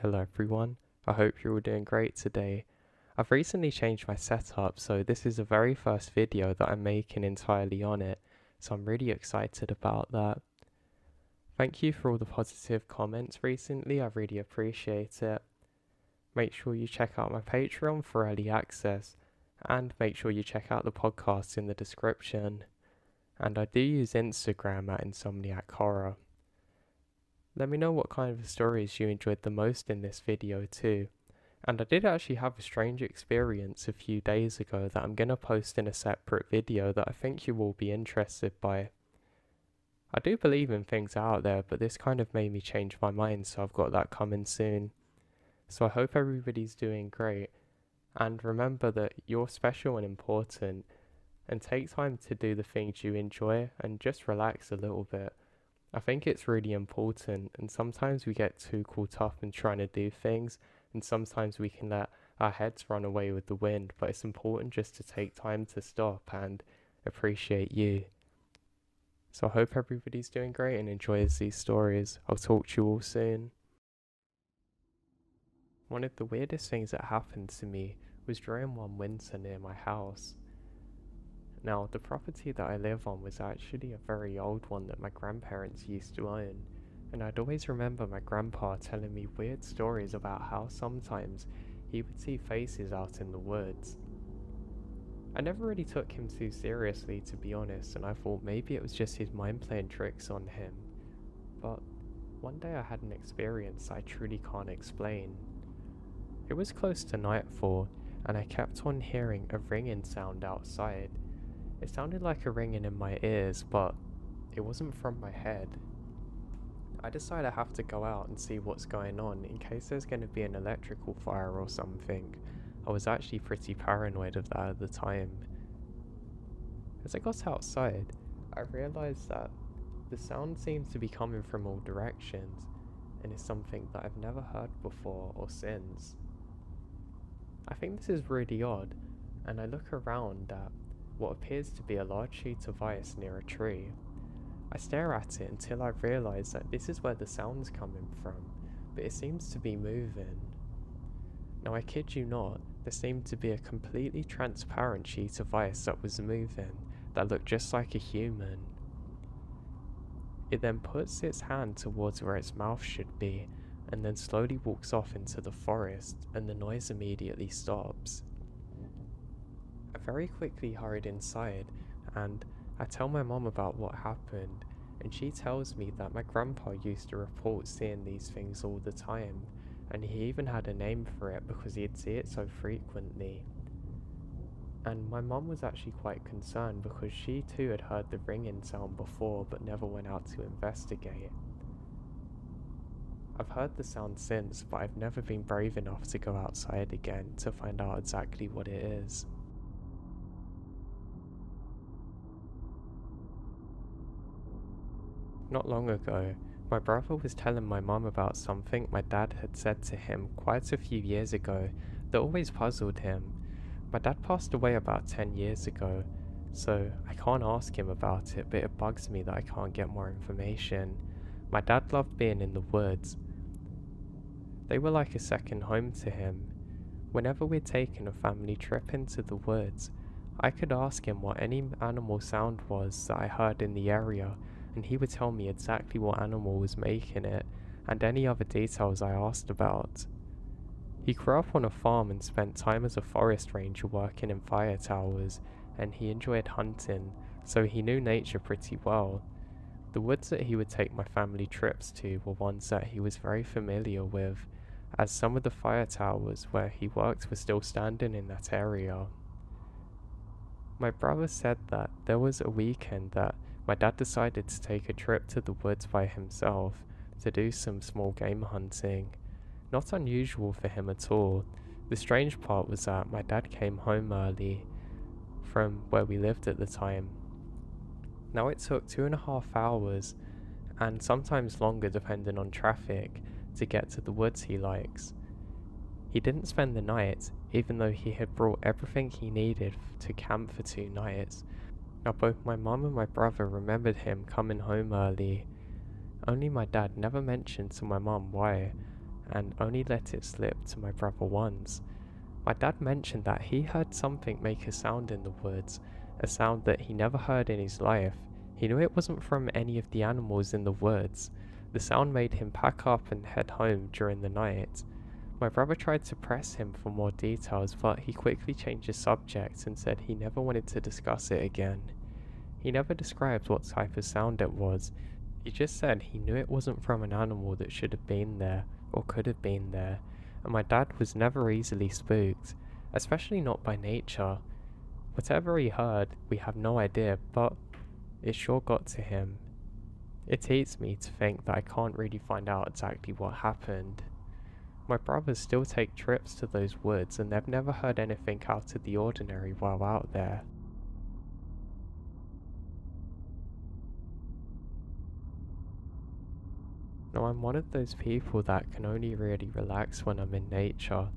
Hello everyone, I hope you're all doing great today. I've recently changed my setup, so this is the very first video that I'm making entirely on it, so I'm really excited about that. Thank you for all the positive comments recently, I really appreciate it. Make sure you check out my Patreon for early access, and make sure you check out the podcast in the description. And I do use Instagram at Insomniac Horror. Let me know what kind of stories you enjoyed the most in this video too. And I did actually have a strange experience a few days ago that I'm going to post in a separate video that I think you will be interested by. I do believe in things out there, but this kind of made me change my mind, so I've got that coming soon. So I hope everybody's doing great, and remember that you're special and important, and take time to do the things you enjoy and just relax a little bit. I think it's really important, and sometimes we get too caught up in trying to do things, and sometimes we can let our heads run away with the wind, but it's important just to take time to stop and appreciate you. So I hope everybody's doing great and enjoys these stories. I'll talk to you all soon. One of the weirdest things that happened to me was during one winter near my house. Now, the property that I live on was actually a very old one that my grandparents used to own, and I'd always remember my grandpa telling me weird stories about how sometimes he would see faces out in the woods. I never really took him too seriously, to be honest, and I thought maybe it was just his mind playing tricks on him. But one day I had an experience I truly can't explain. It was close to nightfall, and I kept on hearing a ringing sound outside. It sounded like a ringing in my ears, but it wasn't from my head. I decided I have to go out and see what's going on in case there's going to be an electrical fire or something. I was actually pretty paranoid of that at the time. As I got outside, I realised that the sound seems to be coming from all directions, and is something that I've never heard before or since. I think this is really odd, and I look around at what appears to be a large sheet of ice near a tree. I stare at it until I realise that this is where the sound's coming from, but it seems to be moving. Now I kid you not, there seemed to be a completely transparent sheet of ice that was moving, that looked just like a human. It then puts its hand towards where its mouth should be, and then slowly walks off into the forest, and the noise immediately stops. I very quickly hurried inside, and I tell my mom about what happened, and she tells me that my grandpa used to report seeing these things all the time, and he even had a name for it because he'd see it so frequently. And my mom was actually quite concerned because she too had heard the ringing sound before but never went out to investigate. I've heard the sound since, but I've never been brave enough to go outside again to find out exactly what it is. Not long ago, my brother was telling my mum about something my dad had said to him quite a few years ago that always puzzled him. My dad passed away about 10 years ago, so I can't ask him about it, but it bugs me that I can't get more information. My dad loved being in the woods. They were like a second home to him. Whenever we'd taken a family trip into the woods, I could ask him what any animal sound was that I heard in the area, and he would tell me exactly what animal was making it, and any other details I asked about. He grew up on a farm and spent time as a forest ranger working in fire towers, and he enjoyed hunting, so he knew nature pretty well. The woods that he would take my family trips to were ones that he was very familiar with, as some of the fire towers where he worked were still standing in that area. My brother said that there was a weekend that my dad decided to take a trip to the woods by himself to do some small game hunting. Not unusual for him at all. The strange part was that my dad came home early from where we lived at the time. Now it took 2.5 hours, and sometimes longer depending on traffic, to get to the woods he likes. He didn't spend the night, even though he had brought everything he needed to camp for 2 nights. Now both my mum and my brother remembered him coming home early. Only my dad never mentioned to my mum why, and only let it slip to my brother once. My dad mentioned that he heard something make a sound in the woods, a sound that he never heard in his life. He knew it wasn't from any of the animals in the woods. The sound made him pack up and head home during the night. My brother tried to press him for more details, but he quickly changed the subject and said he never wanted to discuss it again. He never described what type of sound it was. He just said he knew it wasn't from an animal that should have been there or could have been there, and my dad was never easily spooked, especially not by nature. Whatever he heard, we have no idea, but it sure got to him. It eats me to think that I can't really find out exactly what happened. My brothers still take trips to those woods and they've never heard anything out of the ordinary while out there. Now, I'm one of those people that can only really relax when I'm in nature,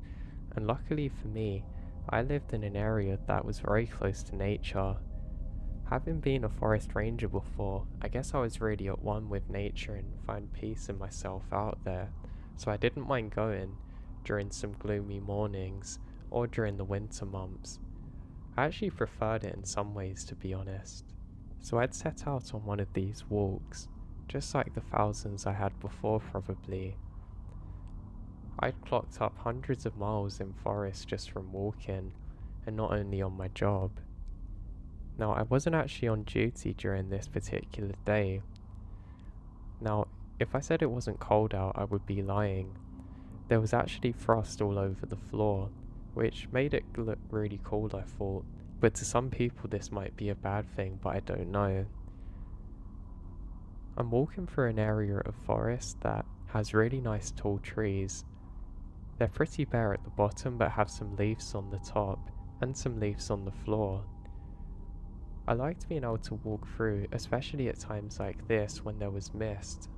and luckily for me, I lived in an area that was very close to nature. Having been a forest ranger before, I guess I was really at one with nature and found peace in myself out there, so I didn't mind going during some gloomy mornings or during the winter months. I actually preferred it in some ways, to be honest. So I'd set out on one of these walks, just like the thousands I had before probably. I'd clocked up hundreds of miles in forest just from walking, and not only on my job. Now, I wasn't actually on duty during this particular day. Now, if I said it wasn't cold out, I would be lying. There was actually frost all over the floor, which made it look really cold, I thought. But to some people this might be a bad thing, but I don't know. I'm walking through an area of forest that has really nice tall trees. They're pretty bare at the bottom but have some leaves on the top and some leaves on the floor. I liked being able to walk through, especially at times like this when there was mist.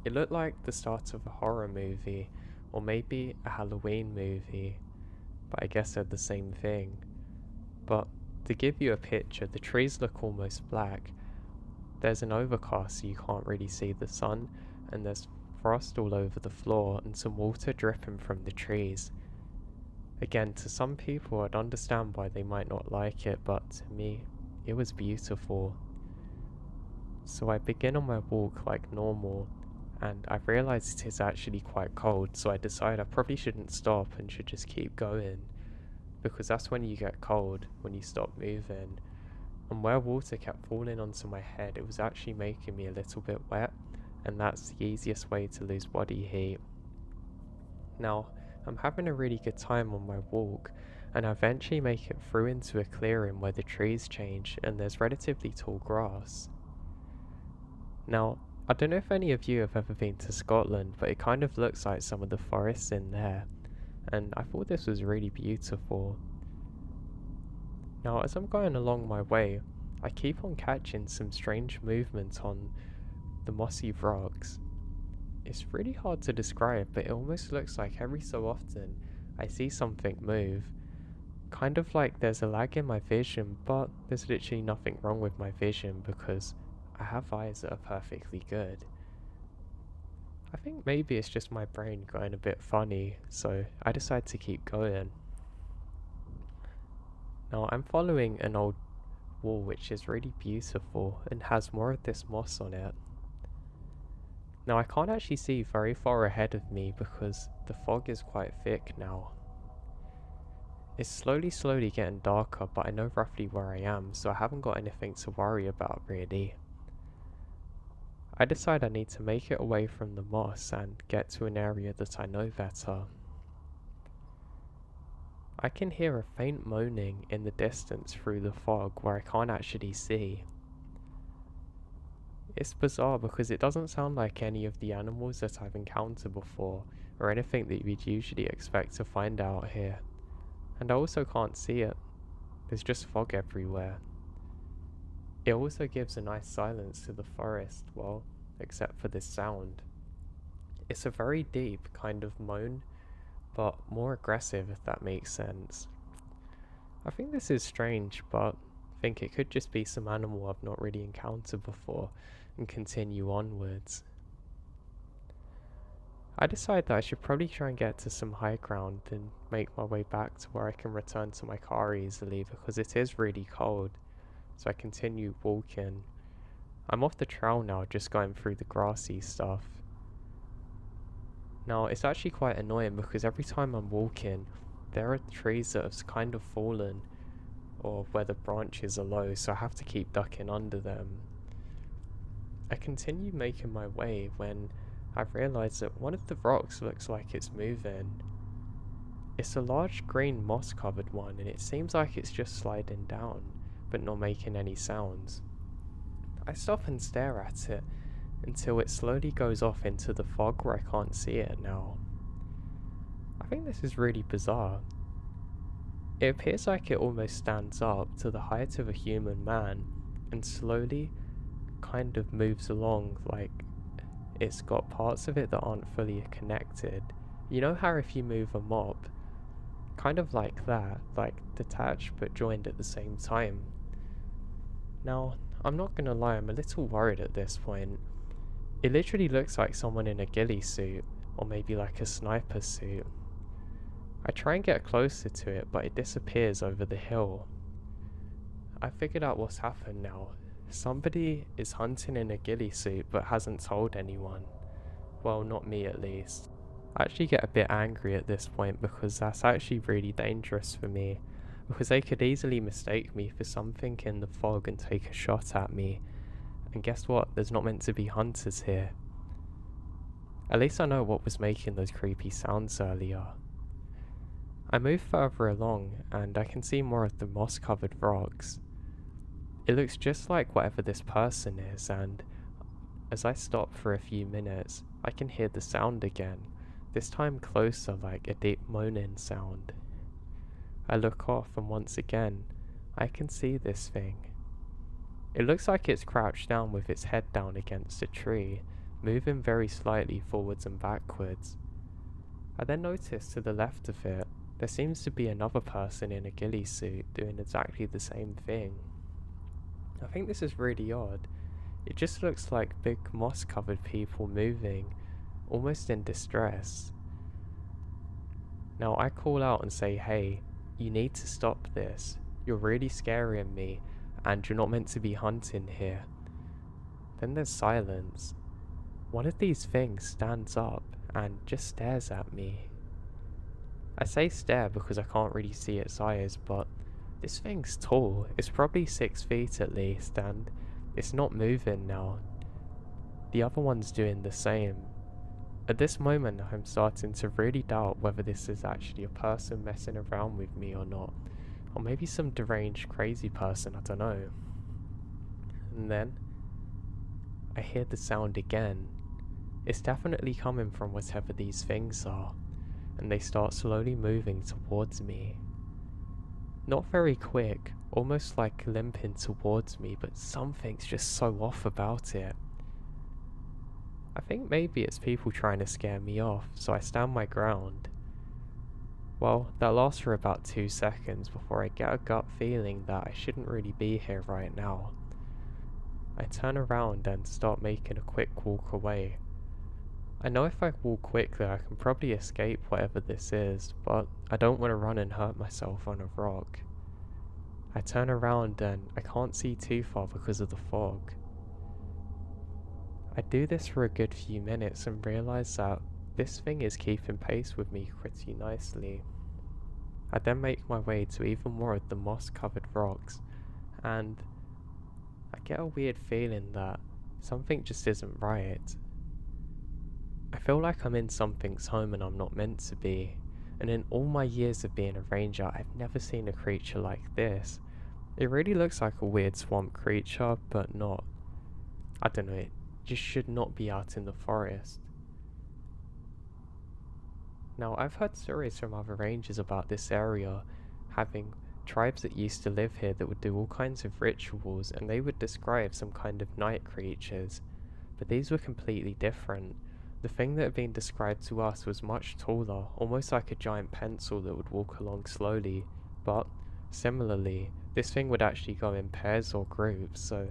It looked like the start of a horror movie, or maybe a Halloween movie, but I guess they're the same thing. But to give you a picture, the trees look almost black. There's an overcast so you can't really see the sun, and there's frost all over the floor and some water dripping from the trees. Again, to some people I'd understand why they might not like it, but to me, it was beautiful. So I begin on my walk like normal, and I realised it is actually quite cold, so I decide I probably shouldn't stop and should just keep going, because that's when you get cold, when you stop moving. And where water kept falling onto my head, it was actually making me a little bit wet, and that's the easiest way to lose body heat. Now, I'm having a really good time on my walk, and I eventually make it through into a clearing where the trees change and there's relatively tall grass. Now, I don't know if any of you have ever been to Scotland, but it kind of looks like some of the forests in there, and I thought this was really beautiful. Now, as I'm going along my way, I keep on catching some strange movement on the mossy rocks. It's really hard to describe, but it almost looks like every so often I see something move. Kind of like there's a lag in my vision, but there's literally nothing wrong with my vision because I have eyes that are perfectly good. I think maybe it's just my brain going a bit funny, so I decide to keep going. Now I'm following an old wall which is really beautiful and has more of this moss on it. Now I can't actually see very far ahead of me because the fog is quite thick now. It's slowly getting darker, but I know roughly where I am, so I haven't got anything to worry about really. I decide I need to make it away from the moss and get to an area that I know better. I can hear a faint moaning in the distance through the fog where I can't actually see. It's bizarre because it doesn't sound like any of the animals that I've encountered before, or anything that you'd usually expect to find out here. And I also can't see it. There's just fog everywhere. It also gives a nice silence to the forest, well, except for this sound. It's a very deep kind of moan, but more aggressive if that makes sense. I think this is strange, but I think it could just be some animal I've not really encountered before, and continue onwards. I decide that I should probably try and get to some high ground and make my way back to where I can return to my car easily because it is really cold, so I continue walking. I'm off the trail now, just going through the grassy stuff. Now, it's actually quite annoying because every time I'm walking, there are trees that have kind of fallen or where the branches are low, so I have to keep ducking under them. I continue making my way when I realise that one of the rocks looks like it's moving. It's a large green moss covered one and it seems like it's just sliding down, but not making any sounds. I stop and stare at it until it slowly goes off into the fog where I can't see it now. I think this is really bizarre. It appears like it almost stands up to the height of a human man and slowly kind of moves along like it's got parts of it that aren't fully connected. You know how if you move a mop, kind of like that, like detached but joined at the same time. Now, I'm not gonna lie, I'm a little worried at this point. It literally looks like someone in a ghillie suit, or maybe like a sniper suit. I try and get closer to it, but it disappears over the hill. I figured out what's happened now. Somebody is hunting in a ghillie suit but hasn't told anyone. Well, not me at least. I actually get a bit angry at this point because that's actually really dangerous for me, because they could easily mistake me for something in the fog and take a shot at me. And guess what? There's not meant to be hunters here. At least I know what was making those creepy sounds earlier. I move further along and I can see more of the moss covered rocks. It looks just like whatever this person is, and as I stop for a few minutes, I can hear the sound again, this time closer, like a deep moaning sound. I look off and once again, I can see this thing. It looks like it's crouched down with its head down against a tree, moving very slightly forwards and backwards. I then notice to the left of it, there seems to be another person in a ghillie suit doing exactly the same thing. I think this is really odd. It just looks like big moss covered people moving, almost in distress. Now I call out and say, hey, you need to stop this. You're really scaring me, and you're not meant to be hunting here. Then there's silence. One of these things stands up and just stares at me. I say stare because I can't really see its eyes, but this thing's tall. It's probably 6 feet at least, and it's not moving now. The other one's doing the same. At this moment, I'm starting to really doubt whether this is actually a person messing around with me or not. Or maybe some deranged crazy person, I don't know. And then I hear the sound again. It's definitely coming from whatever these things are, and they start slowly moving towards me. Not very quick, almost like limping towards me, but something's just so off about it. I think maybe it's people trying to scare me off, so I stand my ground. Well, that lasts for about 2 seconds before I get a gut feeling that I shouldn't really be here right now. I turn around and start making a quick walk away. I know if I walk quickly I can probably escape whatever this is, but I don't want to run and hurt myself on a rock. I turn around and I can't see too far because of the fog. I do this for a good few minutes and realise that this thing is keeping pace with me pretty nicely. I then make my way to even more of the moss covered rocks, and I get a weird feeling that something just isn't right. I feel like I'm in something's home and I'm not meant to be, and in all my years of being a ranger I've never seen a creature like this. It really looks like a weird swamp creature, but not. I don't know, it just should not be out in the forest. Now, I've heard stories from other rangers about this area having tribes that used to live here that would do all kinds of rituals, and they would describe some kind of night creatures, but these were completely different. The thing that had been described to us was much taller, almost like a giant pencil that would walk along slowly, but similarly, this thing would actually go in pairs or groups, so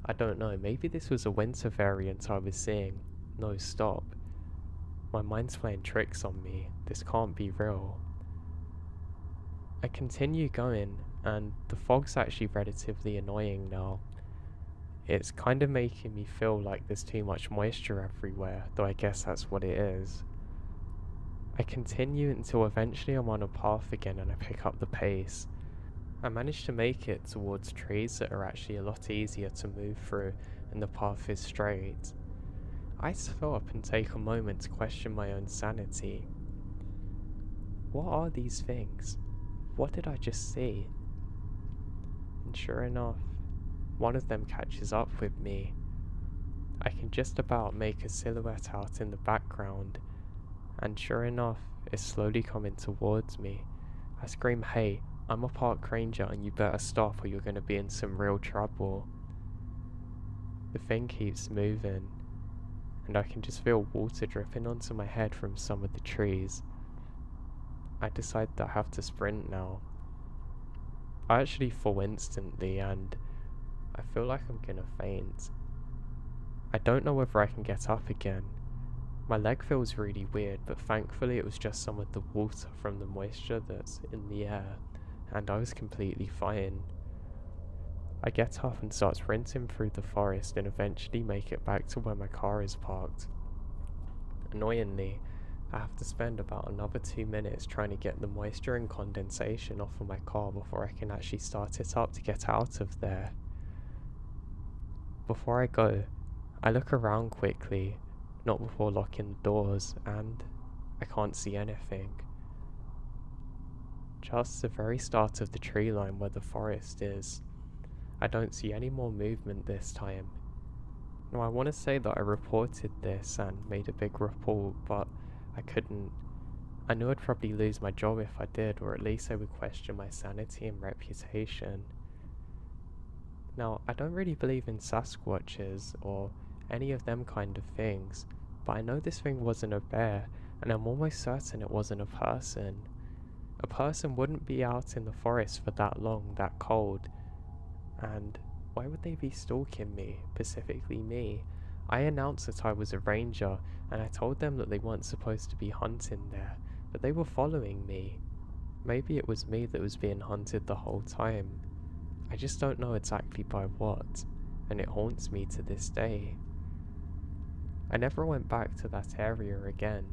I don't know, maybe this was a winter variant I was seeing. No, stop. My mind's playing tricks on me. This can't be real. I continue going, and the fog's actually relatively annoying now. It's kind of making me feel like there's too much moisture everywhere, though I guess that's what it is. I continue until eventually I'm on a path again and I pick up the pace. I manage to make it towards trees that are actually a lot easier to move through and the path is straight. I stop and take a moment to question my own sanity. What are these things? What did I just see? And sure enough, one of them catches up with me. I can just about make a silhouette out in the background, and sure enough, it's slowly coming towards me. I scream, "Hey, I'm a park ranger and you better stop or you're going to be in some real trouble." The thing keeps moving, and I can just feel water dripping onto my head from some of the trees. I decide that I have to sprint now. I actually fall instantly and I feel like I'm gonna faint. I don't know whether I can get up again. My leg feels really weird, but thankfully it was just some of the water from the moisture that's in the air, and I was completely fine. I get up and start sprinting through the forest and eventually make it back to where my car is parked. Annoyingly, I have to spend about another 2 minutes trying to get the moisture and condensation off of my car before I can actually start it up to get out of there. Before I go, I look around quickly, not before locking the doors, and I can't see anything. Just the very start of the tree line where the forest is. I don't see any more movement this time. Now I want to say that I reported this and made a big report, but I couldn't. I knew I'd probably lose my job if I did, or at least I would question my sanity and reputation. Now, I don't really believe in Sasquatches or any of them kind of things, but I know this thing wasn't a bear, and I'm almost certain it wasn't a person. A person wouldn't be out in the forest for that long, that cold, and why would they be stalking me, specifically me? I announced that I was a ranger, and I told them that they weren't supposed to be hunting there, but they were following me. Maybe it was me that was being hunted the whole time. I just don't know exactly by what, and it haunts me to this day. I never went back to that area again.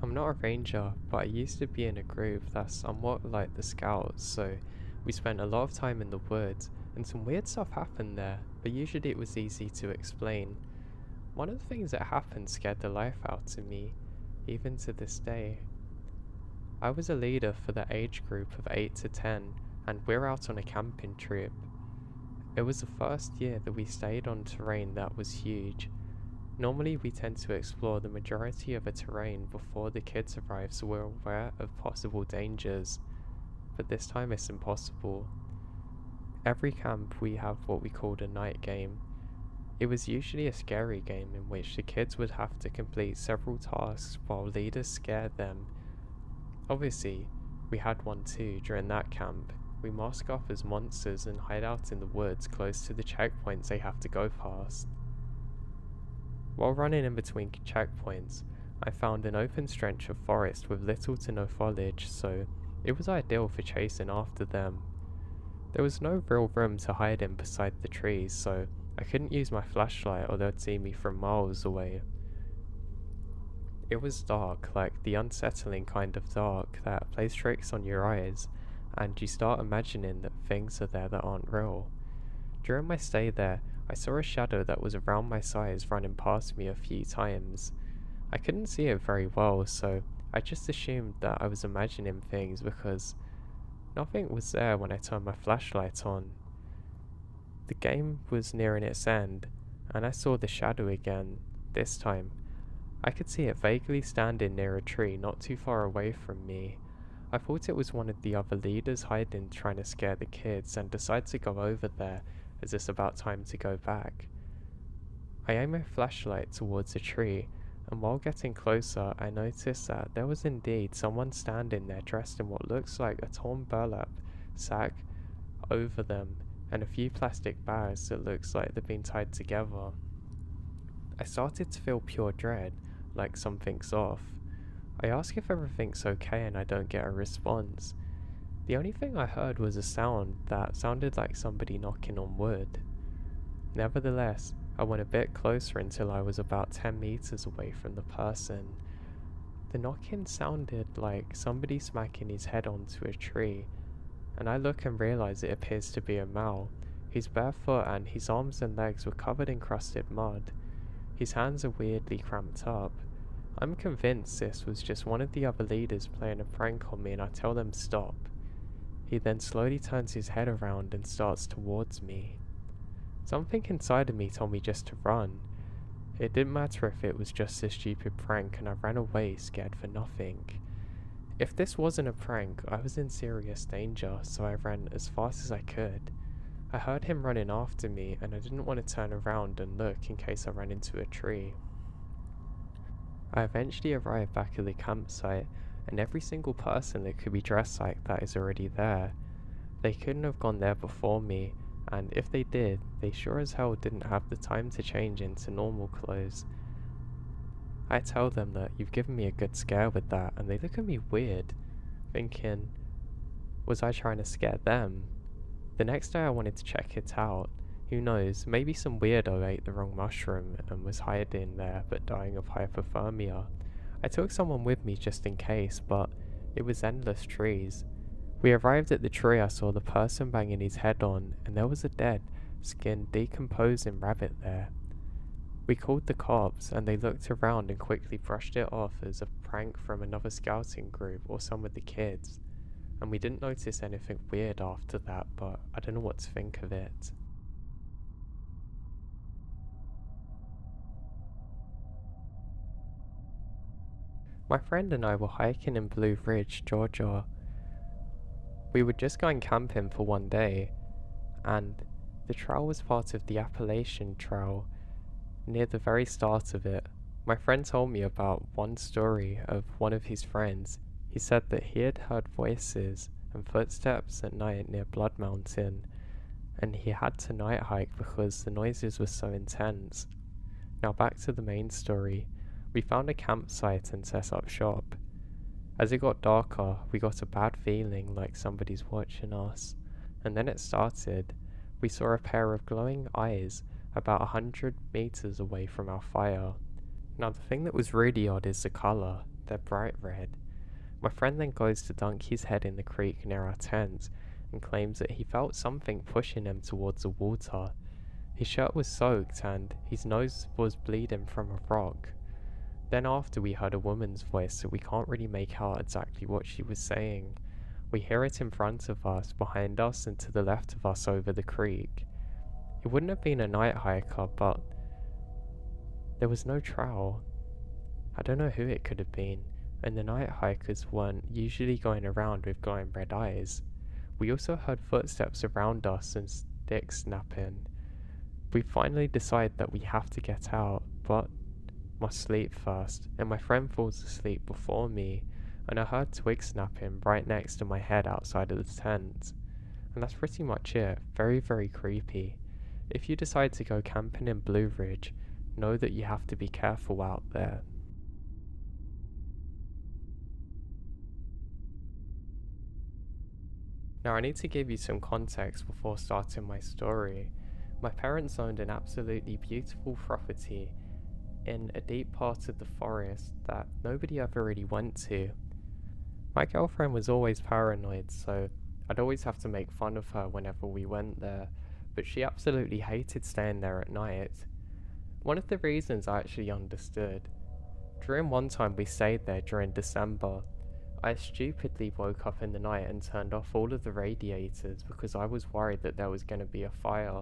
I'm not a ranger, but I used to be in a group that's somewhat like the Scouts, so we spent a lot of time in the woods, and some weird stuff happened there, but usually it was easy to explain. One of the things that happened scared the life out of me, even to this day. I was a leader for the age group of 8 to 10, and we're out on a camping trip. It was the first year that we stayed on terrain that was huge. Normally we tend to explore the majority of a terrain before the kids arrive so we're aware of possible dangers, but this time it's impossible. Every camp we have what we called a night game. It was usually a scary game in which the kids would have to complete several tasks while leaders scared them. Obviously, we had one too during that camp. We mask up as monsters and hide out in the woods close to the checkpoints they have to go past. While running in between checkpoints, I found an open stretch of forest with little to no foliage, so it was ideal for chasing after them. There was no real room to hide in beside the trees, so I couldn't use my flashlight or they'd see me from miles away. It was dark, like the unsettling kind of dark that plays tricks on your eyes, and you start imagining that things are there that aren't real. During my stay there, I saw a shadow that was around my size running past me a few times. I couldn't see it very well, so I just assumed that I was imagining things because nothing was there when I turned my flashlight on. The game was nearing its end, and I saw the shadow again. This time, I could see it vaguely standing near a tree not too far away from me. I thought it was one of the other leaders hiding trying to scare the kids and decided to go over there as it's about time to go back. I aimed my flashlight towards a tree, and while getting closer I noticed that there was indeed someone standing there dressed in what looks like a torn burlap sack over them, and a few plastic bags that looks like they've been tied together. I started to feel pure dread, like something's off. I ask if everything's okay and I don't get a response. The only thing I heard was a sound that sounded like somebody knocking on wood. Nevertheless, I went a bit closer until I was about 10 meters away from the person. The knocking sounded like somebody smacking his head onto a tree, and I look and realize it appears to be a male. He's barefoot and his arms and legs were covered in crusted mud. His hands are weirdly cramped up. I'm convinced this was just one of the other leaders playing a prank on me, and I tell them stop. He then slowly turns his head around and starts towards me. Something inside of me told me just to run. It didn't matter if it was just a stupid prank, and I ran away scared for nothing. If this wasn't a prank, I was in serious danger, so I ran as fast as I could. I heard him running after me, and I didn't want to turn around and look in case I ran into a tree. I eventually arrived back at the campsite, and every single person that could be dressed like that is already there. They couldn't have gone there before me, and if they did, they sure as hell didn't have the time to change into normal clothes. I tell them that you've given me a good scare with that, and they look at me weird, thinking, was I trying to scare them? The next day I wanted to check it out. Who knows, maybe some weirdo ate the wrong mushroom and was hiding there but dying of hypothermia. I took someone with me just in case, but it was endless trees. We arrived at the tree. I saw the person banging his head on, and there was a dead, skinned, decomposing rabbit there. We called the cops, and they looked around and quickly brushed it off as a prank from another scouting group or some of the kids. And we didn't notice anything weird after that, but I don't know what to think of it. My friend and I were hiking in Blue Ridge, Georgia. We were just going camping for one day, and the trail was part of the Apparition trail. Near the very start of it, my friend told me about one story of one of his friends. He said that he had heard voices and footsteps at night near Blood Mountain, and he had to night hike because the noises were so intense. Now back to the main story. We found a campsite and set up shop. As it got darker, we got a bad feeling like somebody's watching us, and then it started. We saw a pair of glowing eyes about 100 meters away from our fire. Now the thing that was really odd is the colour. They're bright red. My friend then goes to dunk his head in the creek near our tent and claims that he felt something pushing him towards the water. His shirt was soaked and his nose was bleeding from a rock. Then after we heard a woman's voice, so we can't really make out exactly what she was saying. We hear it in front of us, behind us, and to the left of us over the creek. It wouldn't have been a night hiker, but there was no trail. I don't know who it could have been, and the night hikers weren't usually going around with glowing red eyes. We also heard footsteps around us and sticks snapping. We finally decide that we have to get out, but must sleep first, and my friend falls asleep before me, and I heard twigs snapping right next to my head outside of the tent. And that's pretty much it. Very, very creepy. If you decide to go camping in Blue Ridge, know that you have to be careful out there. Now I need to give you some context before starting my story. My parents owned an absolutely beautiful property in a deep part of the forest that nobody ever really went to. My girlfriend was always paranoid, so I'd always have to make fun of her whenever we went there, but she absolutely hated staying there at night. One of the reasons I actually understood. During one time we stayed there during December, I stupidly woke up in the night and turned off all of the radiators because I was worried that there was going to be a fire.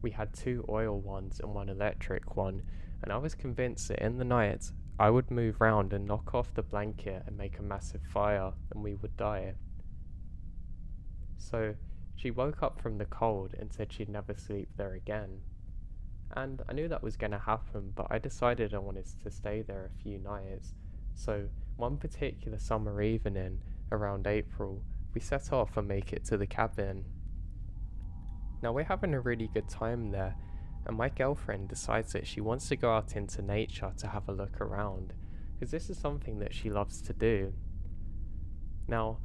We had 2 oil ones and 1 electric one, and I was convinced that in the night I would move round and knock off the blanket and make a massive fire and we would die. So she woke up from the cold and said she'd never sleep there again. And I knew that was going to happen, but I decided I wanted to stay there a few nights. So one particular summer evening, around April, we set off and make it to the cabin. Now we're having a really good time there, and my girlfriend decides that she wants to go out into nature to have a look around, because this is something that she loves to do. Now,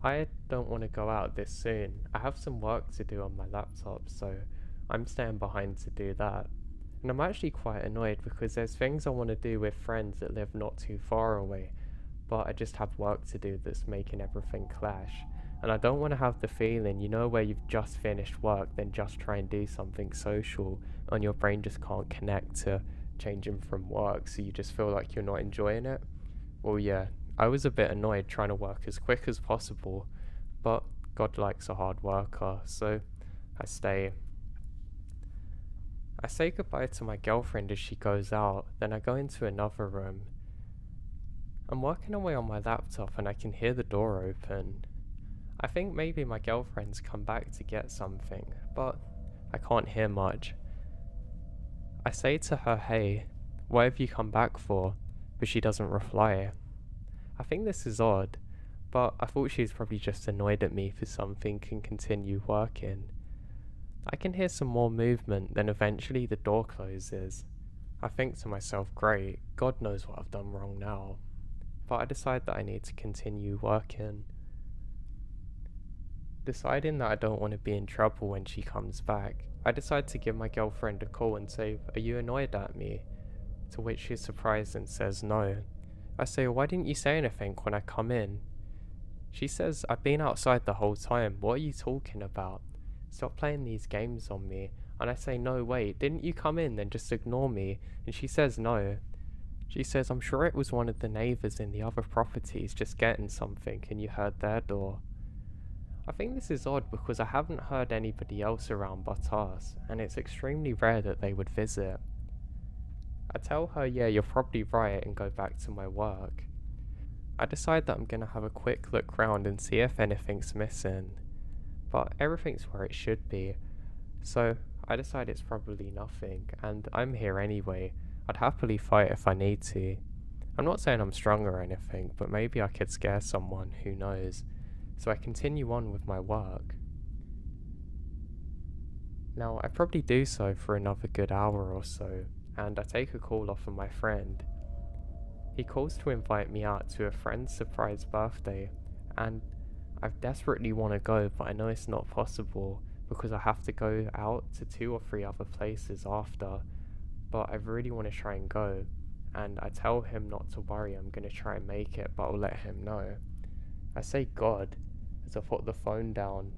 I don't want to go out this soon. I have some work to do on my laptop, so I'm staying behind to do that. And I'm actually quite annoyed because there's things I want to do with friends that live not too far away, but I just have work to do that's making everything clash. And I don't want to have the feeling, where you've just finished work, then just try and do something social, and your brain just can't connect to changing from work, so you just feel like you're not enjoying it. Well, yeah, I was a bit annoyed trying to work as quick as possible, but God likes a hard worker, so I stay. I say goodbye to my girlfriend as she goes out, then I go into another room. I'm working away on my laptop and I can hear the door open. I think maybe my girlfriend's come back to get something, but I can't hear much. I say to her, "Hey, what have you come back for?" But she doesn't reply. I think this is odd, but I thought she was probably just annoyed at me for something and continue working. I can hear some more movement, then eventually the door closes. I think to myself, great, God knows what I've done wrong now. But I decide that I need to continue working. Deciding that I don't want to be in trouble when she comes back, I decide to give my girlfriend a call and say, "Are you annoyed at me?" To which she's surprised and says no. I say, "Why didn't you say anything when I come in?" She says, "I've been outside the whole time, what are you talking about? Stop playing these games on me." And I say, "No, wait, didn't you come in then just ignore me?" And she says no. She says, "I'm sure it was one of the neighbours in the other properties just getting something and you heard their door." I think this is odd because I haven't heard anybody else around but us, and it's extremely rare that they would visit. I tell her, "Yeah, you're probably right," and go back to my work. I decide that I'm gonna have a quick look round and see if anything's missing, but everything's where it should be, so I decide it's probably nothing, and I'm here anyway. I'd happily fight if I need to. I'm not saying I'm strong or anything, but maybe I could scare someone, who knows. So I continue on with my work. Now, I probably do so for another good hour or so, and I take a call off of my friend. He calls to invite me out to a friend's surprise birthday, and I desperately want to go, but I know it's not possible because I have to go out to 2 or 3 other places after, but I really want to try and go, and I tell him not to worry, I'm going to try and make it, but I'll let him know. I say God as I put the phone down.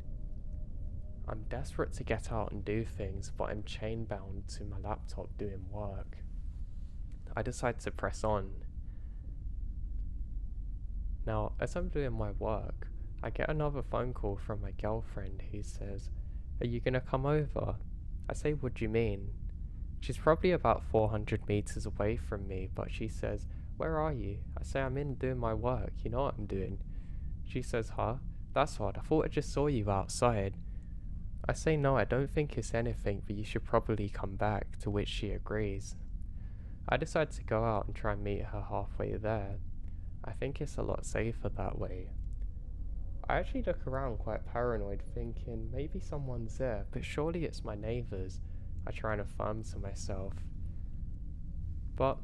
I'm desperate to get out and do things, but I'm chain bound to my laptop doing work. I decide to press on. Now, as I'm doing my work, I get another phone call from my girlfriend who says, "Are you gonna come over?" I say, "What do you mean?" She's probably about 400 meters away from me, but she says, "Where are you?" I say, "I'm in doing my work, you know what I'm doing." She says, "Huh? That's odd, I thought I just saw you outside." I say, "No, I don't think it's anything, but you should probably come back," to which she agrees. I decide to go out and try and meet her halfway there. I think it's a lot safer that way. I actually look around quite paranoid, thinking maybe someone's there, but surely it's my neighbours. I try and affirm to myself. But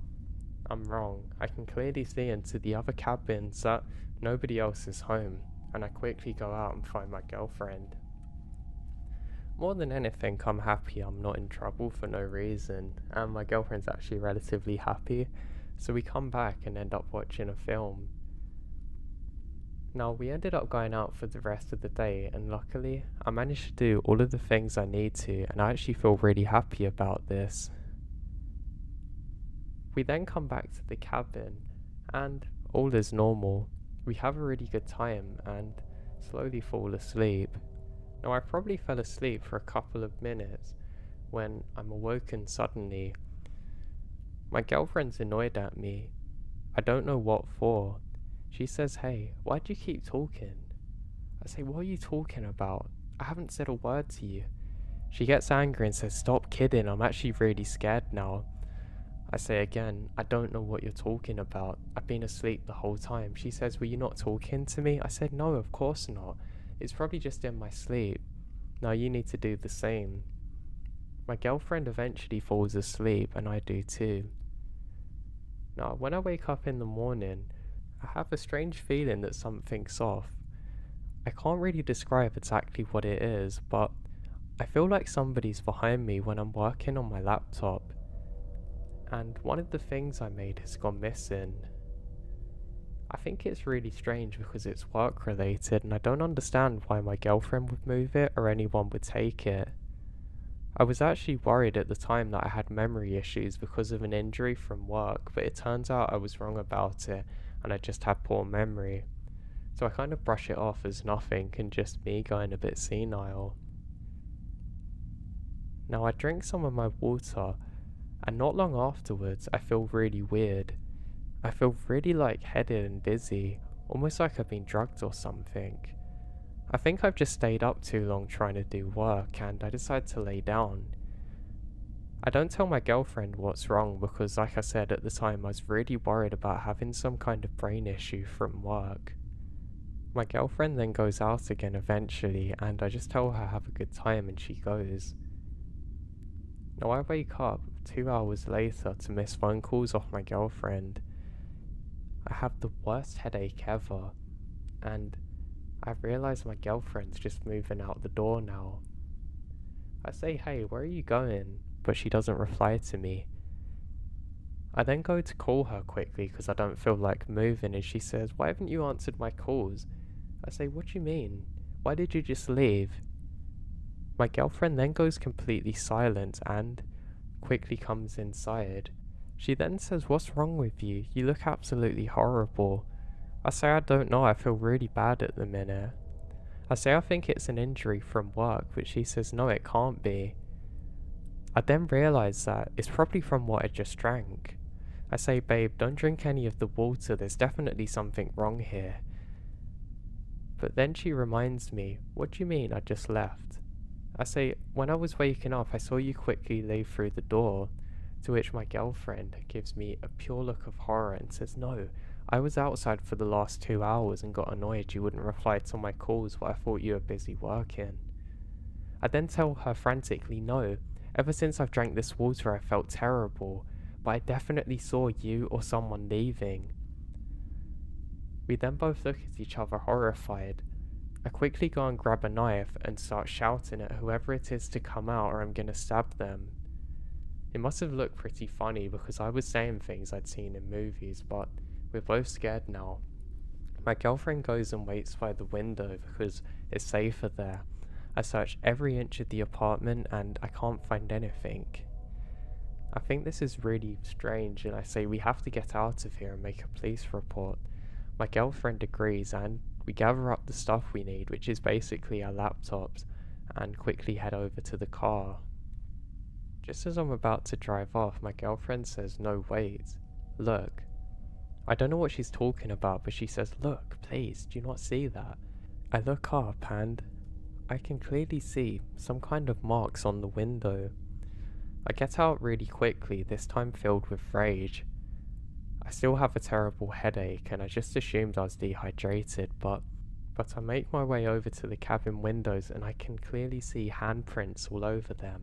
I'm wrong. I can clearly see into the other cabins that nobody else is home, and I quickly go out and find my girlfriend. More than anything, I'm happy I'm not in trouble for no reason, and my girlfriend's actually relatively happy, so we come back and end up watching a film. Now, we ended up going out for the rest of the day, and luckily, I managed to do all of the things I need to, and I actually feel really happy about this. We then come back to the cabin, and all is normal. We have a really good time, and slowly fall asleep. Now, I probably fell asleep for a couple of minutes, when I'm awoken suddenly. My girlfriend's annoyed at me. I don't know what for. She says, "Hey, why do you keep talking?" I say, "What are you talking about? I haven't said a word to you." She gets angry and says, "Stop kidding, I'm actually really scared now." I say again, "I don't know what you're talking about. I've been asleep the whole time." She says, "Were you not talking to me?" I said, "No, of course not. It's probably just in my sleep." Now you need to do the same. My girlfriend eventually falls asleep, and I do too. Now, when I wake up in the morning, I have a strange feeling that something's off. I can't really describe exactly what it is, but I feel like somebody's behind me when I'm working on my laptop, and one of the things I made has gone missing. I think it's really strange because it's work related, and I don't understand why my girlfriend would move it or anyone would take it. I was actually worried at the time that I had memory issues because of an injury from work, but it turns out I was wrong about it and I just had poor memory. So I kind of brush it off as nothing and just me going a bit senile. Now I drink some of my water, and not long afterwards I feel really weird. I feel really lightheaded and dizzy, almost like I've been drugged or something. I think I've just stayed up too long trying to do work, and I decide to lay down. I don't tell my girlfriend what's wrong because, like I said at the time, I was really worried about having some kind of brain issue from work. My girlfriend then goes out again eventually, and I just tell her have a good time and she goes. Now I wake up 2 hours later to miss phone calls off my girlfriend. I have the worst headache ever, and I realise my girlfriend's just moving out the door now. I say, hey, where are you going? But she doesn't reply to me. I then go to call her quickly because I don't feel like moving, and she says, why haven't you answered my calls? I say, what do you mean? Why did you just leave? My girlfriend then goes completely silent and quickly comes inside. She then says, what's wrong with you? You look absolutely horrible. I say I don't know, I feel really bad at the minute. I say I think it's an injury from work, but she says no, it can't be. I then realise that it's probably from what I just drank. I say, babe, don't drink any of the water, there's definitely something wrong here. But then she reminds me, what do you mean I just left? I say, when I was waking up I saw you quickly leave through the door, to which my girlfriend gives me a pure look of horror and says, no, I was outside for the last 2 hours and got annoyed you wouldn't reply to my calls, but I thought you were busy working. I then tell her frantically, no, ever since I've drank this water I felt terrible, but I definitely saw you or someone leaving. We then both look at each other horrified. I quickly go and grab a knife and start shouting at whoever it is to come out or I'm gonna stab them. It must have looked pretty funny because I was saying things I'd seen in movies, but we're both scared now. My girlfriend goes and waits by the window because it's safer there. I search every inch of the apartment and I can't find anything. I think this is really strange and I say we have to get out of here and make a police report. My girlfriend agrees and we gather up the stuff we need, which is basically our laptops, and quickly head over to the car. Just as I'm about to drive off, my girlfriend says, no, wait, look. I don't know what she's talking about, but she says, look, please, do you not see that? I look up and I can clearly see some kind of marks on the window. I get out really quickly, this time filled with rage. I still have a terrible headache and I just assumed I was dehydrated, but I make my way over to the cabin windows and I can clearly see handprints all over them.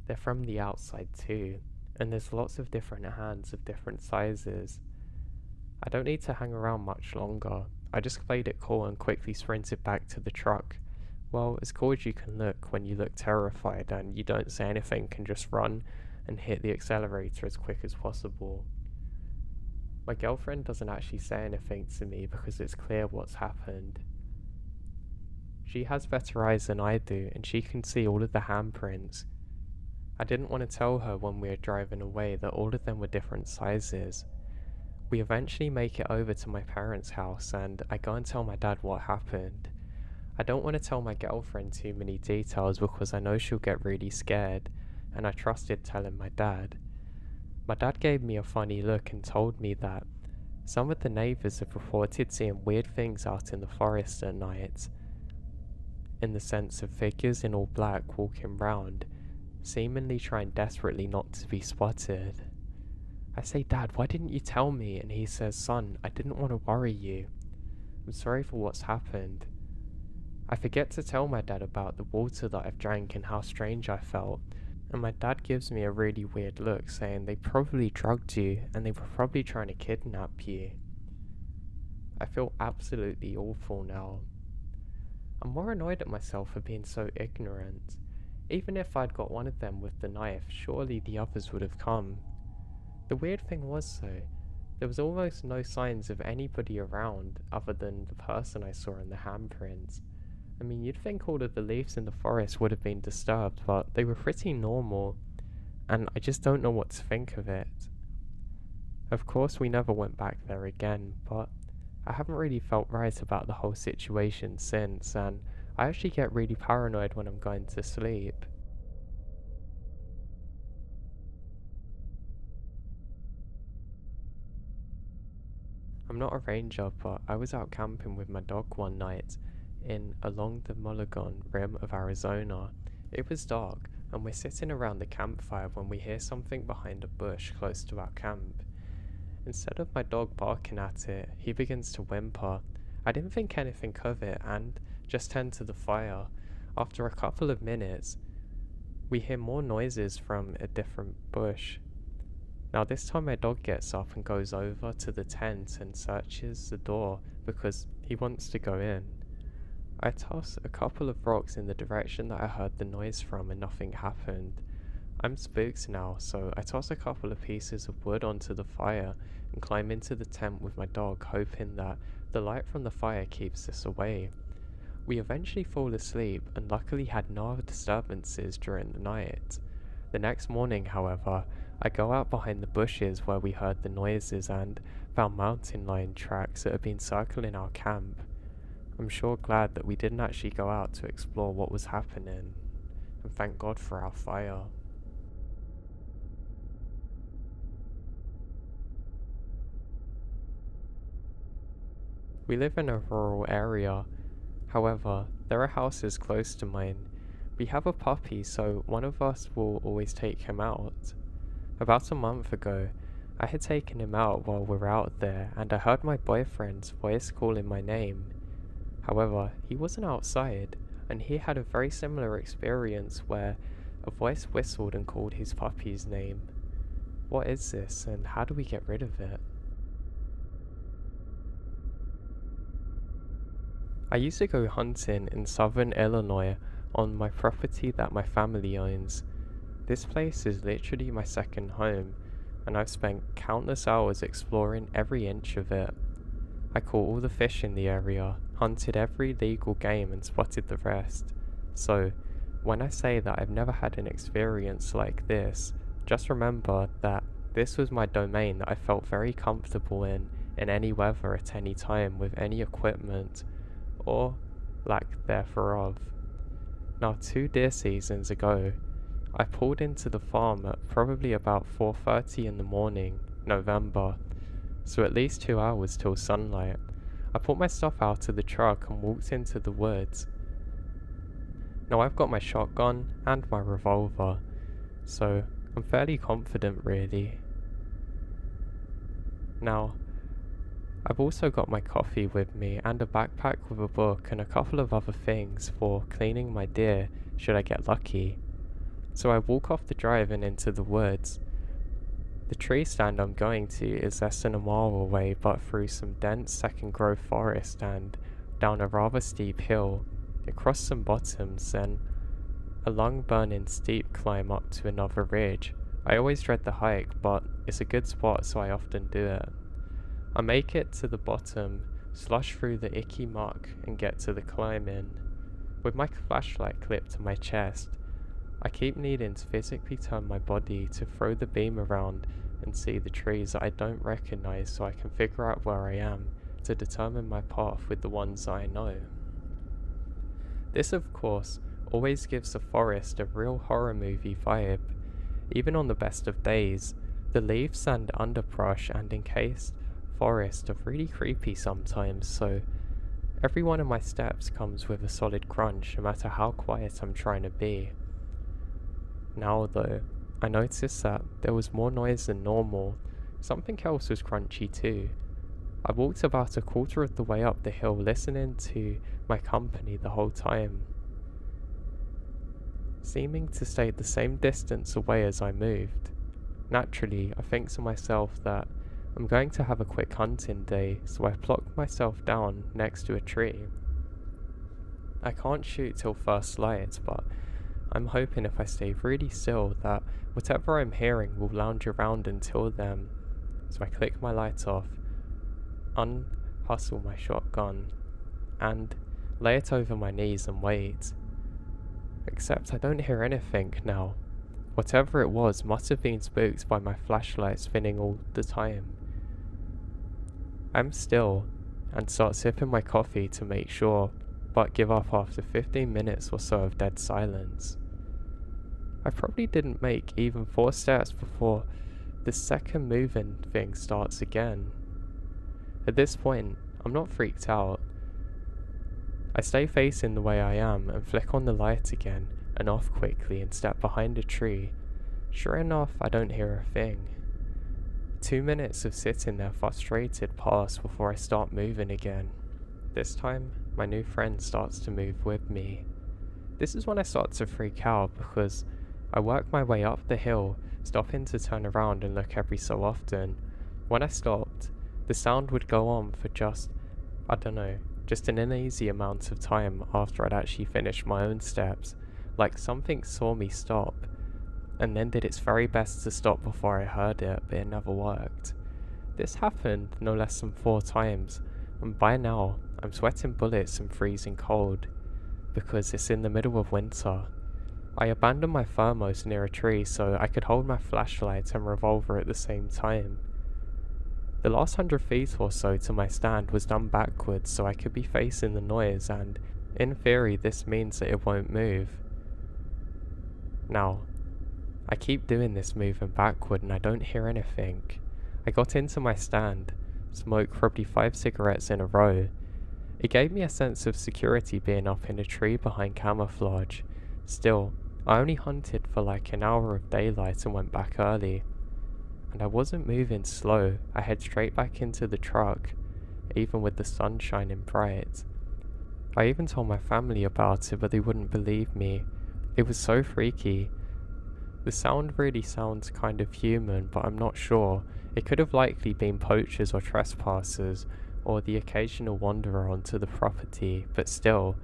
They're from the outside too, and there's lots of different hands of different sizes. I don't need to hang around much longer. I just played it cool and quickly sprinted back to the truck. Well, as cool as you can look when you look terrified and you don't say anything and just run and hit the accelerator as quick as possible. My girlfriend doesn't actually say anything to me because it's clear what's happened. She has better eyes than I do and she can see all of the handprints. I didn't want to tell her when we were driving away that all of them were different sizes. We eventually make it over to my parents' house and I go and tell my dad what happened. I don't want to tell my girlfriend too many details because I know she'll get really scared, and I trusted telling my dad. My dad gave me a funny look and told me that some of the neighbours have reported seeing weird things out in the forest at night, in the sense of figures in all black walking round, seemingly trying desperately not to be spotted. I say, Dad, why didn't you tell me? And he says, son, I didn't want to worry you. I'm sorry for what's happened. I forget to tell my dad about the water that I've drank and how strange I felt, and my dad gives me a really weird look saying they probably drugged you and they were probably trying to kidnap you. I feel absolutely awful now. I'm more annoyed at myself for being so ignorant. Even if I'd got one of them with the knife, surely the others would have come. The weird thing was though, there was almost no signs of anybody around other than the person I saw in the handprints. I mean, you'd think all of the leaves in the forest would have been disturbed, but they were pretty normal, and I just don't know what to think of it. Of course, we never went back there again, but I haven't really felt right about the whole situation since, and I actually get really paranoid when I'm going to sleep. I'm not a ranger, but I was out camping with my dog one night along the Mulligan rim of Arizona. It was dark, and we're sitting around the campfire when we hear something behind a bush close to our camp. Instead of my dog barking at it, he begins to whimper. I didn't think anything of it and just tend to the fire. After a couple of minutes, we hear more noises from a different bush. Now this time my dog gets up and goes over to the tent and searches the door because he wants to go in. I toss a couple of rocks in the direction that I heard the noise from and nothing happened. I'm spooked now, so I toss a couple of pieces of wood onto the fire and climb into the tent with my dog, hoping that the light from the fire keeps us away. We eventually fall asleep and luckily had no other disturbances during the night. The next morning, however, I go out behind the bushes where we heard the noises and found mountain lion tracks that had been circling our camp. I'm sure glad that we didn't actually go out to explore what was happening, and thank God for our fire. We live in a rural area, however, there are houses close to mine. We have a puppy, so one of us will always take him out. About a month ago, I had taken him out while we were out there, and I heard my boyfriend's voice calling my name. However, he wasn't outside, and he had a very similar experience where a voice whistled and called his puppy's name. What is this, and how do we get rid of it? I used to go hunting in southern Illinois on my property that my family owns. This place is literally my second home, and I've spent countless hours exploring every inch of it. I caught all the fish in the area, hunted every legal game and spotted the rest. So, when I say that I've never had an experience like this, just remember that this was my domain that I felt very comfortable in any weather at any time with any equipment, or lack thereof. Now 2 deer seasons ago, I pulled into the farm at probably about 4:30 in the morning, November, so at least 2 hours till sunlight. I put my stuff out of the truck and walked into the woods. Now I've got my shotgun and my revolver, so I'm fairly confident really. Now, I've also got my coffee with me and a backpack with a book and a couple of other things for cleaning my deer should I get lucky. So I walk off the drive and into the woods. The tree stand I'm going to is less than a mile away, but through some dense second growth forest and down a rather steep hill, across some bottoms, then a long burning steep climb up to another ridge. I always dread the hike, but it's a good spot so I often do it. I make it to the bottom, slush through the icky muck and get to the climb in. With my flashlight clipped to my chest, I keep needing to physically turn my body to throw the beam around and see the trees that I don't recognize so I can figure out where I am to determine my path with the ones I know. This of course always gives the forest a real horror movie vibe. Even on the best of days, the leaves and underbrush and encased forest are really creepy sometimes, so every one of my steps comes with a solid crunch no matter how quiet I'm trying to be. Now though, I noticed that there was more noise than normal. Something else was crunchy too. I walked about a quarter of the way up the hill listening to my company the whole time, seeming to stay the same distance away as I moved. Naturally, I think to myself that I'm going to have a quick hunting day, so I plopped myself down next to a tree. I can't shoot till first light, but I'm hoping if I stay really still that whatever I'm hearing will lounge around until then. So I click my light off, unhustle my shotgun, and lay it over my knees and wait. Except I don't hear anything now. Whatever it was must have been spooked by my flashlight spinning all the time. I'm still and start sipping my coffee to make sure, but give up after 15 minutes or so of dead silence. I probably didn't make even 4 steps before the second moving thing starts again. At this point, I'm not freaked out. I stay facing the way I am and flick on the light again and off quickly and step behind a tree. Sure enough, I don't hear a thing. 2 minutes of sitting there frustrated pass before I start moving again. This time, my new friend starts to move with me. This is when I start to freak out because I work my way up the hill, stopping to turn around and look every so often. When I stopped, the sound would go on for just an uneasy amount of time after I'd actually finished my own steps, like something saw me stop, and then did its very best to stop before I heard it, but it never worked. This happened no less than 4 times, and by now, I'm sweating bullets and freezing cold, because it's in the middle of winter. I abandoned my thermos near a tree so I could hold my flashlight and revolver at the same time. The last 100 feet or so to my stand was done backwards so I could be facing the noise, and in theory this means that it won't move. Now, I keep doing this moving backward and I don't hear anything. I got into my stand, smoked probably 5 cigarettes in a row. It gave me a sense of security being up in a tree behind camouflage. Still, I only hunted for like an hour of daylight and went back early. And I wasn't moving slow, I head straight back into the truck, even with the sun shining bright. I even told my family about it, but they wouldn't believe me. It was so freaky. The sound really sounds kind of human, but I'm not sure. It could have likely been poachers or trespassers, or the occasional wanderer onto the property, but still,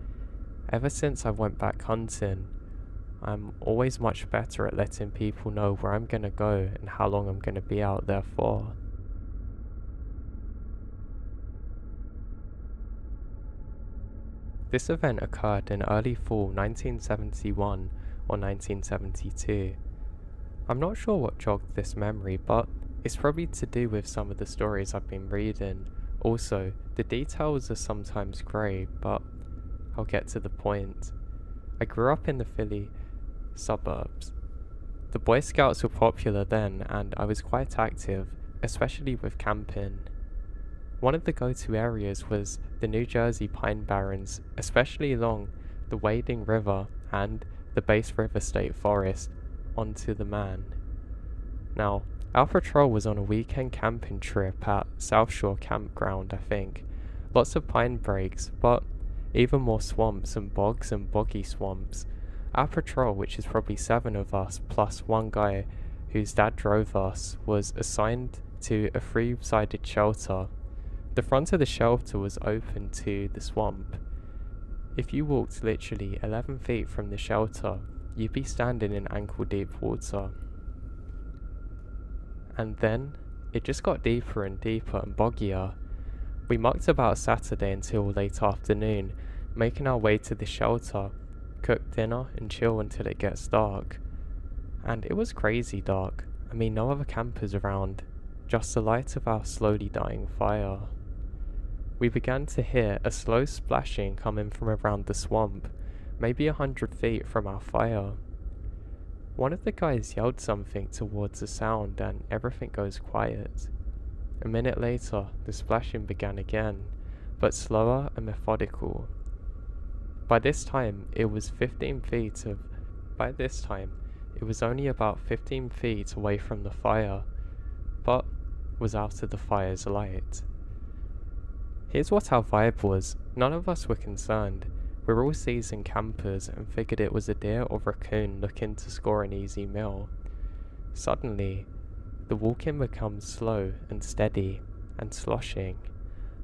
ever since I went back hunting, I'm always much better at letting people know where I'm gonna go and how long I'm gonna be out there for. This event occurred in early fall 1971 or 1972. I'm not sure what jogged this memory, but it's probably to do with some of the stories I've been reading. Also, the details are sometimes grey, but I'll get to the point. I grew up in the Philly suburbs. The Boy Scouts were popular then, and I was quite active, especially with camping. One of the go-to areas was the New Jersey Pine Barrens, especially along the Wading River and the Bass River State Forest onto the Man. Now, our patrol was on a weekend camping trip at South Shore Campground, I think. Lots of pine breaks, but even more swamps and bogs and boggy swamps. Our patrol, which is probably 7 of us, plus one guy whose dad drove us, was assigned to a 3-sided shelter. The front of the shelter was open to the swamp. If you walked literally 11 feet from the shelter, you'd be standing in ankle-deep water. And then, it just got deeper and deeper and boggier. We mucked about Saturday until late afternoon, making our way to the shelter, cook dinner and chill until it gets dark. And it was crazy dark. I mean, no other campers around, just the light of our slowly dying fire. We began to hear a slow splashing coming from around the swamp, maybe 100 feet from our fire. One of the guys yelled something towards the sound and everything goes quiet. A minute later, the splashing began again, but slower and methodical. By this time, it was only about 15 feet away from the fire, but was out of the fire's light. Here's what our vibe was. None of us were concerned. We're all seasoned campers and figured it was a deer or raccoon looking to score an easy meal. Suddenly, the walking becomes slow and steady and sloshing.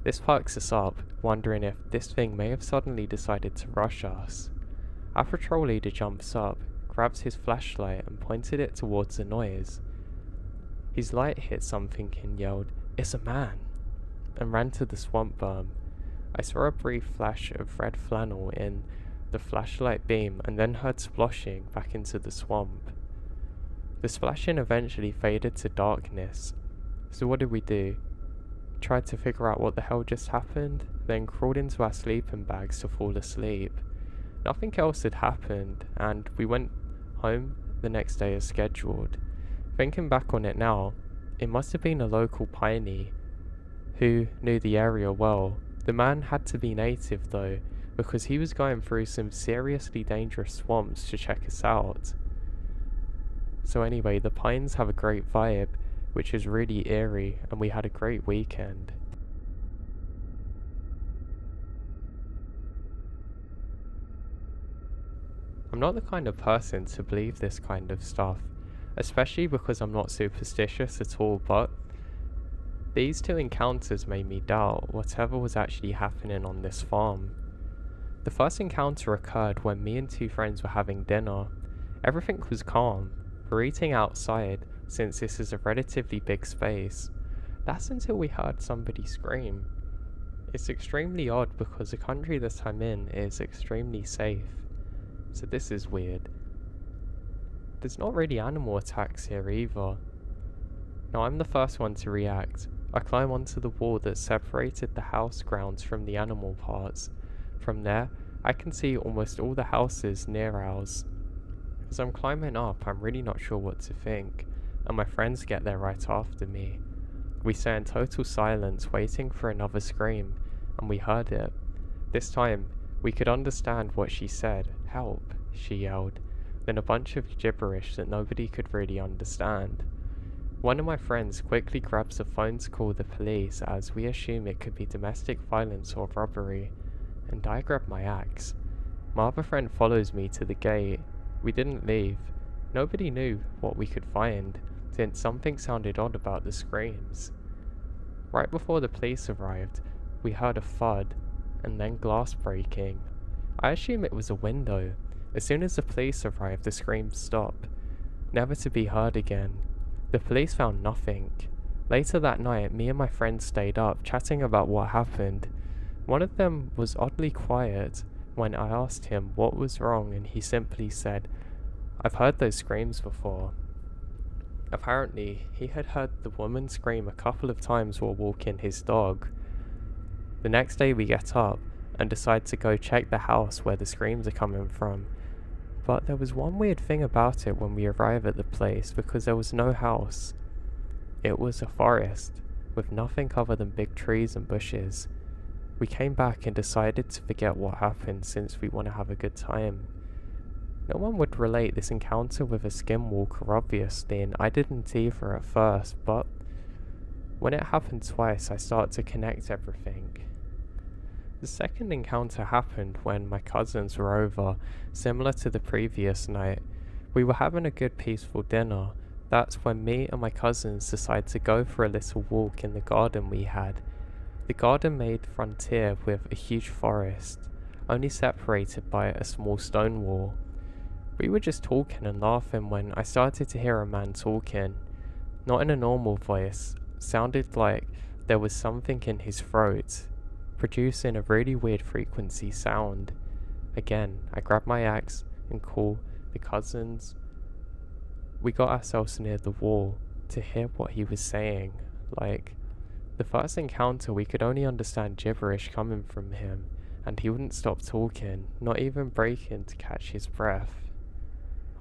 This perks us up, wondering if this thing may have suddenly decided to rush us. Our patrol leader jumps up, grabs his flashlight and pointed it towards the noise. His light hit something and yelled, "It's a man!" and ran to the swamp berm. I saw a brief flash of red flannel in the flashlight beam and then heard splashing back into the swamp. The splashing eventually faded to darkness. So what did we do? Tried to figure out what the hell just happened, then crawled into our sleeping bags to fall asleep. Nothing else had happened, and we went home the next day as scheduled. Thinking back on it now, it must have been a local piney who knew the area well. The man had to be native though, because he was going through some seriously dangerous swamps to check us out. So anyway, the pines have a great vibe, which is really eerie, and we had a great weekend. I'm not the kind of person to believe this kind of stuff, especially because I'm not superstitious at all, but these two encounters made me doubt whatever was actually happening on this farm. The first encounter occurred when me and two friends were having dinner. Everything was calm. We're eating outside, since this is a relatively big space. That's until we heard somebody scream. It's extremely odd because the country that I'm in is extremely safe, so this is weird. There's not really animal attacks here either. Now I'm the first one to react. I climb onto the wall that separated the house grounds from the animal parts. From there, I can see almost all the houses near ours. As I'm climbing up, I'm really not sure what to think, and my friends get there right after me. We stay in total silence waiting for another scream, and we heard it. This time, we could understand what she said. "Help," she yelled, then a bunch of gibberish that nobody could really understand. One of my friends quickly grabs a phone to call the police as we assume it could be domestic violence or robbery, and I grab my axe. My other friend follows me to the gate. We didn't leave. Nobody knew what we could find, since something sounded odd about the screams. Right before the police arrived, we heard a thud, and then glass breaking. I assume it was a window. As soon as the police arrived, the screams stopped, never to be heard again. The police found nothing. Later that night, me and my friends stayed up, chatting about what happened. One of them was oddly quiet when I asked him what was wrong, and he simply said, "I've heard those screams before." Apparently, he had heard the woman scream a couple of times while walking his dog. The next day we get up and decide to go check the house where the screams are coming from. But there was one weird thing about it when we arrive at the place, because there was no house. It was a forest, with nothing other than big trees and bushes. We came back and decided to forget what happened since we want to have a good time. No one would relate this encounter with a skinwalker obviously, and I didn't either at first, but when it happened twice I started to connect everything. The second encounter happened when my cousins were over, similar to the previous night. We were having a good peaceful dinner. That's when me and my cousins decided to go for a little walk in the garden we had. The garden made frontier with a huge forest, only separated by a small stone wall. We were just talking and laughing when I started to hear a man talking. Not in a normal voice, sounded like there was something in his throat, producing a really weird frequency sound. Again, I grab my axe and call the cousins. We got ourselves near the wall to hear what he was saying. Like, the first encounter we could only understand gibberish coming from him, and he wouldn't stop talking, not even breaking to catch his breath.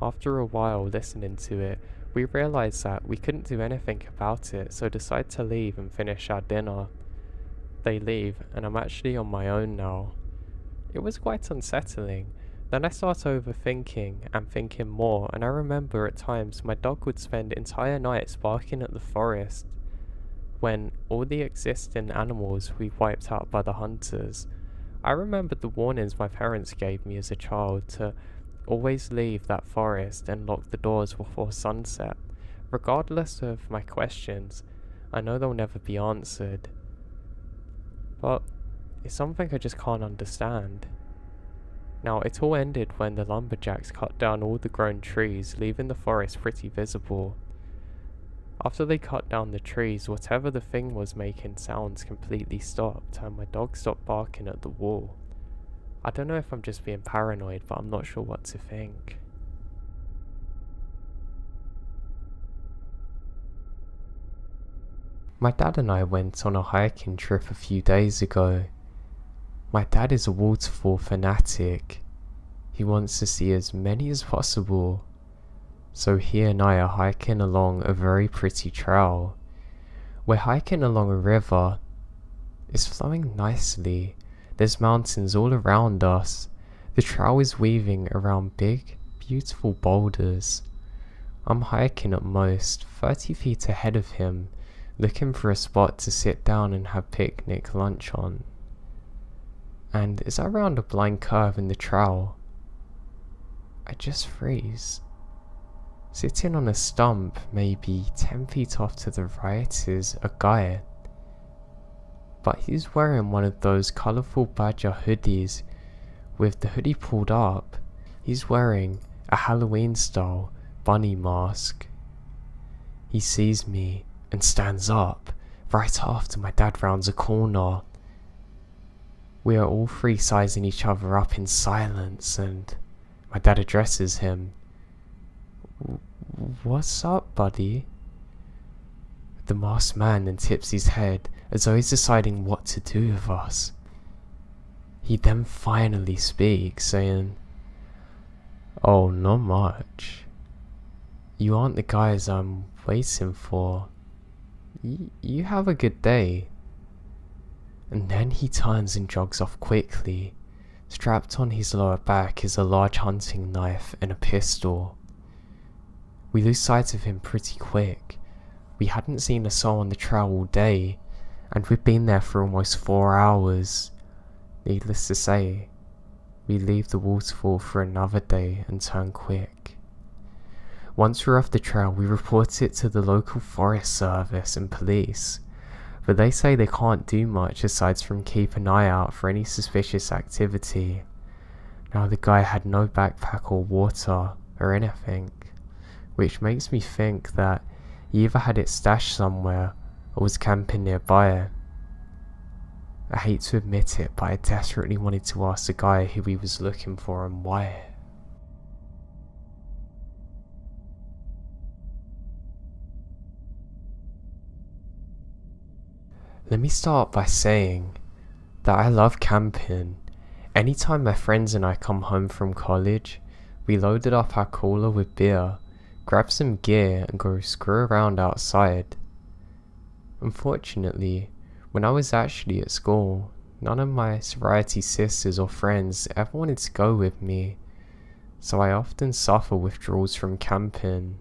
After a while listening to it, we realised that we couldn't do anything about it, so decided to leave and finish our dinner. They leave, and I'm actually on my own now. It was quite unsettling. Then I start overthinking and thinking more, and I remember at times my dog would spend entire nights barking at the forest. when all the existing animals we wiped out by the hunters. I remembered the warnings my parents gave me as a child to always leave that forest and lock the doors before sunset. Regardless of my questions, I know they'll never be answered. But it's something I just can't understand. Now, it all ended when the lumberjacks cut down all the grown trees, leaving the forest pretty visible. After they cut down the trees, whatever the thing was making sounds completely stopped, and my dog stopped barking at the wall. I don't know if I'm just being paranoid, but I'm not sure what to think. My dad and I went on a hiking trip a few days ago. My dad is a waterfall fanatic. He wants to see as many as possible. So he and I are hiking along a very pretty trail. We're hiking along a river. It's flowing nicely. There's mountains all around us. The trail is weaving around big, beautiful boulders. I'm hiking at most 30 feet ahead of him, looking for a spot to sit down and have picnic lunch on. And as I round a blind curve in the trail, I just freeze. Sitting on a stump maybe 10 feet off to the right is a guy. But he's wearing one of those colourful badger hoodies. With the hoodie pulled up, he's wearing a Halloween style bunny mask. He sees me and stands up right after my dad rounds a corner. We are all three sizing each other up in silence, and my dad addresses him. "What's up, buddy?" The masked man then tips his head as though he's deciding what to do with us. He then finally speaks, saying, "Oh, not much. You aren't the guys I'm waiting for. You have a good day." And then he turns and jogs off quickly. Strapped on his lower back is a large hunting knife and a pistol. We lose sight of him pretty quick. We hadn't seen a soul on the trail all day, and we'd been there for almost 4 hours. Needless to say, we leave the waterfall for another day and turn quick. Once we're off the trail, we report it to the local forest service and police, but they say they can't do much aside from keep an eye out for any suspicious activity. Now, the guy had no backpack or water or anything, which makes me think that he either had it stashed somewhere or was camping nearby. I hate to admit it, but I desperately wanted to ask the guy who he was looking for and why. Let me start by saying that I love camping. Anytime my friends and I come home from college, we loaded up our cooler with beer, grab some gear and go screw around outside. Unfortunately, when I was actually at school, none of my sorority sisters or friends ever wanted to go with me, so I often suffer withdrawals from camping.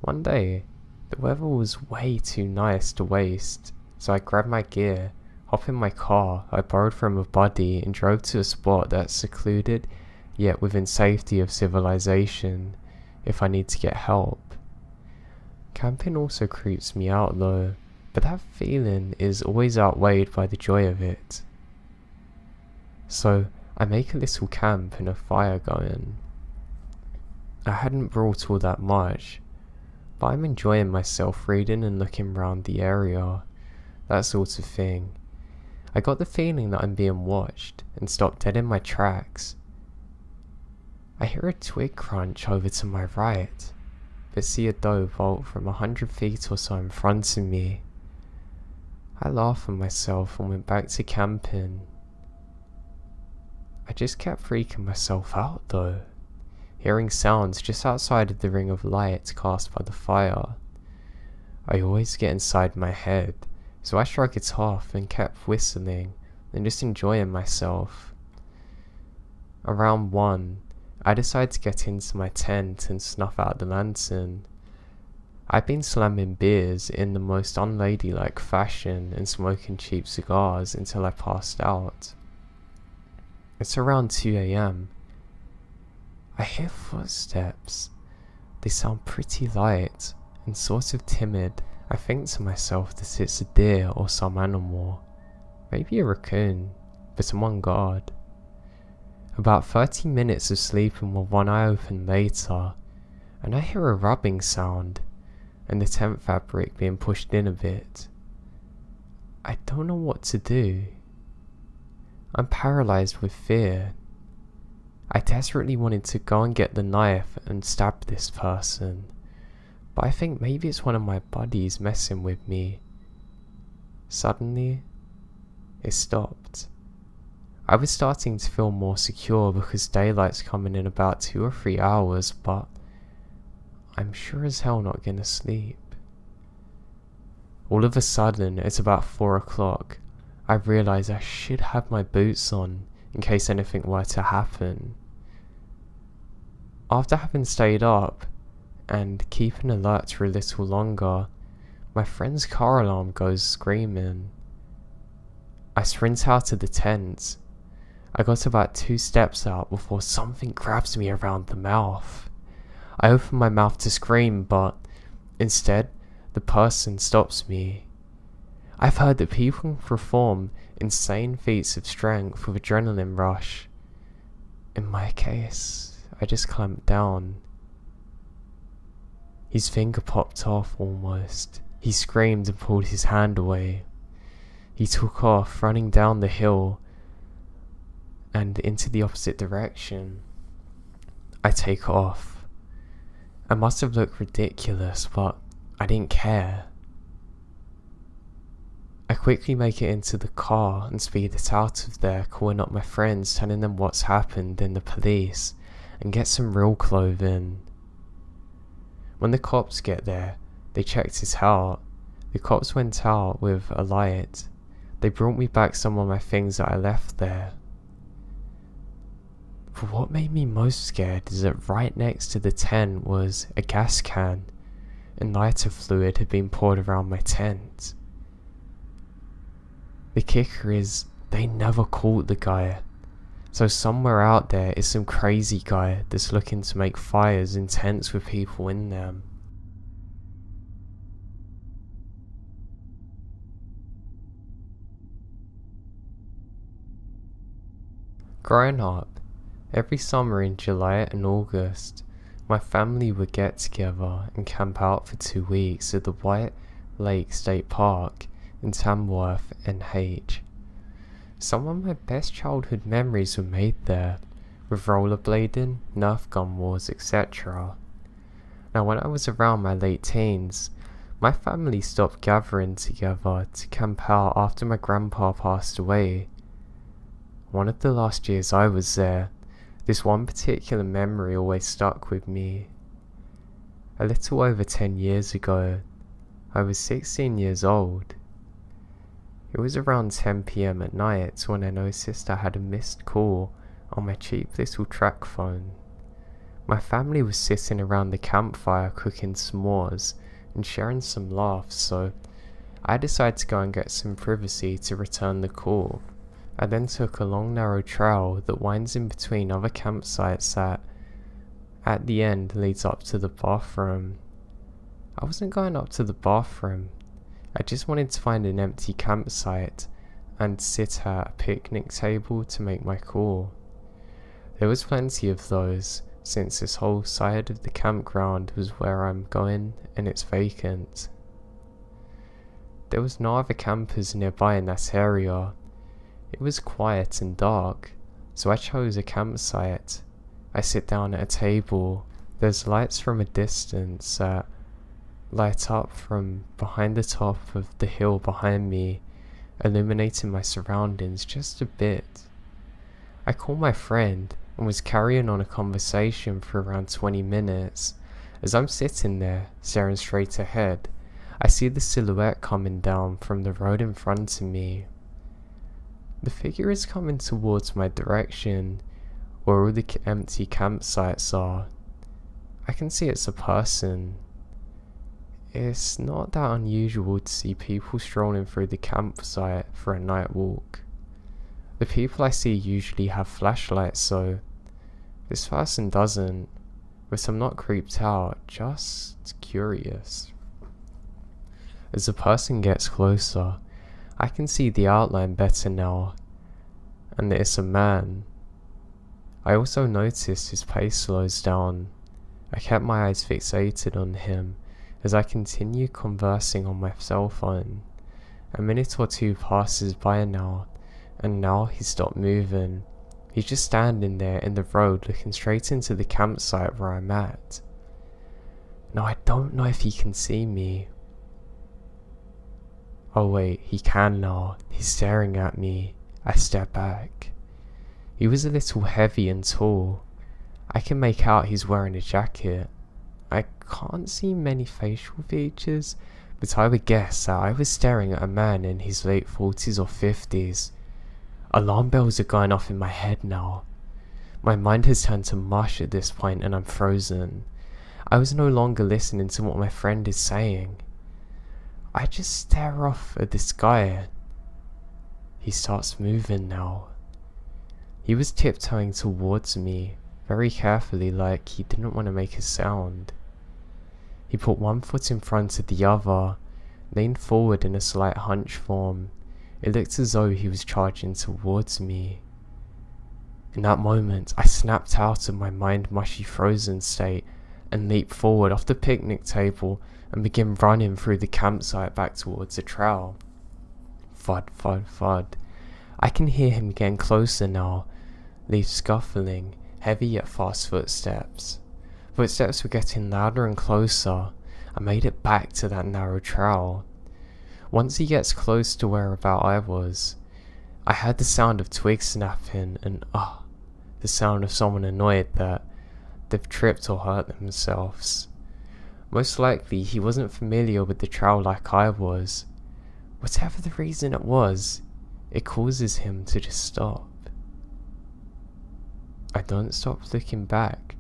One day, the weather was way too nice to waste, so I grabbed my gear, hopped in my car I borrowed from a buddy and drove to a spot that's secluded yet within safety of civilization if I need to get help. Camping also creeps me out though, but that feeling is always outweighed by the joy of it. So I make a little camp and a fire going. I hadn't brought all that much, but I'm enjoying myself reading and looking around the area, that sort of thing. I got the feeling that I'm being watched and stopped dead in my tracks. I hear a twig crunch over to my right, but see a doe vault from 100 feet or so in front of me. I laughed at myself and went back to camping. I just kept freaking myself out though, hearing sounds just outside of the ring of light cast by the fire. I always get inside my head, so I struck it off and kept whistling and just enjoying myself. Around 1, I decided to get into my tent and snuff out the lantern. I've been slamming beers in the most unladylike fashion and smoking cheap cigars until I passed out. It's around 2 a.m. I hear footsteps. They sound pretty light and sort of timid. I think to myself that it's a deer or some animal, maybe a raccoon, but I'm on guard. About 30 minutes of sleeping with one eye open later, and I hear a rubbing sound and the tent fabric being pushed in a bit. I don't know what to do. I'm paralyzed with fear. I desperately wanted to go and get the knife and stab this person, but I think maybe it's one of my buddies messing with me. Suddenly, it stopped. I was starting to feel more secure because daylight's coming in about 2 or 3 hours, but I'm sure as hell not gonna sleep. All of a sudden, it's about 4 o'clock. I realise I should have my boots on in case anything were to happen. After having stayed up and keeping alert for a little longer, my friend's car alarm goes screaming. I sprint out of the tent. I got about 2 steps out before something grabs me around the mouth. I open my mouth to scream, but instead, the person stops me. I've heard that people can perform insane feats of strength with adrenaline rush. In my case, I just clamped down. His finger popped off almost. He screamed and pulled his hand away. He took off, running down the hill and into the opposite direction. I take off. I must have looked ridiculous, but I didn't care. I quickly make it into the car and speed it out of there, calling up my friends, telling them what's happened and the police, and get some real clothing. When the cops get there, they checked it out. The cops went out with a light. They brought me back some of my things that I left there. But what made me most scared is that right next to the tent was a gas can, and lighter fluid had been poured around my tent. The kicker is, they never caught the guy. So somewhere out there is some crazy guy that's looking to make fires in tents with people in them. Growing up, every summer in July and August, my family would get together and camp out for 2 weeks at the White Lake State Park in Tamworth, NH. Some of my best childhood memories were made there, with rollerblading, Nerf gun wars, etc. Now when I was around my late teens, my family stopped gathering together to camp out after my grandpa passed away. One of the last years I was there, this one particular memory always stuck with me. A little over 10 years ago, I was 16 years old. It was around 10 PM at night when I noticed I had a missed call on my cheap little track phone. My family was sitting around the campfire cooking s'mores and sharing some laughs, so I decided to go and get some privacy to return the call. I then took a long narrow trail that winds in between other campsites that, at the end, leads up to the bathroom. I wasn't going up to the bathroom. I just wanted to find an empty campsite and sit at a picnic table to make my call. There was plenty of those, since this whole side of the campground was where I'm going and it's vacant. There was no other campers nearby in that area. It was quiet and dark, so I chose a campsite. I sit down at a table. There's lights from a distance that light up from behind the top of the hill behind me, illuminating my surroundings just a bit. I called my friend and was carrying on a conversation for around 20 minutes. As I'm sitting there, staring straight ahead, I see the silhouette coming down from the road in front of me. The figure is coming towards my direction, where all the empty campsites are. I can see it's a person. It's not that unusual to see people strolling through the campsite for a night walk. The people I see usually have flashlights, so this person doesn't, but I'm not creeped out, just curious. As the person gets closer, I can see the outline better now, and that it's a man. I also noticed his pace slows down. I kept my eyes fixated on him as I continue conversing on my cell phone. A minute or two passes by now, and now he stopped moving. He's just standing there in the road looking straight into the campsite where I'm at. Now I don't know if he can see me. Oh wait, he can now. He's staring at me. I step back. He was a little heavy and tall. I can make out he's wearing a jacket. I can't see many facial features, but I would guess that I was staring at a man in his late 40s or 50s. Alarm bells are going off in my head now. My mind has turned to mush at this point and I'm frozen. I was no longer listening to what my friend is saying. I just stare off at this guy. He starts moving now. He was tiptoeing towards me, very carefully, like he didn't want to make a sound. He put one foot in front of the other, leaned forward in a slight hunch form. It looked as though he was charging towards me. In that moment, I snapped out of my mind-mushy frozen state and leaped forward off the picnic table and began running through the campsite back towards the trail. Thud, thud, thud. I can hear him getting closer now, leaves scuffling, heavy yet fast footsteps. Footsteps were getting louder and closer. I made it back to that narrow trail. Once he gets close to whereabout I was, I heard the sound of twigs snapping and the sound of someone annoyed that they've tripped or hurt themselves. Most likely he wasn't familiar with the trail like I was. Whatever the reason it was, it causes him to just stop. I don't stop looking back.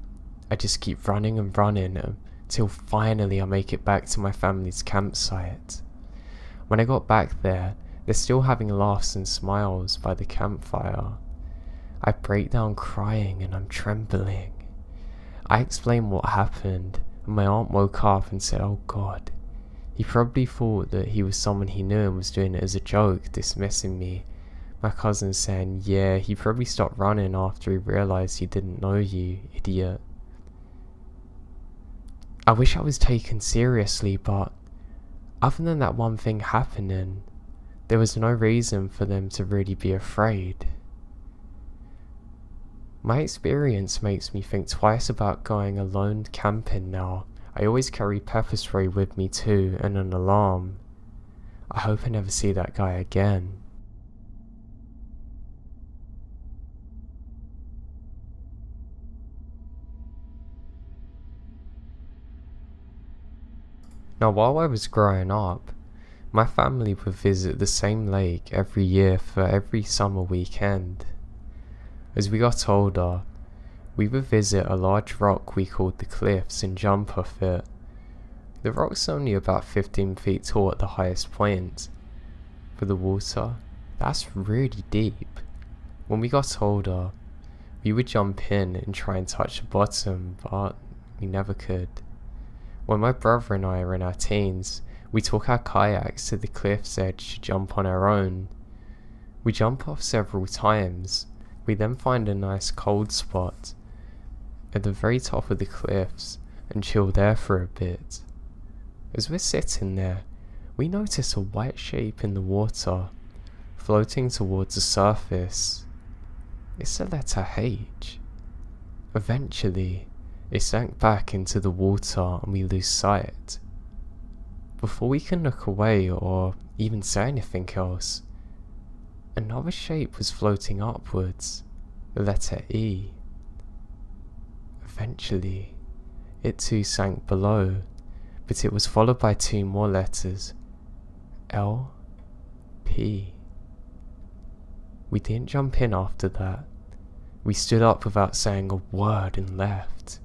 I just keep running and running until finally I make it back to my family's campsite. When I got back there, they're still having laughs and smiles by the campfire. I break down crying and I'm trembling. I explain what happened, and my aunt woke up and said, "Oh God." He probably thought that he was someone he knew and was doing it as a joke, dismissing me. My cousin saying, "Yeah, he probably stopped running after he realised he didn't know you, idiot." I wish I was taken seriously, but other than that one thing happening, there was no reason for them to really be afraid. My experience makes me think twice about going alone camping now. I always carry pepper spray with me too, and an alarm. I hope I never see that guy again. Now, while I was growing up, my family would visit the same lake every year for every summer weekend. As we got older, we would visit a large rock we called the Cliffs and jump off it. The rock's only about 15 feet tall at the highest point. For the water, that's really deep. When we got older, we would jump in and try and touch the bottom, but we never could. When my brother and I were in our teens, we took our kayaks to the cliff's edge to jump on our own. We jump off several times. We then find a nice cold spot at the very top of the cliffs and chill there for a bit. As we're sitting there, we notice a white shape in the water, floating towards the surface. It's the letter H. Eventually, it sank back into the water and we lose sight. Before we can look away or even say anything else, another shape was floating upwards, the letter E. Eventually, it too sank below, but it was followed by two more letters, L, P. We didn't jump in after that. We stood up without saying a word and left.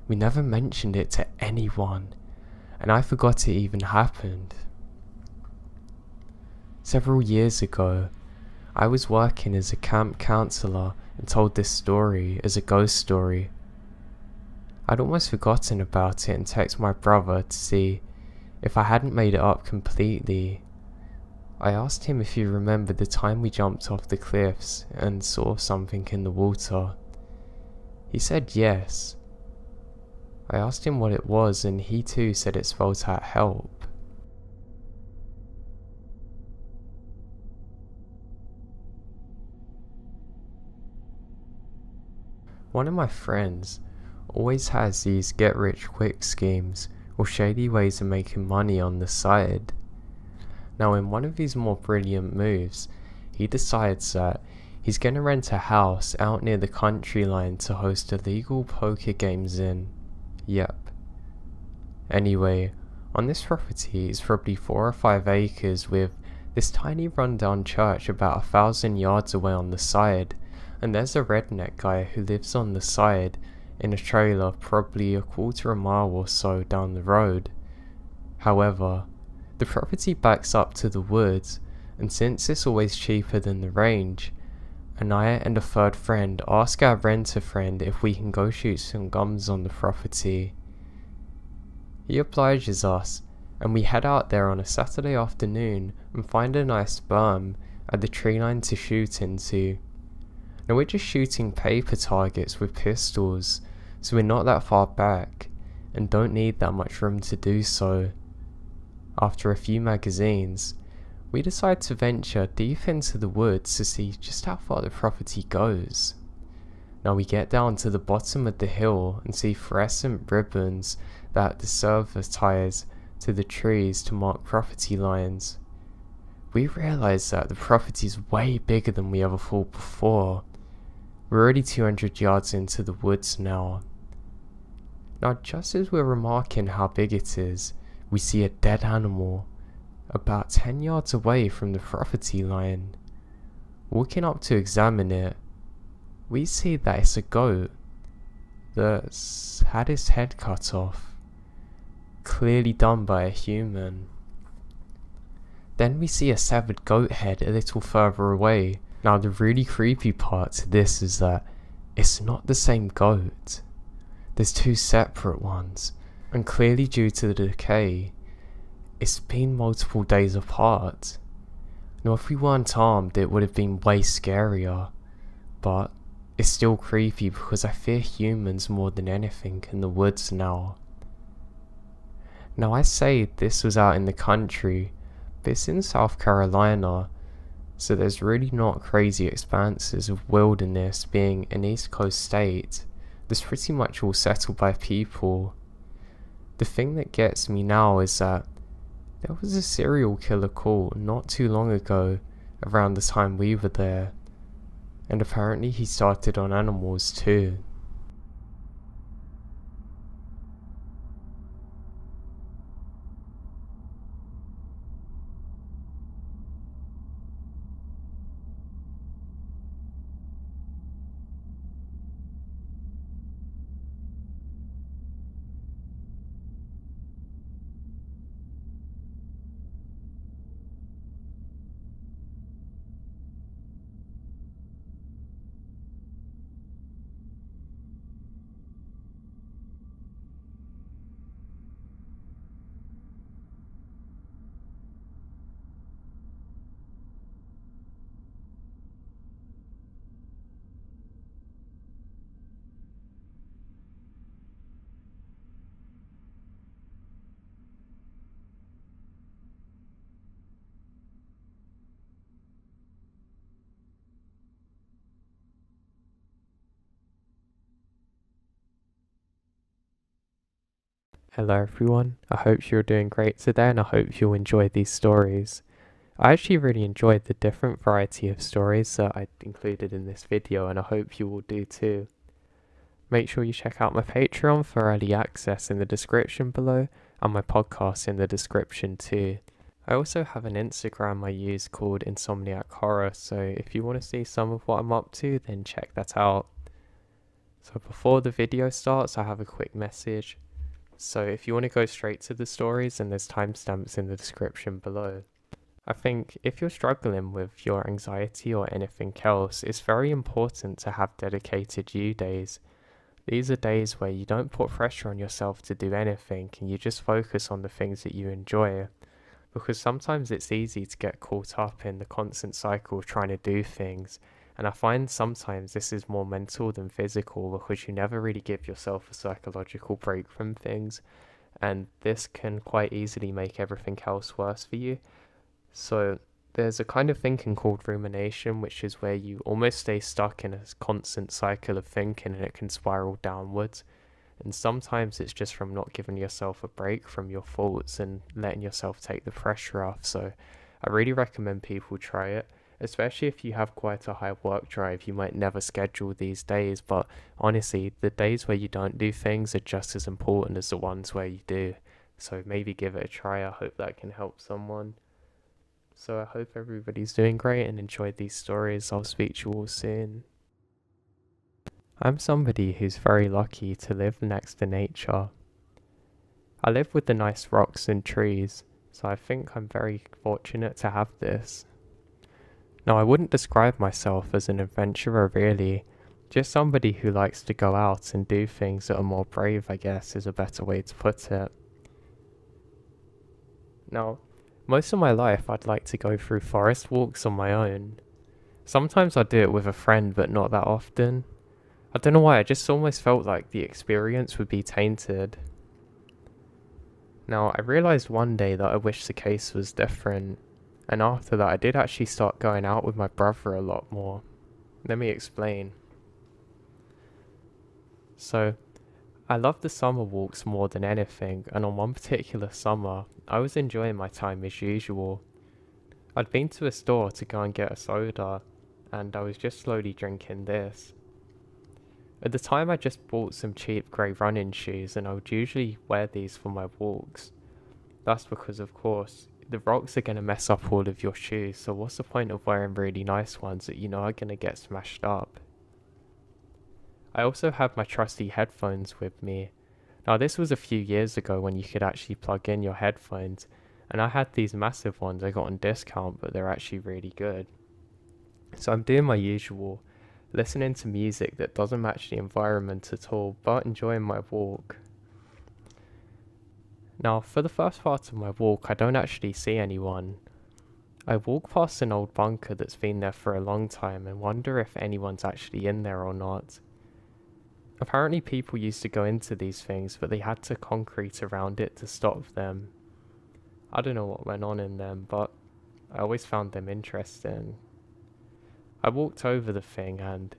We never mentioned it to anyone, and I forgot it even happened. Several years ago, I was working as a camp counselor and told this story as a ghost story. I'd almost forgotten about it and texted my brother to see if I hadn't made it up completely. I asked him if he remembered the time we jumped off the cliffs and saw something in the water. He said yes. I asked him what it was and he too said it spelled out help. One of my friends always has these get rich quick schemes or shady ways of making money on the side. Now in one of his more brilliant moves, he decides that he's going to rent a house out near the country line to host illegal poker games in. Yep. Anyway, on this property is probably 4 or 5 acres with this tiny rundown church about 1,000 yards away on the side, and there's a redneck guy who lives on the side in a trailer probably a quarter of a mile or so down the road. However, the property backs up to the woods, and since it's always cheaper than the range, and I and a third friend ask our renter friend if we can go shoot some guns on the property. He obliges us, and we head out there on a Saturday afternoon and find a nice berm at the tree line to shoot into. Now we're just shooting paper targets with pistols, so we're not that far back, and don't need that much room to do so. After a few magazines, we decide to venture deep into the woods to see just how far the property goes. Now we get down to the bottom of the hill and see fluorescent ribbons that the server ties to the trees to mark property lines. We realise that the property is way bigger than we ever thought before. We're already 200 yards into the woods now. Now just as we're remarking how big it is, we see a dead animal about 10 yards away from the property line. Walking up to examine it, we see that it's a goat that's had its head cut off, clearly done by a human. Then we see a severed goat head a little further away. Now the really creepy part to this is that it's not the same goat. There's 2 separate ones, and clearly due to the decay, it's been multiple days apart. Now if we weren't armed it would have been way scarier, but it's still creepy because I fear humans more than anything in the woods now. Now I say this was out in the country, but it's in South Carolina, so there's really not crazy expanses of wilderness being an East Coast state that's pretty much all settled by people. The thing that gets me now is that there was a serial killer caught not too long ago around the time we were there, and apparently he started on animals too. Hello everyone, I hope you're doing great today and I hope you'll enjoy these stories. I actually really enjoyed the different variety of stories that I included in this video and I hope you will do too. Make sure you check out my Patreon for early access in the description below and my podcast in the description too. I also have an Instagram I use called Insomniac Horror, so if you want to see some of what I'm up to then check that out. So before the video starts I have a quick message. So if you want to go straight to the stories, and there's timestamps in the description below. I think if you're struggling with your anxiety or anything else, it's very important to have dedicated you days. These are days where you don't put pressure on yourself to do anything and you just focus on the things that you enjoy. Because sometimes it's easy to get caught up in the constant cycle of trying to do things. And I find sometimes this is more mental than physical because you never really give yourself a psychological break from things. And this can quite easily make everything else worse for you. So there's a kind of thinking called rumination, which is where you almost stay stuck in a constant cycle of thinking and it can spiral downwards. And sometimes it's just from not giving yourself a break from your thoughts and letting yourself take the pressure off. So I really recommend people try it, especially if you have quite a high work drive. You might never schedule these days, but honestly, the days where you don't do things are just as important as the ones where you do. So maybe give it a try. I hope that can help someone. So I hope everybody's doing great and enjoyed these stories. I'll speak to you all soon. I'm somebody who's very lucky to live next to nature. I live with the nice rocks and trees, so I think I'm very fortunate to have this. Now, I wouldn't describe myself as an adventurer really, just somebody who likes to go out and do things that are more brave, I guess, is a better way to put it. Now, most of my life I'd like to go through forest walks on my own. Sometimes I do it with a friend, but not that often. I don't know why, I just almost felt like the experience would be tainted. Now, I realised one day that I wish the case was different, and after that I did actually start going out with my brother a lot more. Let me explain. So, I love the summer walks more than anything, and on one particular summer, I was enjoying my time as usual. I'd been to a store to go and get a soda, and I was just slowly drinking this. At the time I just bought some cheap grey running shoes, and I would usually wear these for my walks. That's because, of course, the rocks are going to mess up all of your shoes, so what's the point of wearing really nice ones that you know are going to get smashed up? I also had my trusty headphones with me. Now this was a few years ago when you could actually plug in your headphones, and I had these massive ones I got on discount, but they're actually really good. So I'm doing my usual, listening to music that doesn't match the environment at all, but enjoying my walk. Now for the first part of my walk I don't actually see anyone. I walk past an old bunker that's been there for a long time and wonder if anyone's actually in there or not. Apparently people used to go into these things, but they had to concrete around it to stop them. I don't know what went on in them, but I always found them interesting. I walked over the thing and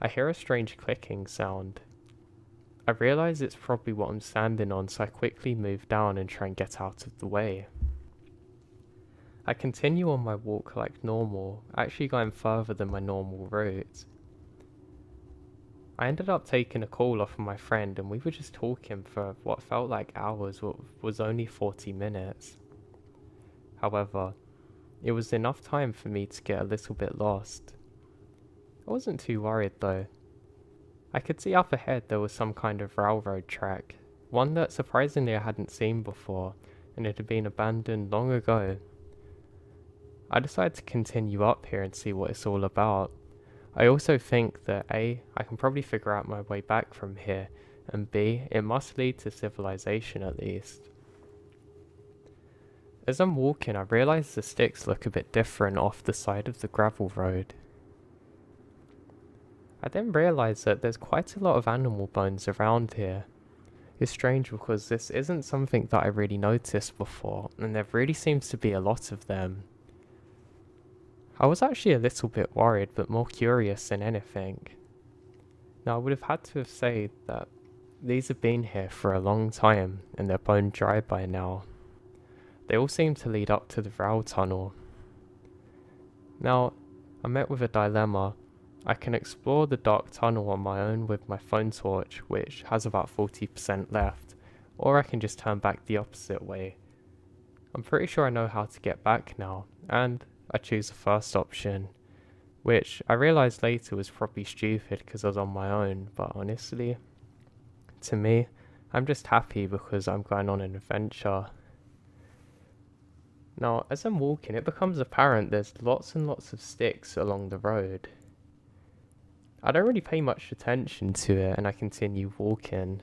I hear a strange clicking sound. I realise it's probably what I'm standing on, so I quickly move down and try and get out of the way. I continue on my walk like normal, actually going further than my normal route. I ended up taking a call off of my friend and we were just talking for what felt like hours, what was only 40 minutes. However, it was enough time for me to get a little bit lost. I wasn't too worried though. I could see up ahead there was some kind of railroad track, one that surprisingly I hadn't seen before, and it had been abandoned long ago. I decided to continue up here and see what it's all about. I also think that A, I can probably figure out my way back from here, and B, it must lead to civilization at least. As I'm walking, I realise the sticks look a bit different off the side of the gravel road. I then realise that there's quite a lot of animal bones around here. It's strange because this isn't something that I really noticed before, and there really seems to be a lot of them. I was actually a little bit worried, but more curious than anything. Now I would have had to have said that these have been here for a long time, and they're bone dry by now. They all seem to lead up to the rail tunnel. Now, I'm met with a dilemma. I can explore the dark tunnel on my own with my phone torch, which has about 40% left, or I can just turn back the opposite way. I'm pretty sure I know how to get back now, and I choose the first option, which I realised later was probably stupid because I was on my own, but honestly, to me, I'm just happy because I'm going on an adventure. Now, as I'm walking, it becomes apparent there's lots and lots of sticks along the road. I don't really pay much attention to it and I continue walking.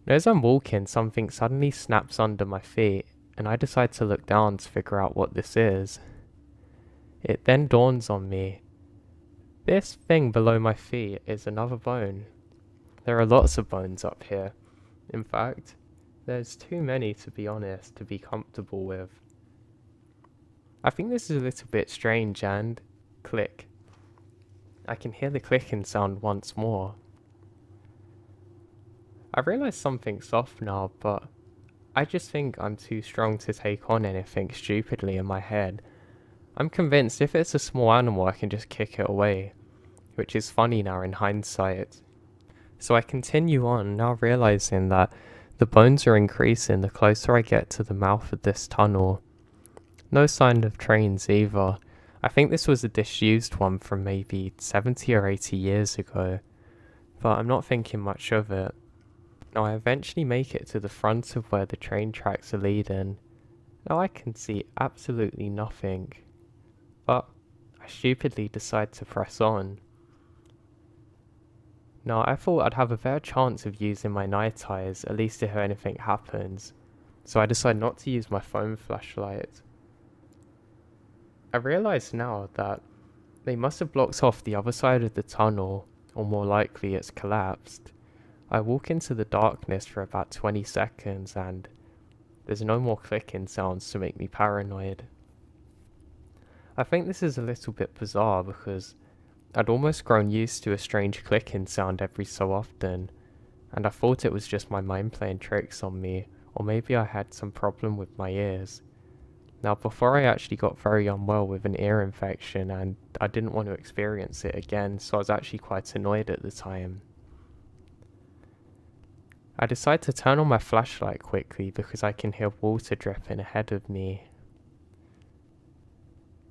Now, as I'm walking, something suddenly snaps under my feet and I decide to look down to figure out what this is. It then dawns on me. This thing below my feet is another bone. There are lots of bones up here. In fact, there's too many, to be honest, to be comfortable with. I think this is a little bit strange and click. I can hear the clicking sound once more. I realise something's off now, but I just think I'm too strong to take on anything stupidly in my head. I'm convinced if it's a small animal I can just kick it away, which is funny now in hindsight. So I continue on, now realising that the bones are increasing the closer I get to the mouth of this tunnel. No sign of trains either. I think this was a disused one from maybe 70 or 80 years ago, but I'm not thinking much of it. Now I eventually make it to the front of where the train tracks are leading. Now I can see absolutely nothing, but I stupidly decide to press on. Now I thought I'd have a better chance of using my night eyes, at least if anything happens, so I decide not to use my phone flashlight. I realise now that they must have blocked off the other side of the tunnel, or more likely it's collapsed. I walk into the darkness for about 20 seconds and there's no more clicking sounds to make me paranoid. I think this is a little bit bizarre because I'd almost grown used to a strange clicking sound every so often, and I thought it was just my mind playing tricks on me, or maybe I had some problem with my ears. Now, before I actually got very unwell with an ear infection and I didn't want to experience it again, so I was actually quite annoyed at the time. I decide to turn on my flashlight quickly because I can hear water dripping ahead of me.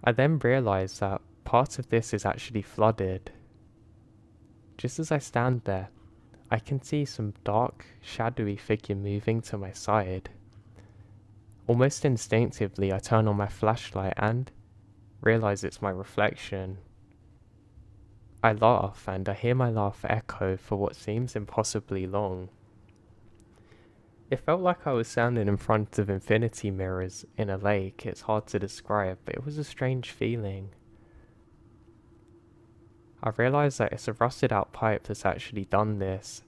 I then realise that part of this is actually flooded. Just as I stand there, I can see some dark, shadowy figure moving to my side. Almost instinctively, I turn on my flashlight and realise it's my reflection. I laugh and I hear my laugh echo for what seems impossibly long. It felt like I was standing in front of infinity mirrors in a lake. It's hard to describe, but it was a strange feeling. I realise that it's a rusted out pipe that's actually done this.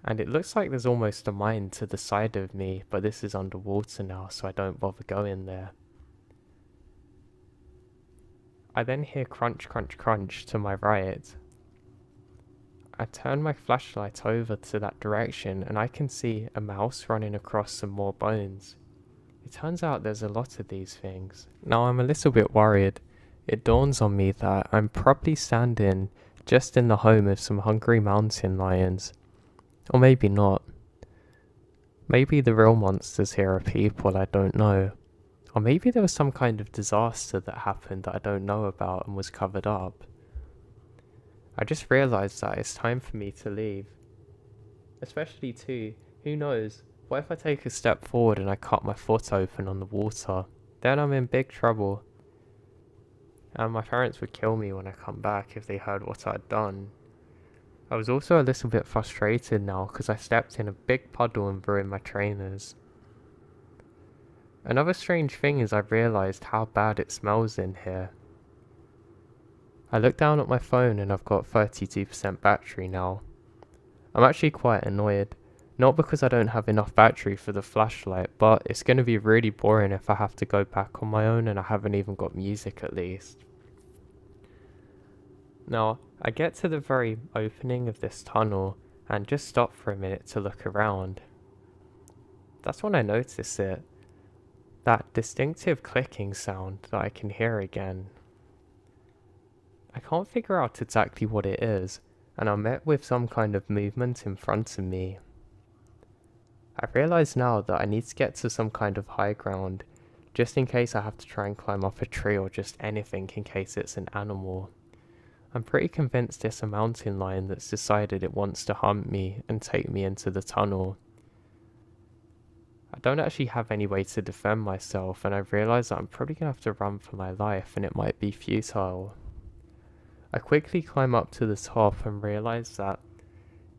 And it looks like there's almost a mine to the side of me, but this is underwater now, so I don't bother going there. I then hear crunch, crunch, crunch to my right. I turn my flashlight over to that direction and I can see a mouse running across some more bones. It turns out there's a lot of these things. Now I'm a little bit worried. It dawns on me that I'm probably standing just in the home of some hungry mountain lions. Or maybe not. Maybe the real monsters here are people I don't know. Or maybe there was some kind of disaster that happened that I don't know about and was covered up. I just realised that it's time for me to leave. Especially too, who knows, what if I take a step forward and I cut my foot open on the water? Then I'm in big trouble. And my parents would kill me when I come back if they heard what I'd done. I was also a little bit frustrated now because I stepped in a big puddle and ruined my trainers. Another strange thing is I realised how bad it smells in here. I look down at my phone and I've got 32% battery now. I'm actually quite annoyed, not because I don't have enough battery for the flashlight, but it's going to be really boring if I have to go back on my own and I haven't even got music at least. Now, I get to the very opening of this tunnel and just stop for a minute to look around. That's when I notice it. That distinctive clicking sound that I can hear again. I can't figure out exactly what it is, and I'm met with some kind of movement in front of me. I realise now that I need to get to some kind of high ground, just in case I have to try and climb up a tree or just anything in case it's an animal. I'm pretty convinced it's a mountain lion that's decided it wants to hunt me and take me into the tunnel. I don't actually have any way to defend myself, and I realise that I'm probably going to have to run for my life and it might be futile. I quickly climb up to the top and realise that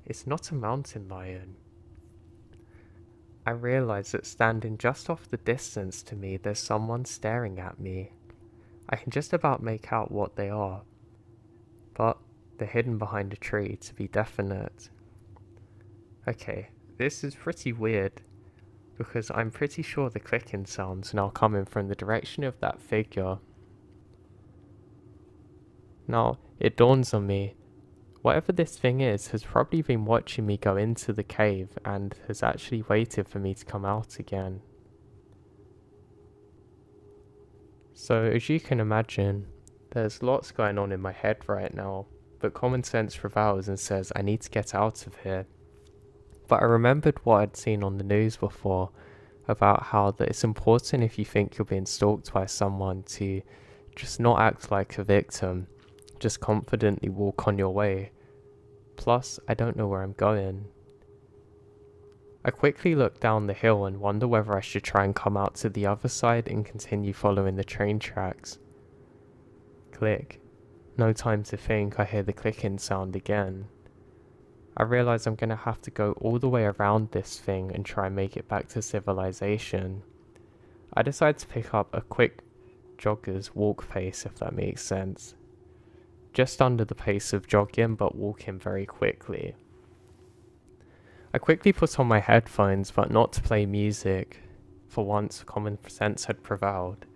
it's not a mountain lion. I realise that standing just off the distance to me there's someone staring at me. I can just about make out what they are, but they're hidden behind a tree to be definite. Okay, this is pretty weird, because I'm pretty sure the clicking sound's now coming from the direction of that figure. Now, it dawns on me, whatever this thing is has probably been watching me go into the cave and has actually waited for me to come out again. So as you can imagine, there's lots going on in my head right now, but common sense prevails and says I need to get out of here. But I remembered what I'd seen on the news before about how that it's important if you think you're being stalked by someone to just not act like a victim, just confidently walk on your way. Plus, I don't know where I'm going. I quickly look down the hill and wonder whether I should try and come out to the other side and continue following the train tracks. Click. No time to think, I hear the clicking sound again. I realise I'm going to have to go all the way around this thing and try and make it back to civilization. I decide to pick up a quick jogger's walk pace, if that makes sense. Just under the pace of jogging, but walking very quickly. I quickly put on my headphones, but not to play music. For once, common sense had prevailed.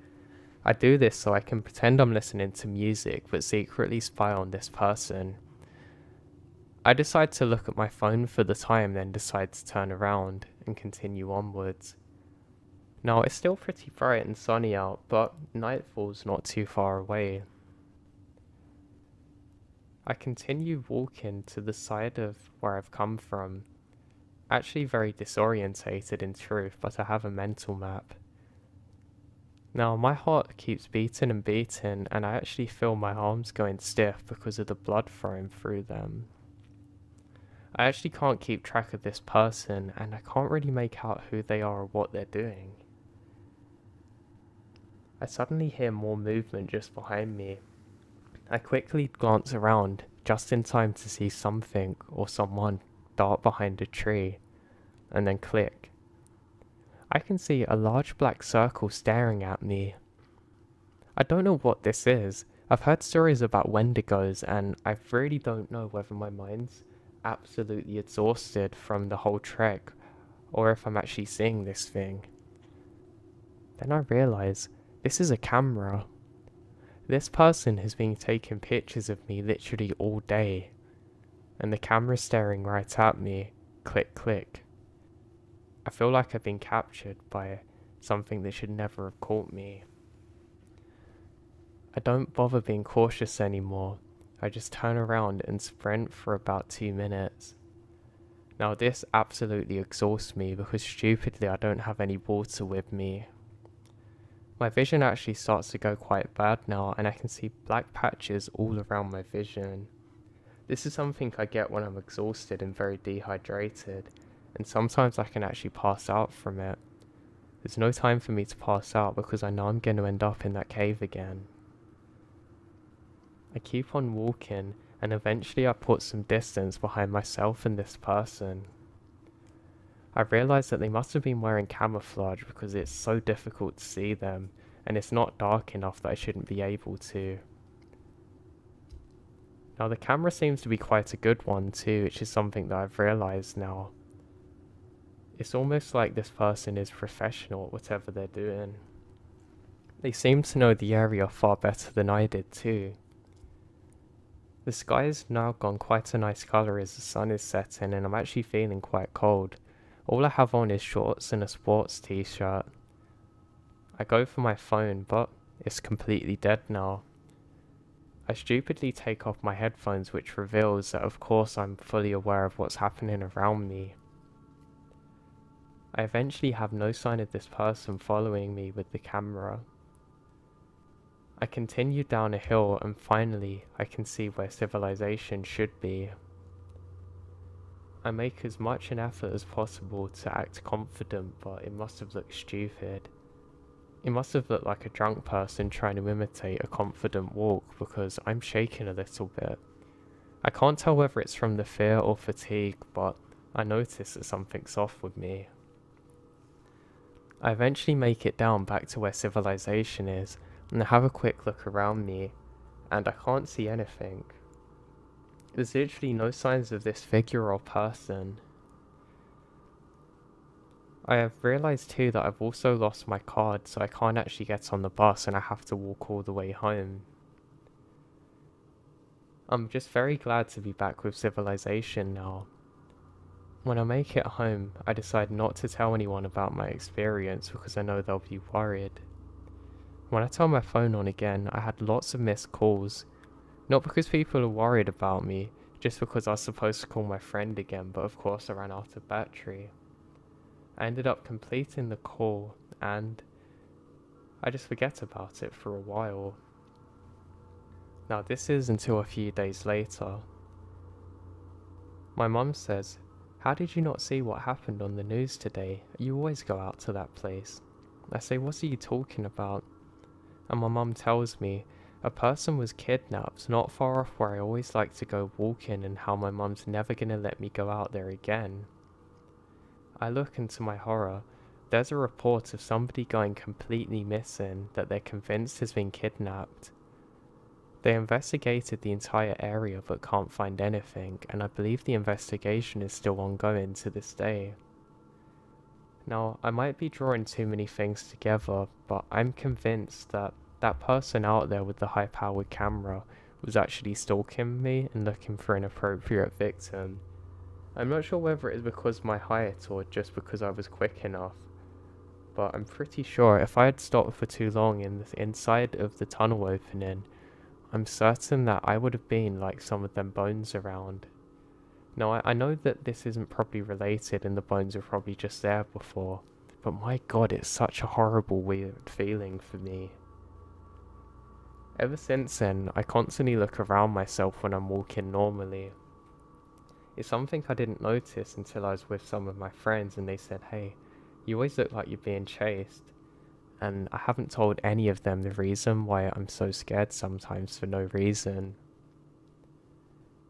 I do this so I can pretend I'm listening to music, but secretly spy on this person. I decide to look at my phone for the time, then decide to turn around and continue onwards. Now, it's still pretty bright and sunny out, but nightfall's not too far away. I continue walking to the side of where I've come from. Actually very disorientated in truth, but I have a mental map. Now my heart keeps beating and beating, and I actually feel my arms going stiff because of the blood flowing through them. I actually can't keep track of this person, and I can't really make out who they are or what they're doing. I suddenly hear more movement just behind me. I quickly glance around, just in time to see something or someone dart behind a tree, and then click. I can see a large black circle staring at me. I don't know what this is. I've heard stories about Wendigos, and I really don't know whether my mind's absolutely exhausted from the whole trek, or if I'm actually seeing this thing. Then I realise this is a camera. This person has been taking pictures of me literally all day, and the camera's staring right at me. Click, click. I feel like I've been captured by something that should never have caught me. I don't bother being cautious anymore. I just turn around and sprint for about 2 minutes. Now this absolutely exhausts me because stupidly I don't have any water with me. My vision actually starts to go quite bad now, and I can see black patches all around my vision. This is something I get when I'm exhausted and very dehydrated, and sometimes I can actually pass out from it. There's no time for me to pass out because I know I'm going to end up in that cave again. I keep on walking, and eventually I put some distance behind myself and this person. I realise that they must have been wearing camouflage because it's so difficult to see them, and it's not dark enough that I shouldn't be able to. Now the camera seems to be quite a good one too, which is something that I've realised now. It's almost like this person is professional at whatever they're doing. They seem to know the area far better than I did too. The sky has now gone quite a nice colour as the sun is setting, and I'm actually feeling quite cold. All I have on is shorts and a sports t-shirt. I go for my phone, but it's completely dead now. I stupidly take off my headphones, which reveals that of course I'm fully aware of what's happening around me. I eventually have no sign of this person following me with the camera. I continue down a hill and finally I can see where civilization should be. I make as much an effort as possible to act confident, but it must have looked stupid. It must have looked like a drunk person trying to imitate a confident walk because I'm shaking a little bit. I can't tell whether it's from the fear or fatigue, but I notice that something's off with me. I eventually make it down back to where civilization is and I have a quick look around me and I can't see anything. There's literally no signs of this figure or person. I have realised too that I've also lost my card, so I can't actually get on the bus and I have to walk all the way home. I'm just very glad to be back with civilization now. When I make it home, I decide not to tell anyone about my experience because I know they'll be worried. When I turn my phone on again, I had lots of missed calls. Not because people are worried about me, just because I was supposed to call my friend again, but of course I ran out of battery. I ended up completing the call and I just forget about it for a while. Now this is until a few days later. My mum says, "How did you not see what happened on the news today? You always go out to that place." I say, "What are you talking about?" And my mum tells me, a person was kidnapped not far off where I always like to go walking and how my mum's never gonna let me go out there again. I look into my horror. There's a report of somebody going completely missing that they're convinced has been kidnapped. They investigated the entire area but can't find anything, and I believe the investigation is still ongoing to this day. Now, I might be drawing too many things together, but I'm convinced that that person out there with the high-powered camera was actually stalking me and looking for an appropriate victim. I'm not sure whether it is because of my height or just because I was quick enough, but I'm pretty sure if I had stopped for too long in the inside of the tunnel opening, I'm certain that I would have been like some of them bones around. Now, I know that this isn't probably related and the bones were probably just there before, but my god, it's such a horrible, weird feeling for me. Ever since then, I constantly look around myself when I'm walking normally. It's something I didn't notice until I was with some of my friends and they said, "Hey, you always look like you're being chased." And I haven't told any of them the reason why I'm so scared sometimes for no reason.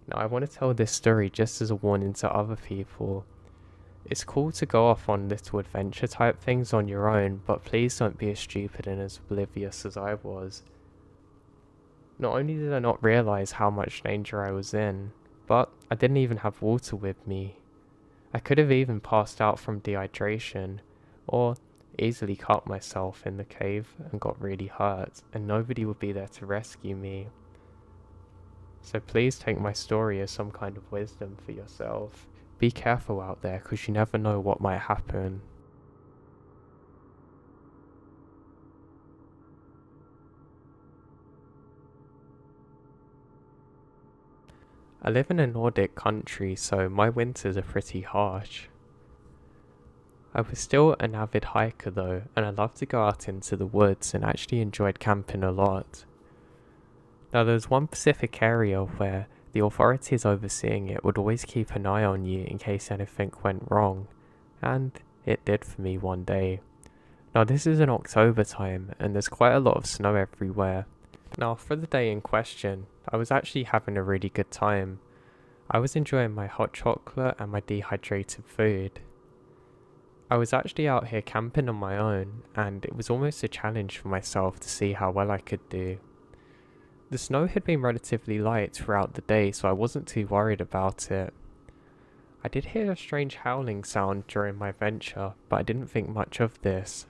Now I want to tell this story just as a warning to other people. It's cool to go off on little adventure type things on your own, but please don't be as stupid and as oblivious as I was. Not only did I not realise how much danger I was in, but I didn't even have water with me. I could have even passed out from dehydration, or easily cut myself in the cave and got really hurt, and nobody would be there to rescue me. So please take my story as some kind of wisdom for yourself. Be careful out there, because you never know what might happen. I live in a Nordic country, so my winters are pretty harsh. I was still an avid hiker though, and I loved to go out into the woods and actually enjoyed camping a lot. Now there's one specific area where the authorities overseeing it would always keep an eye on you in case anything went wrong, and it did for me one day. Now this is in October time, and there's quite a lot of snow everywhere. Now for the day in question, I was actually having a really good time. I was enjoying my hot chocolate and my dehydrated food. I was actually out here camping on my own, and it was almost a challenge for myself to see how well I could do. The snow had been relatively light throughout the day, so I wasn't too worried about it. I did hear a strange howling sound during my venture, but I didn't think much of this.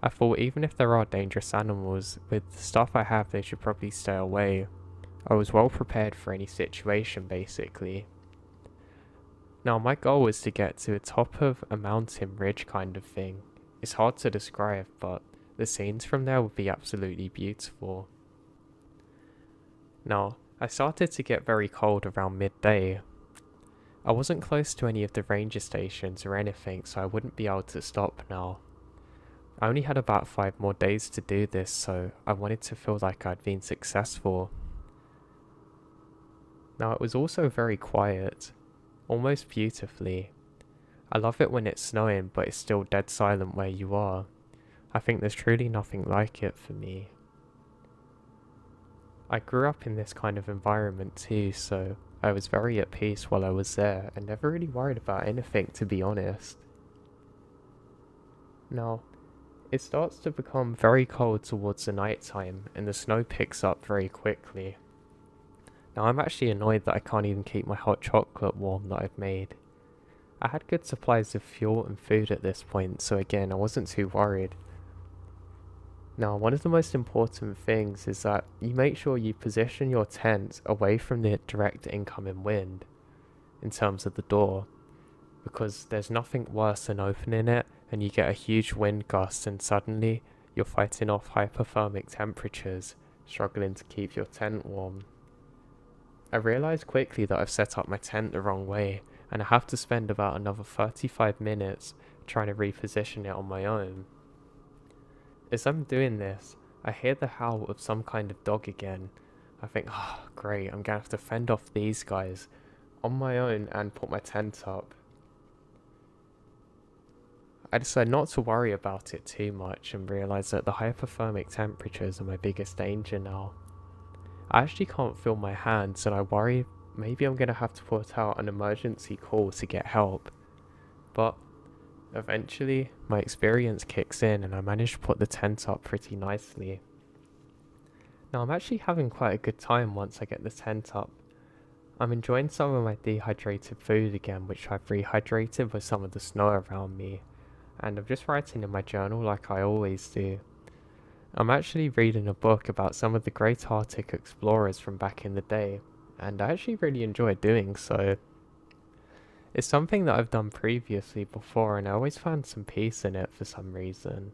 I thought even if there are dangerous animals, with the stuff I have they should probably stay away. I was well prepared for any situation basically. Now my goal was to get to the top of a mountain ridge kind of thing. It's hard to describe, but the scenes from there would be absolutely beautiful. Now, I started to get very cold around midday. I wasn't close to any of the ranger stations or anything, so I wouldn't be able to stop now. I only had about 5 more days to do this, so I wanted to feel like I'd been successful. Now it was also very quiet, almost beautifully. I love it when it's snowing but it's still dead silent where you are. I think there's truly nothing like it for me. I grew up in this kind of environment too, so I was very at peace while I was there and never really worried about anything, to be honest. Now, it starts to become very cold towards the night time and the snow picks up very quickly. Now I'm actually annoyed that I can't even keep my hot chocolate warm that I've made. I had good supplies of fuel and food at this point, so again I wasn't too worried. Now, one of the most important things is that you make sure you position your tent away from the direct incoming wind in terms of the door, because there's nothing worse than opening it and you get a huge wind gust and suddenly you're fighting off hypothermic temperatures, struggling to keep your tent warm. I realised quickly that I've set up my tent the wrong way and I have to spend about another 35 minutes trying to reposition it on my own. As I'm doing this, I hear the howl of some kind of dog again. I think, oh great, I'm gonna have to fend off these guys on my own and put my tent up. I decide not to worry about it too much and realise that the hypothermic temperatures are my biggest danger now. I actually can't feel my hands and I worry maybe I'm gonna have to put out an emergency call to get help. But eventually, my experience kicks in and I manage to put the tent up pretty nicely. Now I'm actually having quite a good time once I get the tent up. I'm enjoying some of my dehydrated food again, which I've rehydrated with some of the snow around me, and I'm just writing in my journal like I always do. I'm actually reading a book about some of the great Arctic explorers from back in the day, and I actually really enjoy doing so. It's something that I've done previously before and I always found some peace in it for some reason.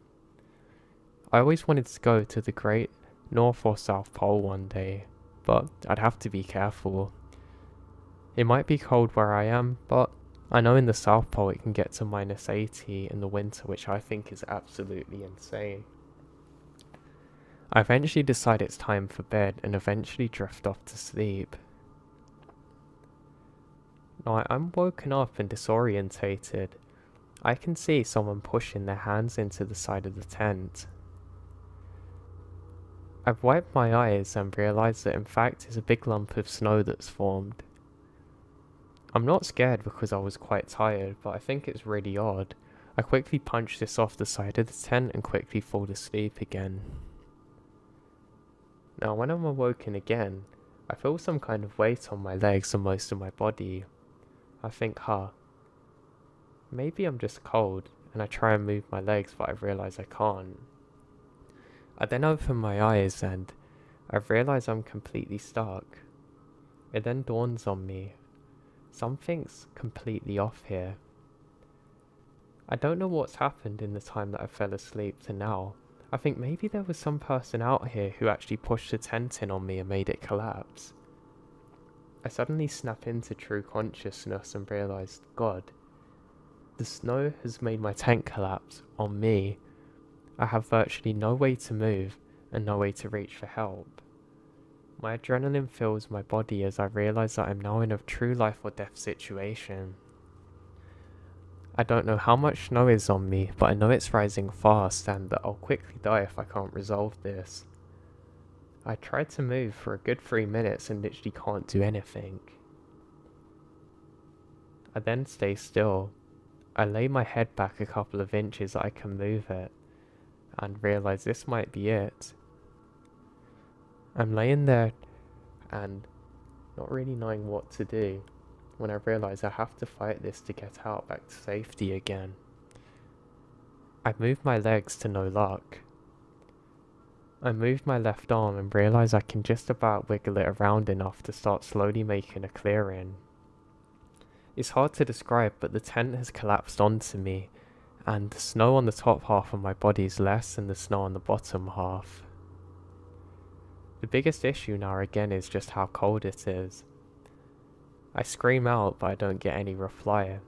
I always wanted to go to the Great North or South Pole one day, but I'd have to be careful. It might be cold where I am, but I know in the South Pole it can get to -80 in the winter, which I think is absolutely insane. I eventually decide it's time for bed and eventually drift off to sleep. Now I'm woken up and disorientated. I can see someone pushing their hands into the side of the tent. I've wiped my eyes and realised that in fact it's a big lump of snow that's formed. I'm not scared because I was quite tired, but I think it's really odd. I quickly punch this off the side of the tent and quickly fall asleep again. Now when I'm awoken again, I feel some kind of weight on my legs and most of my body. I think, maybe I'm just cold, and I try and move my legs but I realise I can't. I then open my eyes and I realise I'm completely stuck. It then dawns on me, something's completely off here. I don't know what's happened in the time that I fell asleep to now. I think maybe there was some person out here who actually pushed the tent in on me and made it collapse. I suddenly snap into true consciousness and realise, God, the snow has made my tent collapse on me. I have virtually no way to move and no way to reach for help. My adrenaline fills my body as I realise that I'm now in a true life or death situation. I don't know how much snow is on me, but I know it's rising fast and that I'll quickly die if I can't resolve this. I tried to move for a good 3 minutes and literally can't do anything. I then stay still. I lay my head back a couple of inches that I can move it, and realise this might be it. I'm laying there and not really knowing what to do when I realise I have to fight this to get out back to safety again. I move my legs to no luck. I move my left arm and realise I can just about wiggle it around enough to start slowly making a clearing. It's hard to describe, but the tent has collapsed onto me, and the snow on the top half of my body is less than the snow on the bottom half. The biggest issue now again is just how cold it is. I scream out, but I don't get any reply.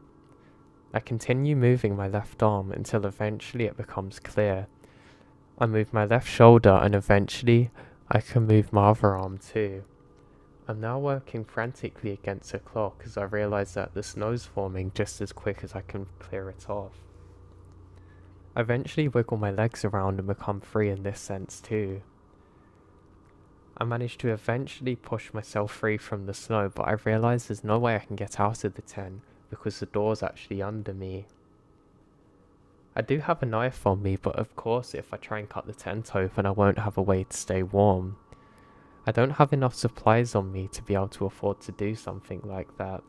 I continue moving my left arm until eventually it becomes clear. I move my left shoulder and eventually I can move my other arm too. I'm now working frantically against the clock as I realise that the snow's forming just as quick as I can clear it off. I eventually wiggle my legs around and become free in this sense too. I manage to eventually push myself free from the snow, but I realise there's no way I can get out of the tent because the door's actually under me. I do have a knife on me, but of course if I try and cut the tent open I won't have a way to stay warm. I don't have enough supplies on me to be able to afford to do something like that.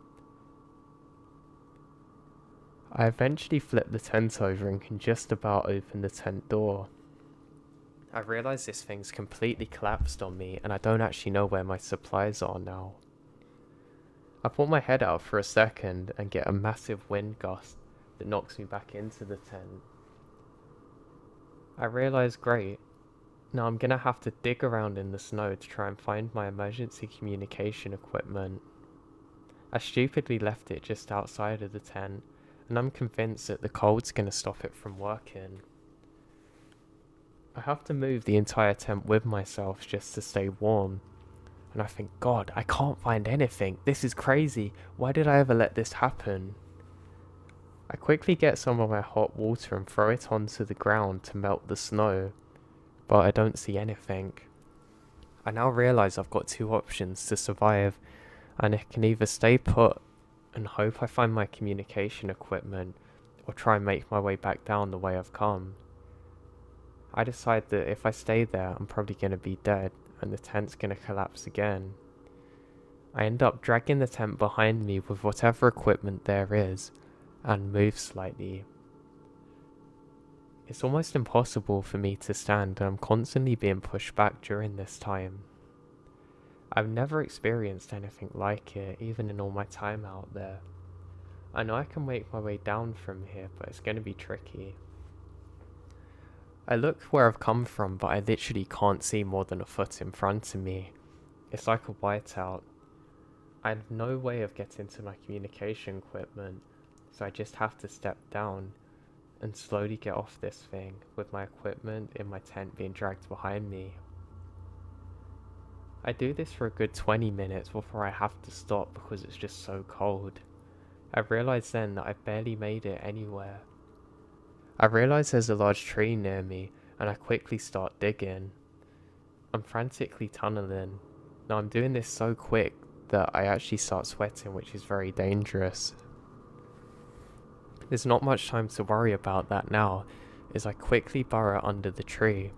I eventually flip the tent over and can just about open the tent door. I realise this thing's completely collapsed on me and I don't actually know where my supplies are now. I put my head out for a second and get a massive wind gust that knocks me back into the tent. I realise, great, now I'm gonna have to dig around in the snow to try and find my emergency communication equipment. I stupidly left it just outside of the tent and I'm convinced that the cold's gonna stop it from working. I have to move the entire tent with myself just to stay warm. And I think, God, I can't find anything. This is crazy. Why did I ever let this happen? I quickly get some of my hot water and throw it onto the ground to melt the snow, but I don't see anything. I now realise I've got two options to survive, and I can either stay put and hope I find my communication equipment, or try and make my way back down the way I've come. I decide that if I stay there, I'm probably going to be dead, and the tent's going to collapse again. I end up dragging the tent behind me with whatever equipment there is, and move slightly. It's almost impossible for me to stand, and I'm constantly being pushed back during this time. I've never experienced anything like it, even in all my time out there. I know I can make my way down from here, but it's going to be tricky. I look where I've come from, but I literally can't see more than a foot in front of me. It's like a whiteout. I have no way of getting to my communication equipment, so I just have to step down and slowly get off this thing, with my equipment in my tent being dragged behind me. I do this for a good 20 minutes before I have to stop because it's just so cold. I realise then that I've barely made it anywhere. I realise there's a large tree near me and I quickly start digging. I'm frantically tunneling. Now I'm doing this so quick that I actually start sweating, which is very dangerous. There's not much time to worry about that now, as I quickly burrow under the tree.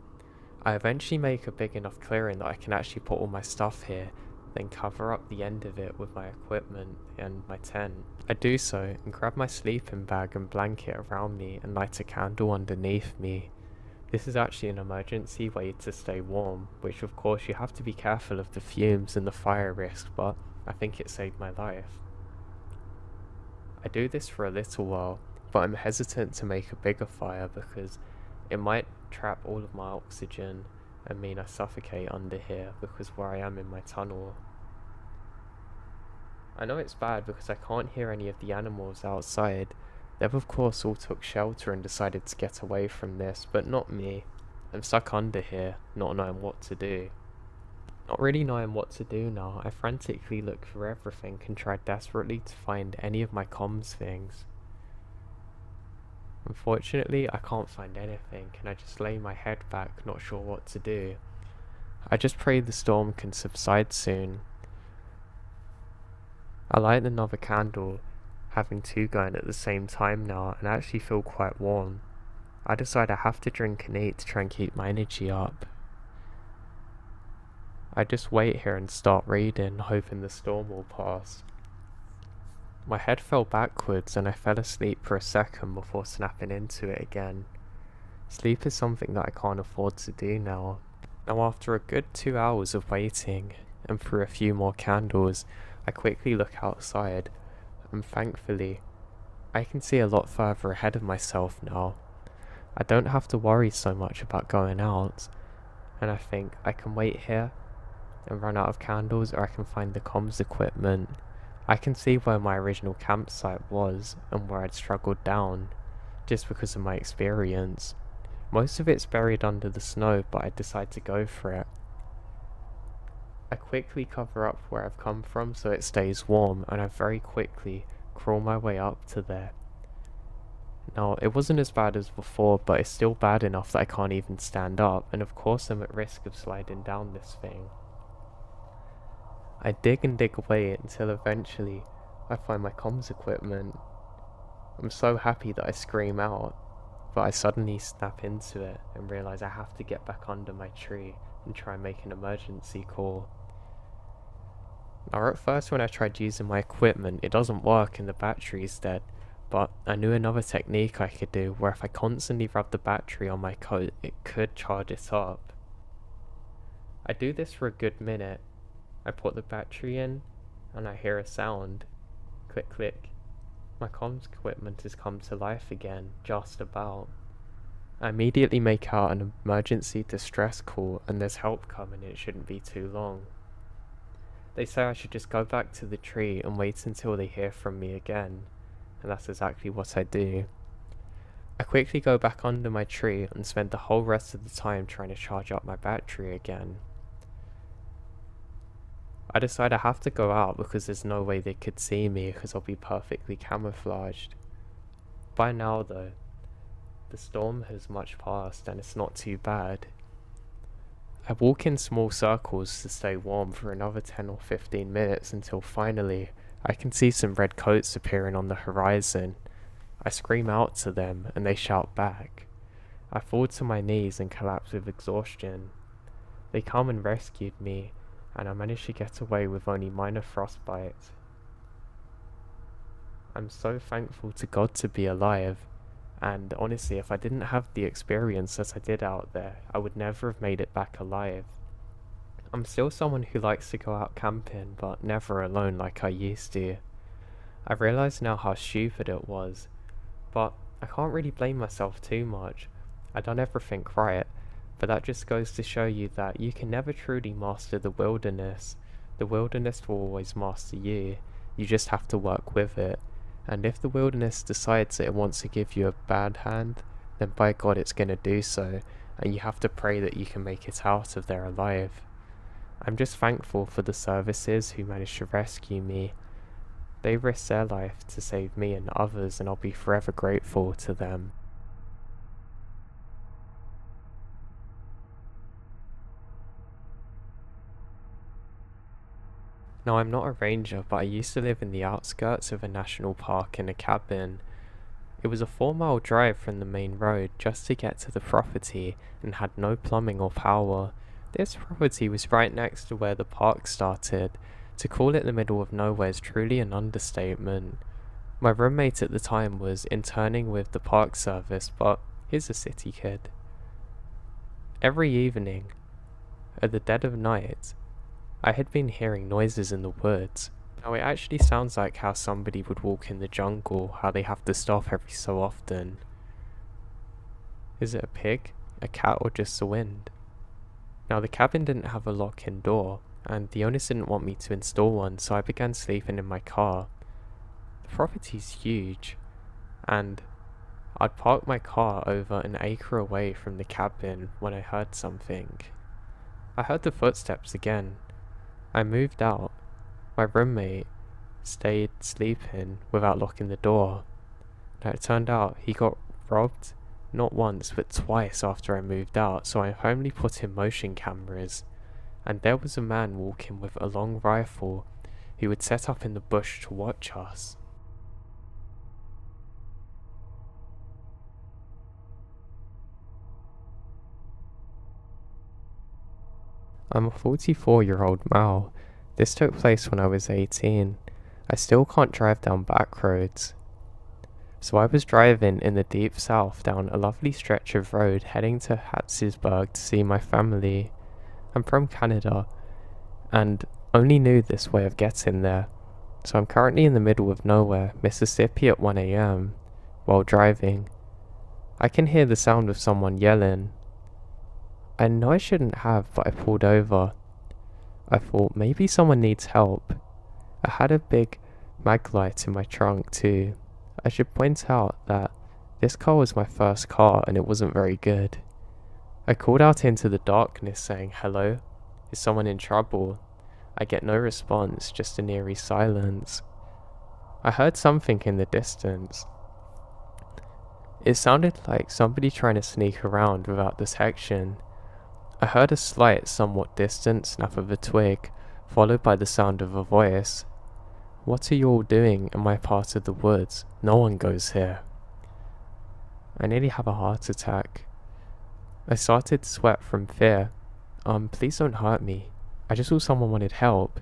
I eventually make a big enough clearing that I can actually put all my stuff here, then cover up the end of it with my equipment and my tent. I do so and grab my sleeping bag and blanket around me and light a candle underneath me. This is actually an emergency way to stay warm, which of course you have to be careful of the fumes and the fire risk, but I think it saved my life. I do this for a little while, but I'm hesitant to make a bigger fire because it might trap all of my oxygen and mean I suffocate under here because where I am in my tunnel. I know it's bad because I can't hear any of the animals outside. They've of course all took shelter and decided to get away from this, but not me. I'm stuck under here, not knowing what to do. Not really knowing what to do now, I frantically look for everything and try desperately to find any of my comms things. Unfortunately, I can't find anything and I just lay my head back, not sure what to do. I just pray the storm can subside soon. I light another candle, having two going at the same time now, and I actually feel quite warm. I decide I have to drink and eat to try and keep my energy up. I just wait here and start reading, hoping the storm will pass. My head fell backwards and I fell asleep for a second before snapping into it again. Sleep is something that I can't afford to do now. Now after a good 2 hours of waiting, and through a few more candles, I quickly look outside, and thankfully, I can see a lot further ahead of myself now. I don't have to worry so much about going out, and I think I can wait here and run out of candles, or I can find the comms equipment I can see where my original campsite was and where I'd struggled down, just because of my experience. Most of it's buried under the snow, but I decide to go for it. I quickly cover up where I've come from so it stays warm, and I very quickly crawl my way up to there. Now, it wasn't as bad as before, but it's still bad enough that I can't even stand up, and of course I'm at risk of sliding down this thing. I dig and dig away until eventually I find my comms equipment. I'm so happy that I scream out, but I suddenly snap into it and realise I have to get back under my tree and try and make an emergency call. Now, at first when I tried using my equipment, it doesn't work and the battery's dead, but I knew another technique I could do where if I constantly rub the battery on my coat, it could charge it up. I do this for a good minute. I put the battery in and I hear a sound. Click click. My comms equipment has come to life again, just about. I immediately make out an emergency distress call and there's help coming and it shouldn't be too long. They say I should just go back to the tree and wait until they hear from me again, and that's exactly what I do. I quickly go back under my tree and spend the whole rest of the time trying to charge up my battery again. I decide I have to go out because there's no way they could see me because I'll be perfectly camouflaged. By now though, the storm has much passed and it's not too bad. I walk in small circles to stay warm for another 10 or 15 minutes until finally I can see some red coats appearing on the horizon. I scream out to them and they shout back. I fall to my knees and collapse with exhaustion. They come and rescued me, and I managed to get away with only minor frostbite. I'm so thankful to God to be alive, and honestly if I didn't have the experience that I did out there, I would never have made it back alive. I'm still someone who likes to go out camping, but never alone like I used to. I realise now how stupid it was, but I can't really blame myself too much. I done everything right, but that just goes to show you that you can never truly master the wilderness. The wilderness will always master you. You just have to work with it. And if the wilderness decides that it wants to give you a bad hand, then by God it's going to do so, and you have to pray that you can make it out of there alive. I'm just thankful for the services who managed to rescue me. They risked their life to save me and others, and I'll be forever grateful to them. Now, I'm not a ranger, but I used to live in the outskirts of a national park in a cabin. It was a 4-mile drive from the main road just to get to the property and had no plumbing or power. This property was right next to where the park started. To call it the middle of nowhere is truly an understatement. My roommate at the time was interning with the park service, but he's a city kid. Every evening, at the dead of night, I had been hearing noises in the woods. Now it actually sounds like how somebody would walk in the jungle, how they have to stop every so often. Is it a pig, a cat, or just the wind? Now the cabin didn't have a lock-in door, and the owners didn't want me to install one, so I began sleeping in my car. The property's huge, and I'd parked my car over an acre away from the cabin when I heard something. I heard the footsteps again. I moved out. My roommate stayed sleeping without locking the door. Now it turned out he got robbed not once but twice after I moved out, so I homely put in motion cameras, and there was a man walking with a long rifle who would set up in the bush to watch us. I'm a 44-year-old male. This took place when I was 18. I still can't drive down back roads. So I was driving in the deep south down a lovely stretch of road heading to Hattiesburg to see my family. I'm from Canada and only knew this way of getting there. So I'm currently in the middle of nowhere, Mississippi at 1 AM while driving. I can hear the sound of someone yelling. I know I shouldn't have, but I pulled over. I thought maybe someone needs help. I had a big Mag light in my trunk too. I should point out that this car was my first car and it wasn't very good. I called out into the darkness saying, "Hello? Is someone in trouble?" I get no response, just an eerie silence. I heard something in the distance. It sounded like somebody trying to sneak around without detection. I heard a slight, somewhat distant snap of a twig, followed by the sound of a voice. "What are you all doing in my part of the woods? No one goes here." I nearly have a heart attack. I started to sweat from fear. Please don't hurt me. I just thought someone wanted help.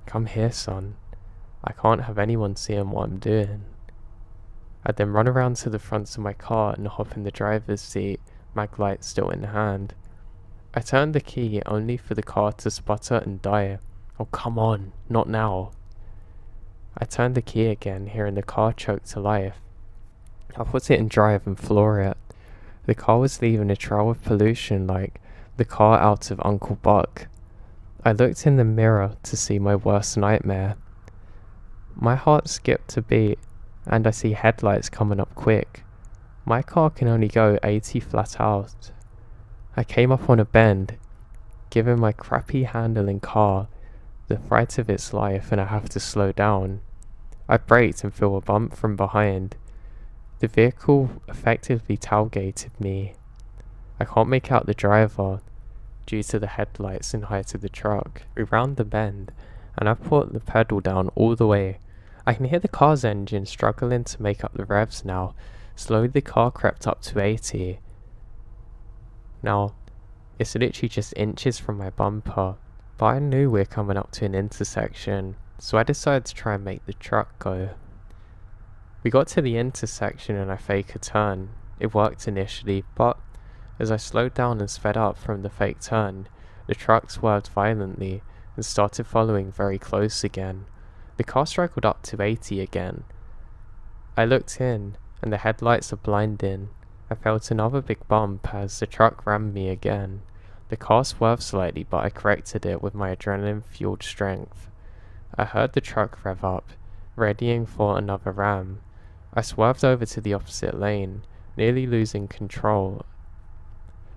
Come here, son. I can't have anyone seeing what I'm doing. I then run around to the front of my car and hop in the driver's seat, mag light still in hand. I turned the key only for the car to sputter and die. Oh, come on, not now. I turned the key again, hearing the car choke to life. I put it in drive and floor it. The car was leaving a trail of pollution like the car out of Uncle Buck. I looked in the mirror to see my worst nightmare. My heart skipped a beat, and I see headlights coming up quick. My car can only go 80 flat out. I came up on a bend, giving my crappy handling car the fright of its life, and I have to slow down. I braked and feel a bump from behind. The vehicle effectively tailgated me. I can't make out the driver due to the headlights and height of the truck. We round the bend, and I put the pedal down all the way. I can hear the car's engine struggling to make up the revs now. Slowly the car crept up to 80. Now, it's literally just inches from my bumper, but I knew we're coming up to an intersection, so I decided to try and make the truck go. We got to the intersection and I fake a turn. It worked initially, but as I slowed down and sped up from the fake turn, the truck swerved violently and started following very close again. The car struggled up to 80 again. I looked in, and the headlights are blinding. I felt another big bump as the truck rammed me again. The car swerved slightly, but I corrected it with my adrenaline-fueled strength. I heard the truck rev up, readying for another ram. I swerved over to the opposite lane, nearly losing control.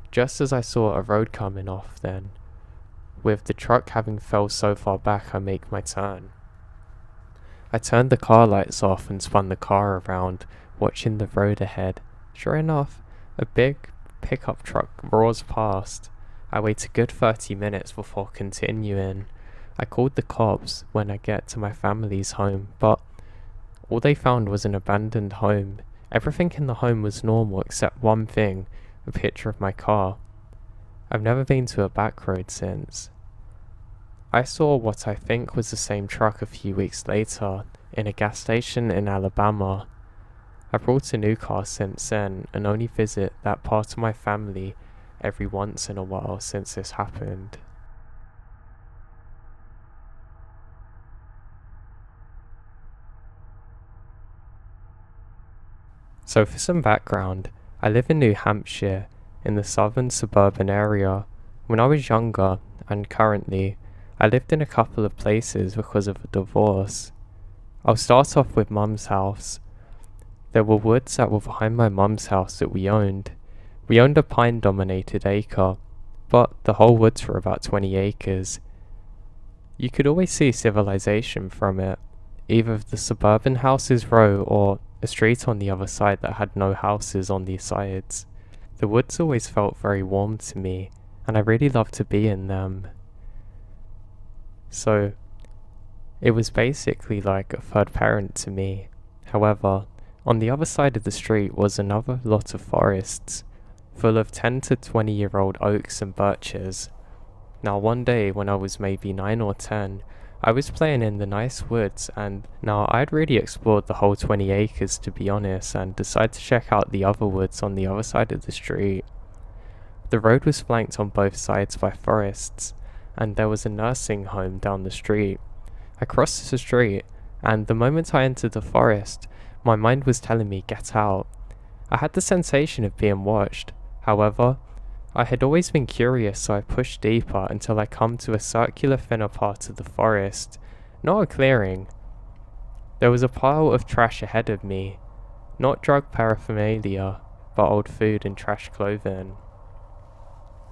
Just as I saw a road coming off then, with the truck having fell so far back, I make my turn. I turned the car lights off and spun the car around, watching the road ahead. Sure enough, a big pickup truck roars past. I wait a good 30 minutes before continuing. I called the cops when I get to my family's home, but all they found was an abandoned home. Everything in the home was normal except one thing, a picture of my car. I've never been to a back road since. I saw what I think was the same truck a few weeks later, in a gas station in Alabama. I brought a new car since then, and only visit that part of my family every once in a while since this happened. So for some background, I live in New Hampshire, in the southern suburban area. When I was younger, and currently, I lived in a couple of places because of a divorce. I'll start off with Mum's house. There were woods that were behind my mum's house that we owned. We owned a pine-dominated acre, but the whole woods were about 20 acres. You could always see civilization from it, either the suburban houses row or a street on the other side that had no houses on the sides. The woods always felt very warm to me, and I really loved to be in them. So, it was basically like a third parent to me. However, on the other side of the street was another lot of forests, full of 10 to 20-year-old oaks and birches. Now one day when I was maybe 9 or 10, I was playing in the nice woods, and now I'd really explored the whole 20 acres to be honest, and decided to check out the other woods on the other side of the street. The road was flanked on both sides by forests, and there was a nursing home down the street. I crossed the street, and the moment I entered the forest, my mind was telling me, get out. I had the sensation of being watched. However, I had always been curious, so I pushed deeper until I come to a circular thinner part of the forest, not a clearing. There was a pile of trash ahead of me, not drug paraphernalia, but old food and trash clothing.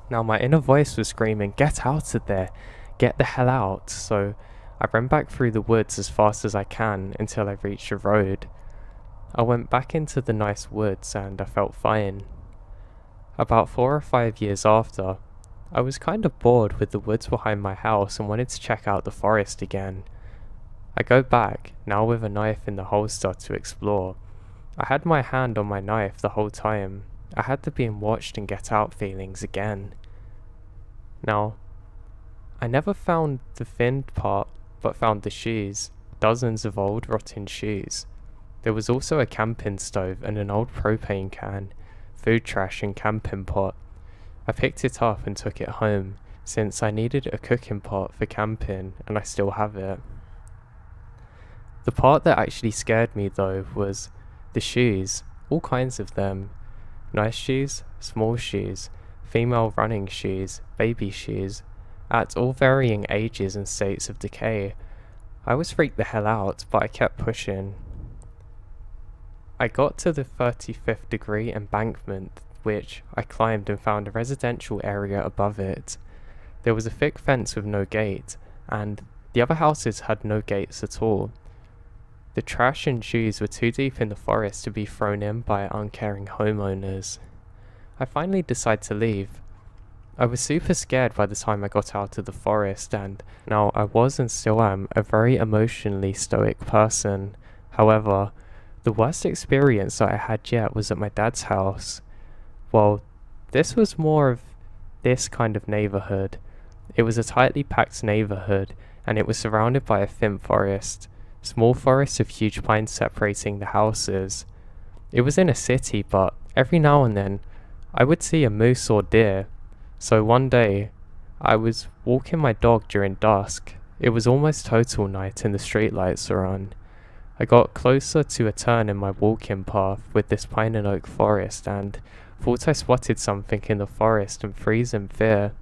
Now my inner voice was screaming, "Get out of there! Get the hell out!" So I ran back through the woods as fast as I can until I reached a road. I went back into the nice woods and I felt fine. About 4 or 5 years after, I was kind of bored with the woods behind my house and wanted to check out the forest again. I go back, now with a knife in the holster, to explore. I had my hand on my knife the whole time. I had the being watched and get out feelings again. Now, I never found the finned part, but found the shoes, dozens of old rotten shoes. There was also a camping stove and an old propane can, food trash and camping pot. I picked it up and took it home, since I needed a cooking pot for camping and I still have it. The part that actually scared me though was the shoes, all kinds of them. Nice shoes, small shoes, female running shoes, baby shoes, at all varying ages and states of decay. I was freaked the hell out, but I kept pushing. I got to the 35th degree embankment, which I climbed and found a residential area above it. There was a thick fence with no gate, and the other houses had no gates at all. The trash and shoes were too deep in the forest to be thrown in by uncaring homeowners. I finally decided to leave. I was super scared by the time I got out of the forest, and now I was and still am a very emotionally stoic person. However, the worst experience that I had yet was at my dad's house. Well, this was more of this kind of neighborhood. It was a tightly packed neighborhood, and it was surrounded by a thin forest. Small forests of huge pines separating the houses. It was in a city, but every now and then I would see a moose or deer. So one day I was walking my dog during dusk. It was almost total night and the streetlights were on. I got closer to a turn in my walking path with this pine and oak forest and thought I spotted something in the forest and freeze in fear.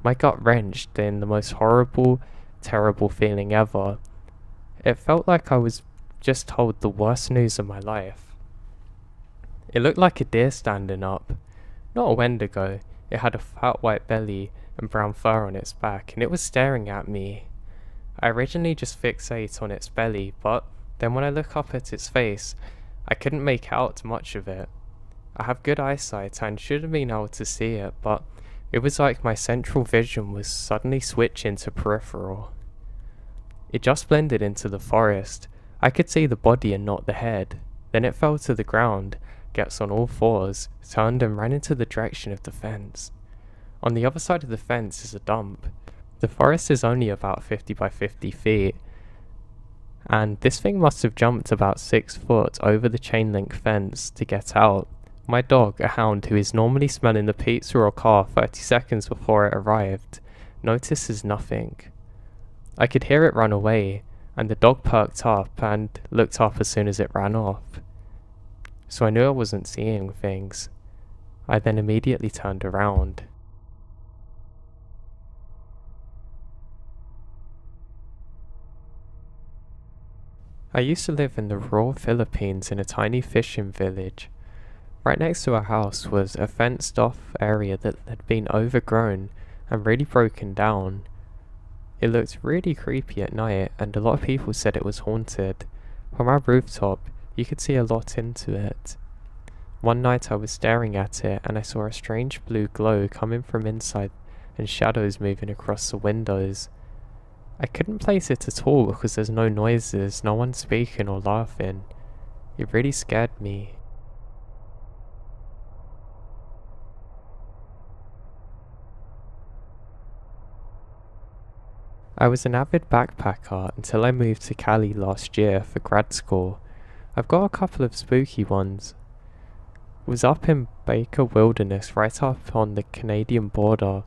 My gut wrenched in the most horrible, terrible feeling ever. It felt like I was just told the worst news of my life. It looked like a deer standing up. Not a Wendigo. It had a fat white belly and brown fur on its back, and it was staring at me. I originally just fixated on its belly, but then when I look up at its face, I couldn't make out much of it. I have good eyesight and should have been able to see it, but it was like my central vision was suddenly switching to peripheral. It just blended into the forest. I could see the body and not the head. Then it fell to the ground, gets on all fours, turned and ran into the direction of the fence. On the other side of the fence is a dump. The forest is only about 50 by 50 feet, and this thing must have jumped about 6 foot over the chain link fence to get out. My dog, a hound who is normally smelling the pizza or car 30 seconds before it arrived, notices nothing. I could hear it run away, and the dog perked up and looked up as soon as it ran off. So I knew I wasn't seeing things. I then immediately turned around. I used to live in the rural Philippines in a tiny fishing village. Right next to our house was a fenced off area that had been overgrown and really broken down. It looked really creepy at night, and a lot of people said it was haunted. From our rooftop, you could see a lot into it. One night I was staring at it, and I saw a strange blue glow coming from inside and shadows moving across the windows. I couldn't place it at all because there's no noises, no one speaking or laughing. It really scared me. I was an avid backpacker until I moved to Cali last year for grad school. I've got a couple of spooky ones. Was up in Baker Wilderness right up on the Canadian border.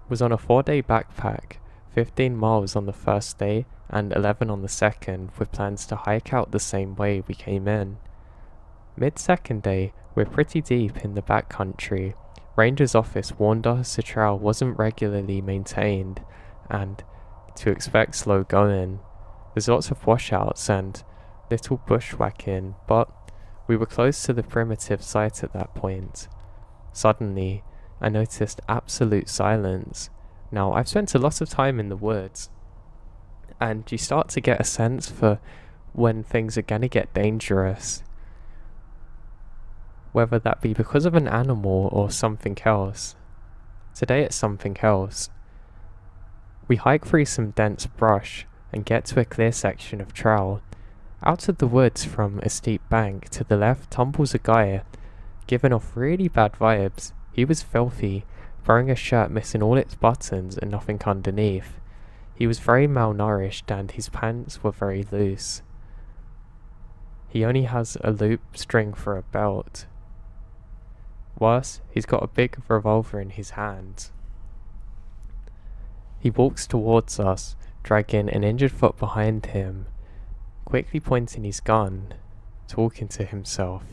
Was on a 4-day backpack, 15 miles on the first day and 11 on the second, with plans to hike out the same way we came in. Mid-second day, we're pretty deep in the backcountry. Ranger's office warned us the trail wasn't regularly maintained and to expect slow going. There's lots of washouts and little bushwhacking, but we were close to the primitive site at that point. Suddenly, I noticed absolute silence. Now, I've spent a lot of time in the woods, and you start to get a sense for when things are gonna get dangerous. Whether that be because of an animal or something else. Today it's something else. We hike through some dense brush and get to a clear section of trail. Out of the woods from a steep bank to the left tumbles a guy, giving off really bad vibes. He was filthy, wearing a shirt missing all its buttons and nothing underneath. He was very malnourished and his pants were very loose. He only has a loop string for a belt. Worse, he's got a big revolver in his hand. He walks towards us, dragging an injured foot behind him, quickly pointing his gun, talking to himself.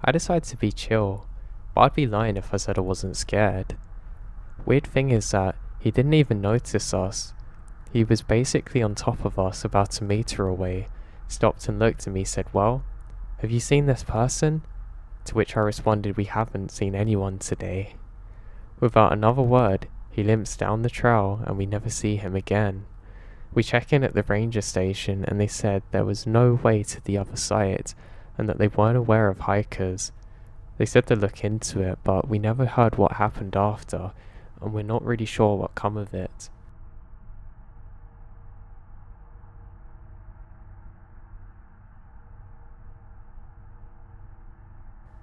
I decide to be chill, but I'd be lying if I said I wasn't scared. Weird thing is that he didn't even notice us. He was basically on top of us about a meter away, stopped and looked at me, said, "Well, have you seen this person?" To which I responded, "We haven't seen anyone today." Without another word, he limps down the trail and we never see him again. We check in at the ranger station and they said there was no way to the other side and that they weren't aware of hikers. They said they'd look into it, but we never heard what happened after and we're not really sure what come of it.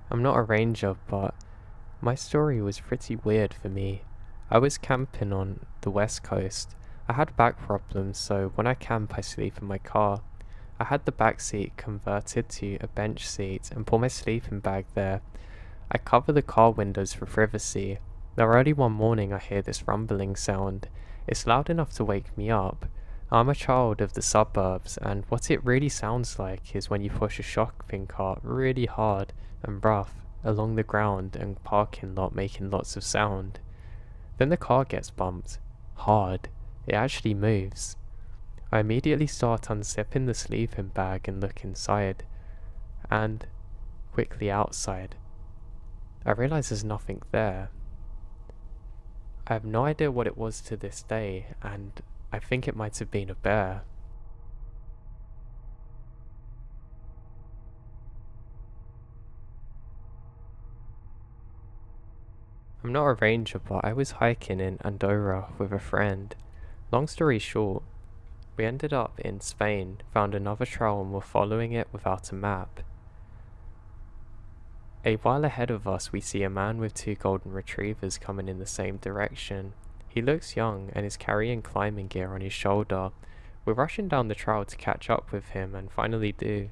I'm not a ranger, but my story was pretty weird for me. I was camping on the west coast. I had back problems, so when I camp I sleep in my car. I had the back seat converted to a bench seat and put my sleeping bag there. I cover the car windows for privacy. Now early one morning I hear this rumbling sound. It's loud enough to wake me up. I'm a child of the suburbs, and what it really sounds like is when you push a shopping cart really hard and rough along the ground and parking lot, making lots of sound. Then the car gets bumped. Hard. It actually moves. I immediately start unzipping the sleeping bag and look inside. And quickly outside. I realize there's nothing there. I have no idea what it was to this day, and I think it might have been a bear. I'm not a ranger, but I was hiking in Andorra with a friend. Long story short, we ended up in Spain, found another trail and were following it without a map. A while ahead of us we see a man with 2 golden retrievers coming in the same direction. He looks young and is carrying climbing gear on his shoulder. We're rushing down the trail to catch up with him and finally do.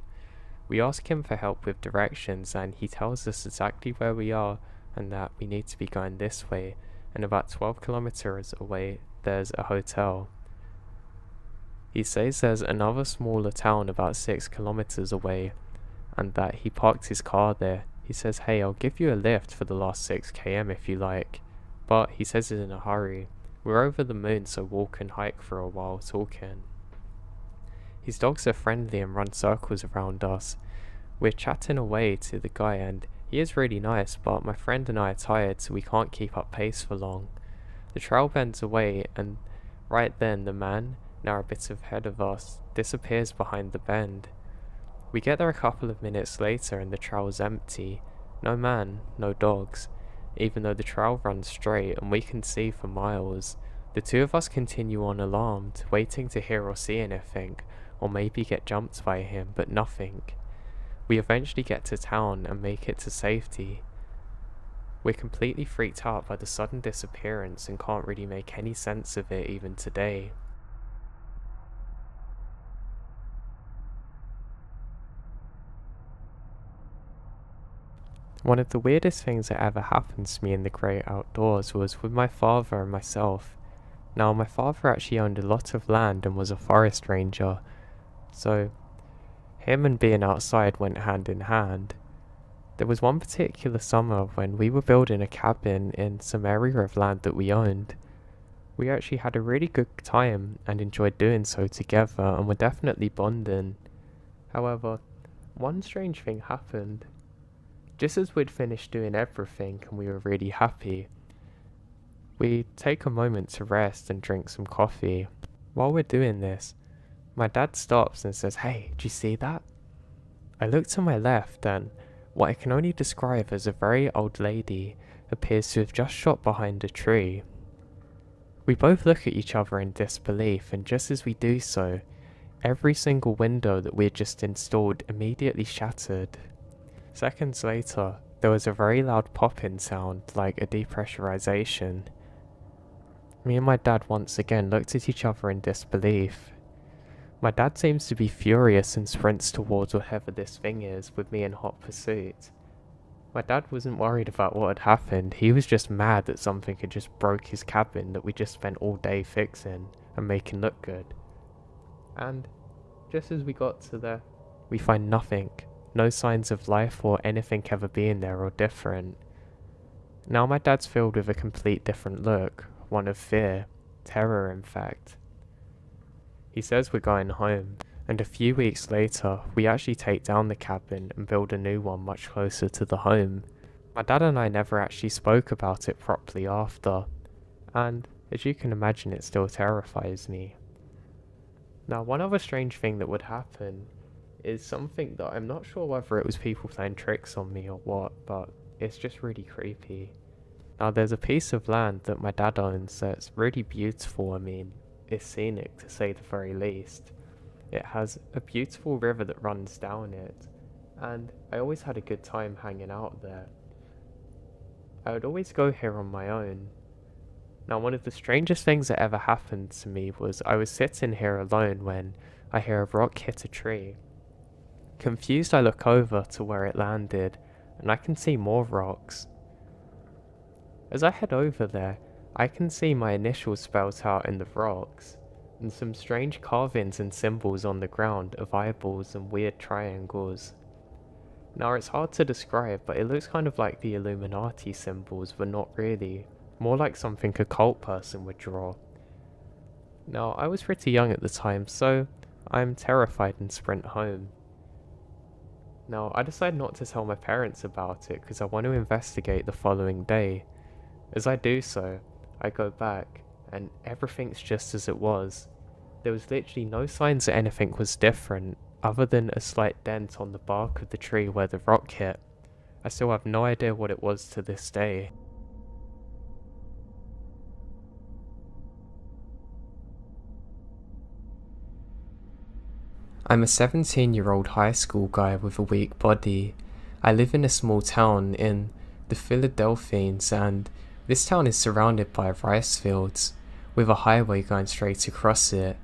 We ask him for help with directions and he tells us exactly where we are and that we need to be going this way, and about 12 kilometers away there's a hotel. He says there's another smaller town about 6 kilometers away and that he parked his car there. He says, "Hey, I'll give you a lift for the last 6 km if you like," but he says he's in a hurry. We're over the moon, so walk and hike for a while talking. His dogs are friendly and run circles around us. We're chatting away to the guy and he is really nice, but my friend and I are tired, so we can't keep up pace for long. The trail bends away and right then the man, now a bit ahead of us, disappears behind the bend. We get there a couple of minutes later and the trail's empty. No man, no dogs, even though the trail runs straight and we can see for miles. The two of us continue on alarmed, waiting to hear or see anything, or maybe get jumped by him, but nothing. We eventually get to town and make it to safety. We're completely freaked out by the sudden disappearance and can't really make any sense of it even today. One of the weirdest things that ever happened to me in the great outdoors was with my father and myself. Now, my father actually owned a lot of land and was a forest ranger, so him and being outside went hand in hand. There was one particular summer when we were building a cabin in some area of land that we owned. We actually had a really good time and enjoyed doing so together and were definitely bonding. However, one strange thing happened. Just as we'd finished doing everything and we were really happy, we take a moment to rest and drink some coffee. While we're doing this, my dad stops and says, "Hey, do you see that?" I look to my left and what I can only describe as a very old lady appears to have just shot behind a tree. We both look at each other in disbelief, and just as we do so, every single window that we had just installed immediately shattered. Seconds later, there was a very loud popping sound like a depressurization. Me and my dad once again looked at each other in disbelief. My dad seems to be furious and sprints towards whatever this thing is, with me in hot pursuit. My dad wasn't worried about what had happened, he was just mad that something had just broke his cabin that we just spent all day fixing and making look good. And just as we got to there, we find nothing, no signs of life or anything ever being there or different. Now my dad's filled with a complete different look, one of fear, terror in fact. He says we're going home, and a few weeks later we actually take down the cabin and build a new one much closer to the home. My dad and I never actually spoke about it properly after, and as you can imagine it still terrifies me. Now one other strange thing that would happen is something that I'm not sure whether it was people playing tricks on me or what, but it's just really creepy. Now there's a piece of land that my dad owns that's really beautiful. I mean, it's scenic to say the very least. It has a beautiful river that runs down it, and I always had a good time hanging out there. I would always go here on my own. Now one of the strangest things that ever happened to me was I was sitting here alone when I hear a rock hit a tree. Confused, I look over to where it landed, and I can see more rocks. As I head over there, I can see my initials spelled out in the rocks, and some strange carvings and symbols on the ground of eyeballs and weird triangles. Now it's hard to describe, but it looks kind of like the Illuminati symbols, but not really. More like something a cult person would draw. Now I was pretty young at the time, so I'm terrified and sprint home. Now I decide not to tell my parents about it because I want to investigate the following day. As I do so, I go back, and everything's just as it was. There was literally no signs that anything was different, other than a slight dent on the bark of the tree where the rock hit. I still have no idea what it was to this day. I'm a 17-year-old high school guy with a weak body. I live in a small town in the Philadelphians, and this town is surrounded by rice fields, with a highway going straight across it.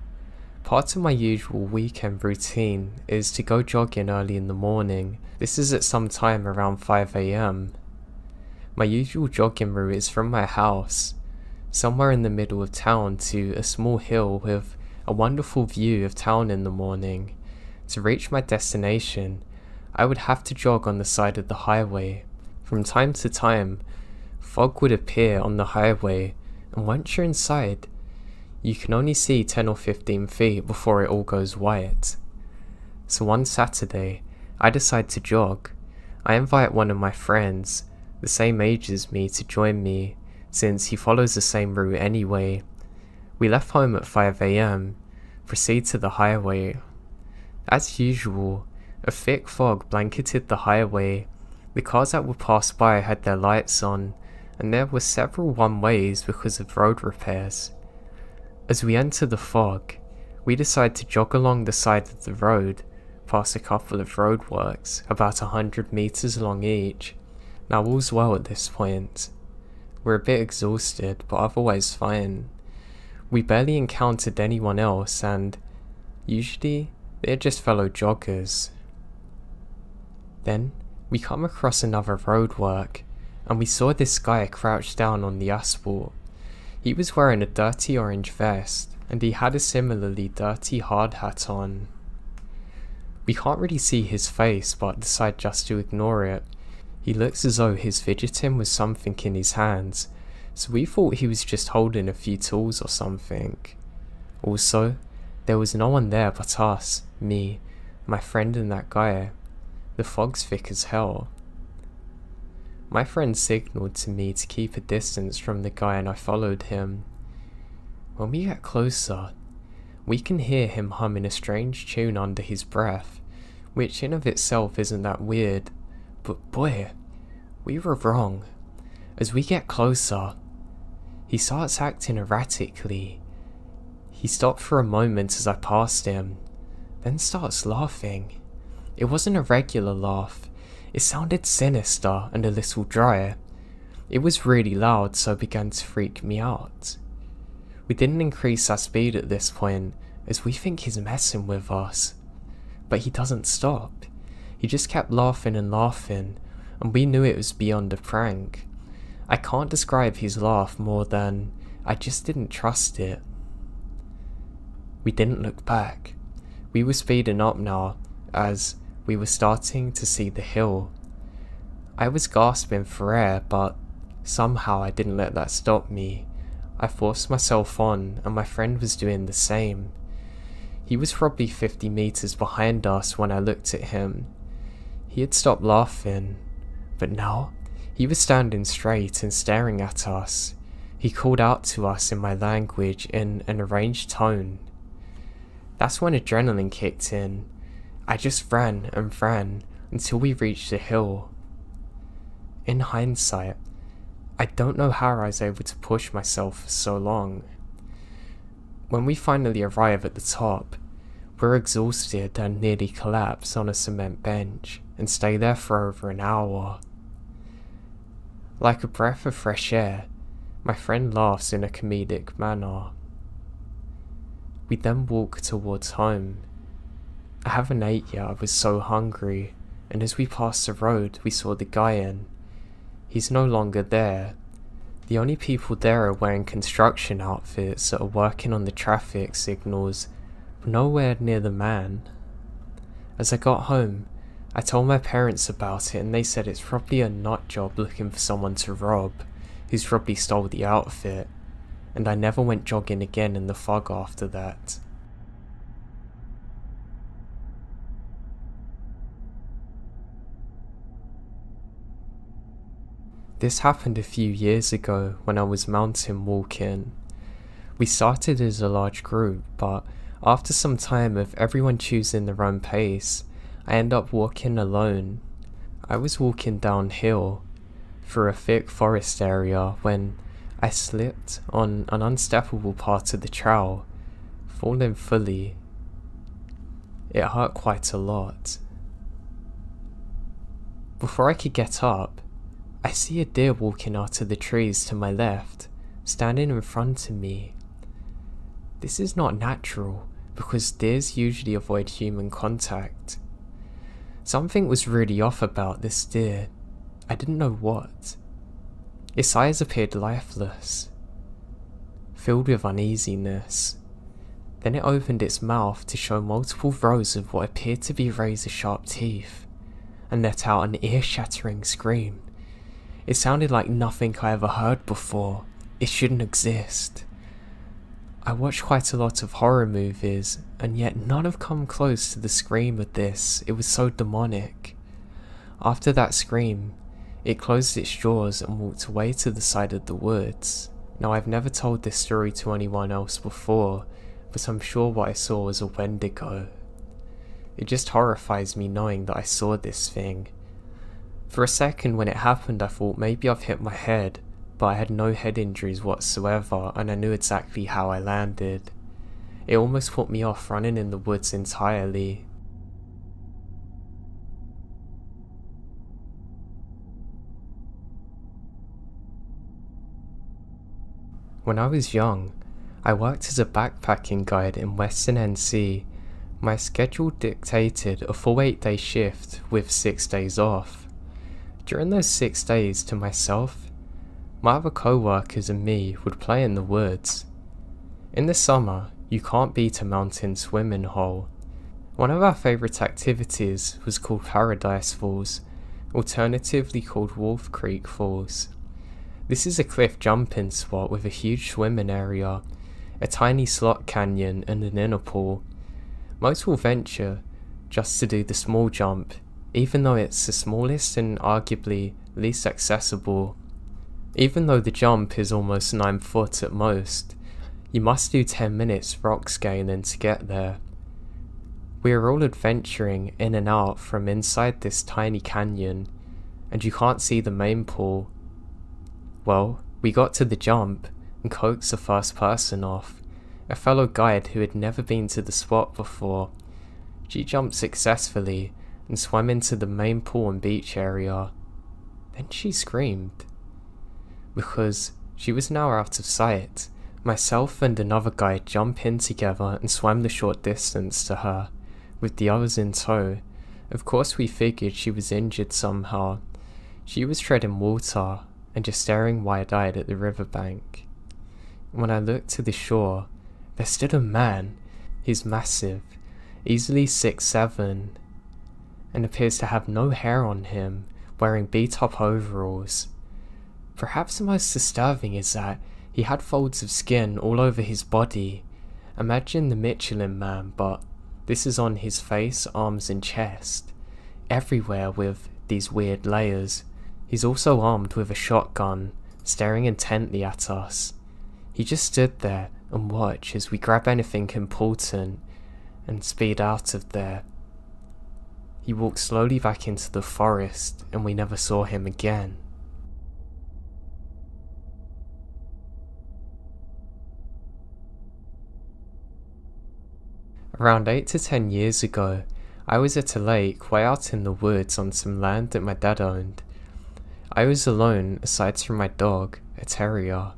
Part of my usual weekend routine is to go jogging early in the morning. This is at some time around 5 AM. My usual jogging route is from my house, somewhere in the middle of town, to a small hill with a wonderful view of town in the morning. To reach my destination, I would have to jog on the side of the highway. From time to time, fog would appear on the highway, and once you're inside, you can only see 10 or 15 feet before it all goes white. So one Saturday, I decide to jog. I invite one of my friends, the same age as me, to join me, since he follows the same route anyway. We left home at 5 AM, proceed to the highway. As usual, a thick fog blanketed the highway. The cars that would pass by had their lights on, and there were several one-ways because of road repairs. As we enter the fog, we decide to jog along the side of the road, past a couple of roadworks, about 100 meters along each. Now all's well at this point. We're a bit exhausted, but otherwise fine. We barely encountered anyone else, and usually they're just fellow joggers. Then we come across another roadwork, and we saw this guy crouched down on the asphalt. He was wearing a dirty orange vest, and he had a similarly dirty hard hat on. We can't really see his face, but decide just to ignore it. He looks as though he's fidgeting with something in his hands, so we thought he was just holding a few tools or something. Also, there was no one there but us, me, my friend and that guy. The fog's thick as hell. My friend signaled to me to keep a distance from the guy and I followed him. When we get closer, we can hear him humming a strange tune under his breath, which in of itself isn't that weird, but boy, we were wrong. As we get closer, he starts acting erratically. He stopped for a moment as I passed him, then starts laughing. It wasn't a regular laugh, it sounded sinister and a little dry. It was really loud, so it began to freak me out. We didn't increase our speed at this point, as we think he's messing with us. But he doesn't stop. He just kept laughing and laughing, and we knew it was beyond a prank. I can't describe his laugh more than I just didn't trust it. We didn't look back. We were speeding up now, as we were starting to see the hill. I was gasping for air, but somehow I didn't let that stop me. I forced myself on, and my friend was doing the same. He was probably 50 meters behind us when I looked at him. He had stopped laughing, but now he was standing straight and staring at us. He called out to us in my language in an arranged tone. That's when adrenaline kicked in. I just ran and ran until we reached the hill. In hindsight, I don't know how I was able to push myself for so long. When we finally arrive at the top, we're exhausted and nearly collapse on a cement bench and stay there for over an hour. Like a breath of fresh air, my friend laughs in a comedic manner. We then walk towards home. I haven't ate yet, I was so hungry, and as we passed the road we saw the guy in. He's no longer there. The only people there are wearing construction outfits that are working on the traffic signals, but nowhere near the man. As I got home, I told my parents about it and they said it's probably a nut job looking for someone to rob, who's probably stole the outfit, and I never went jogging again in the fog after that. This happened a few years ago when I was mountain walking. We started as a large group, but after some time of everyone choosing their own pace, I ended up walking alone. I was walking downhill through a thick forest area when I slipped on an unsteppable part of the trail, falling fully. It hurt quite a lot. Before I could get up, I see a deer walking out of the trees to my left, standing in front of me. This is not natural, because deers usually avoid human contact. Something was really off about this deer. I didn't know what. Its eyes appeared lifeless, filled with uneasiness. Then it opened its mouth to show multiple rows of what appeared to be razor-sharp teeth, and let out an ear-shattering scream. It sounded like nothing I ever heard before. It shouldn't exist. I watched quite a lot of horror movies, and yet none have come close to the scream of this. It was so demonic. After that scream, it closed its jaws and walked away to the side of the woods. Now I've never told this story to anyone else before, but I'm sure what I saw was a Wendigo. It just horrifies me knowing that I saw this thing. For a second when it happened I thought maybe I've hit my head, but I had no head injuries whatsoever and I knew exactly how I landed. It almost put me off running in the woods entirely. When I was young, I worked as a backpacking guide in Western NC. My schedule dictated a full 8-day shift with 6 days off. During those 6 days to myself, my other co-workers and me would play in the woods. In the summer, you can't beat a mountain swimming hole. One of our favourite activities was called Paradise Falls, alternatively called Wolf Creek Falls. This is a cliff jumping spot with a huge swimming area, a tiny slot canyon and an inner pool. Most will venture just to do the small jump, even though it's the smallest and arguably least accessible. Even though the jump is almost 9 foot at most, you must do 10 minutes rock scaling to get there. We are all adventuring in and out from inside this tiny canyon, and you can't see the main pool. Well, we got to the jump and coaxed the first person off, a fellow guide who had never been to the spot before. She jumped successfully and swam into the main pool and beach area. Then she screamed. Because she was now out of sight, myself and another guide jumped in together and swam the short distance to her, with the others in tow. Of course we figured she was injured somehow. She was treading water and just staring wide-eyed at the riverbank. When I looked to the shore, there stood a man. He's massive, easily 6'7", and appears to have no hair on him, wearing beat-up overalls. Perhaps the most disturbing is that he had folds of skin all over his body. Imagine the Michelin Man, but this is on his face, arms and chest, everywhere with these weird layers. He's also armed with a shotgun, staring intently at us. He just stood there and watched as we grab anything important and speed out of there. He walked slowly back into the forest and we never saw him again. Around 8 to 10 years ago, I was at a lake way out in the woods on some land that my dad owned. I was alone aside from my dog, a terrier.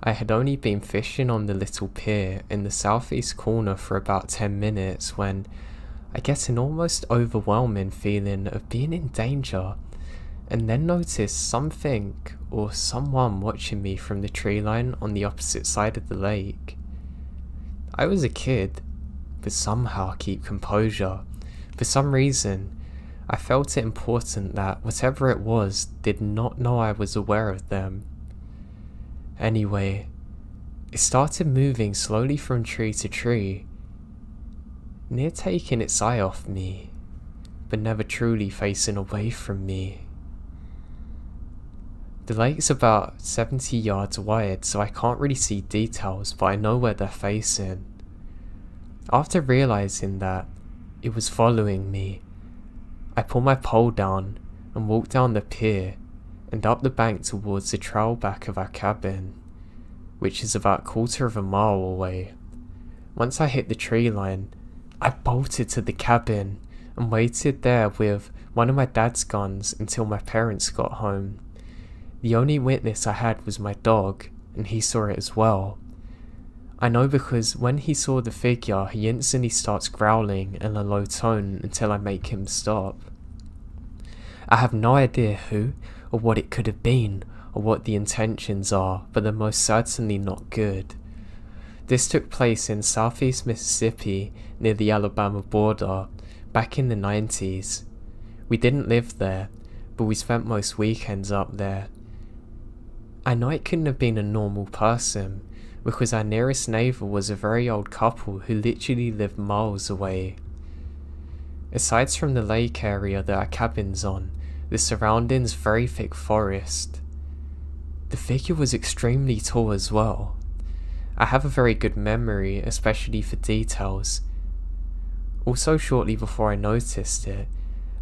I had only been fishing on the little pier in the southeast corner for about 10 minutes when I get an almost overwhelming feeling of being in danger, and then notice something or someone watching me from the tree line on the opposite side of the lake. I was a kid, but somehow keep composure. For some reason, I felt it important that whatever it was did not know I was aware of them. Anyway, it started moving slowly from tree to tree, near taking its eye off me, but never truly facing away from me. The lake's about 70 yards wide, so I can't really see details, but I know where they're facing. After realizing that it was following me, I pull my pole down and walk down the pier and up the bank towards the trail back of our cabin, which is about 1/4 of a mile away. Once I hit the tree line, I bolted to the cabin and waited there with one of my dad's guns until my parents got home. The only witness I had was my dog, and he saw it as well. I know because when he saw the figure, he instantly starts growling in a low tone until I make him stop. I have no idea who or what it could have been or what the intentions are, but they're most certainly not good. This took place in southeast Mississippi near the Alabama border back in the 90s. We didn't live there, but we spent most weekends up there. I know it couldn't have been a normal person, because our nearest neighbour was a very old couple who literally lived miles away. Aside from the lake area that our cabin's on, the surroundings very thick forest. The figure was extremely tall as well. I have a very good memory, especially for details. Also, shortly before I noticed it,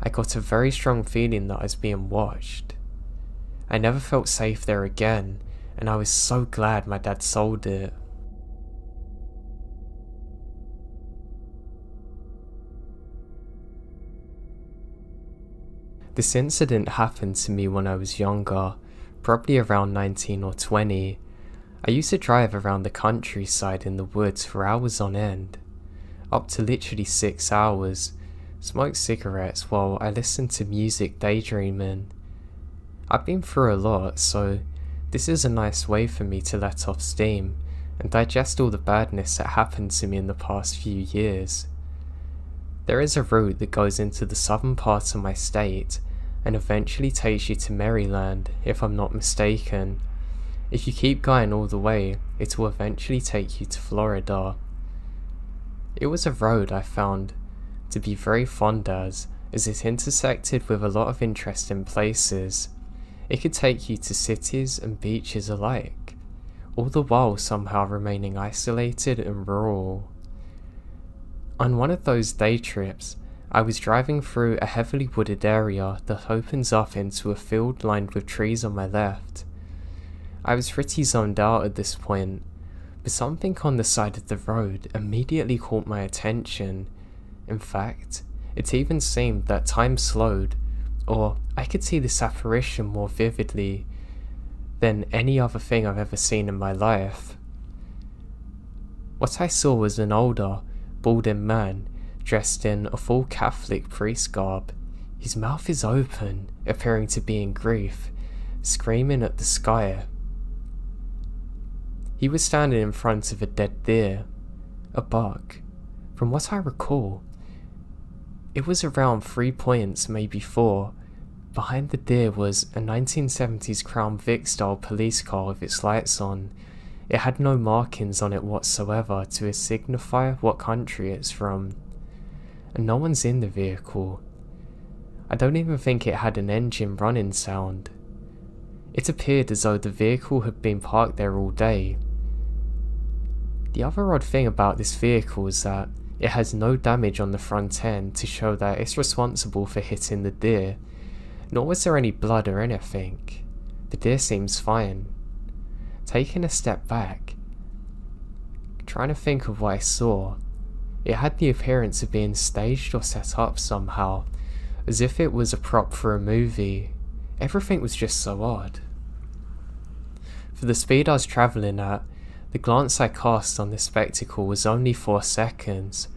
I got a very strong feeling that I was being watched. I never felt safe there again, and I was so glad my dad sold it. This incident happened to me when I was younger, probably around 19 or 20. I used to drive around the countryside in the woods for hours on end, up to literally 6 hours, smoke cigarettes while I listened to music daydreaming. I've been through a lot, so this is a nice way for me to let off steam and digest all the badness that happened to me in the past few years. There is a route that goes into the southern part of my state and eventually takes you to Maryland, if I'm not mistaken. If you keep going all the way, it will eventually take you to Florida. It was a road I found to be very fond as it intersected with a lot of interesting places. It could take you to cities and beaches alike, all the while somehow remaining isolated and rural. On one of those day trips, I was driving through a heavily wooded area that opens up into a field lined with trees on my left. I was pretty zoned out at this point, but something on the side of the road immediately caught my attention. In fact, it even seemed that time slowed, or I could see this apparition more vividly than any other thing I've ever seen in my life. What I saw was an older, balding man dressed in a full Catholic priest garb. His mouth is open, appearing to be in grief, screaming at the sky. He was standing in front of a dead deer, a buck. From what I recall, it was around 3 points, maybe 4. Behind the deer was a 1970s Crown Vic style police car with its lights on. It had no markings on it whatsoever to signify what country it's from. And no one's in the vehicle. I don't even think it had an engine running sound. It appeared as though the vehicle had been parked there all day. The other odd thing about this vehicle is that it has no damage on the front end to show that it's responsible for hitting the deer, nor was there any blood or anything. The deer seems fine. Taking a step back, trying to think of what I saw, it had the appearance of being staged or set up somehow, as if it was a prop for a movie. Everything was just so odd. For the speed I was travelling at, the glance I cast on this spectacle was only 4 seconds,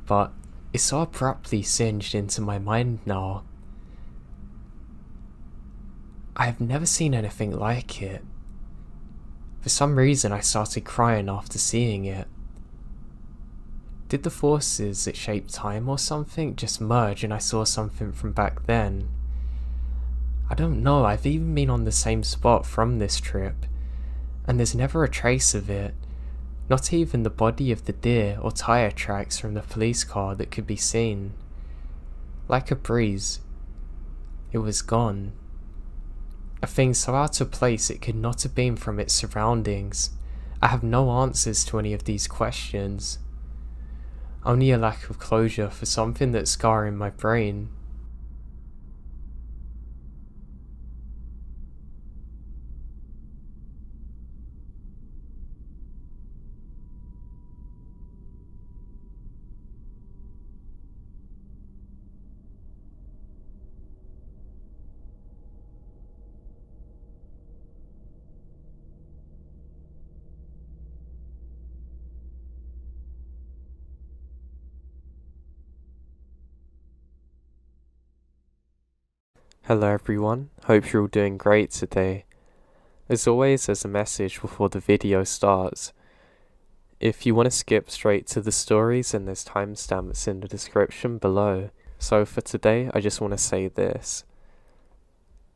but it so abruptly singed into my mind now. I have never seen anything like it. For some reason I started crying after seeing it. Did the forces that shaped time or something just merge and I saw something from back then? I don't know, I've even been on the same spot from this trip, and there's never a trace of it, not even the body of the deer or tyre tracks from the police car that could be seen. Like a breeze, it was gone. A thing so out of place it could not have been from its surroundings. I have no answers to any of these questions. Only a lack of closure for something that's scarring my brain. Hello everyone, hope you're all doing great today. As always, there's a message before the video starts. If you want to skip straight to the stories, then there's timestamps in the description below. So for today, I just want to say this.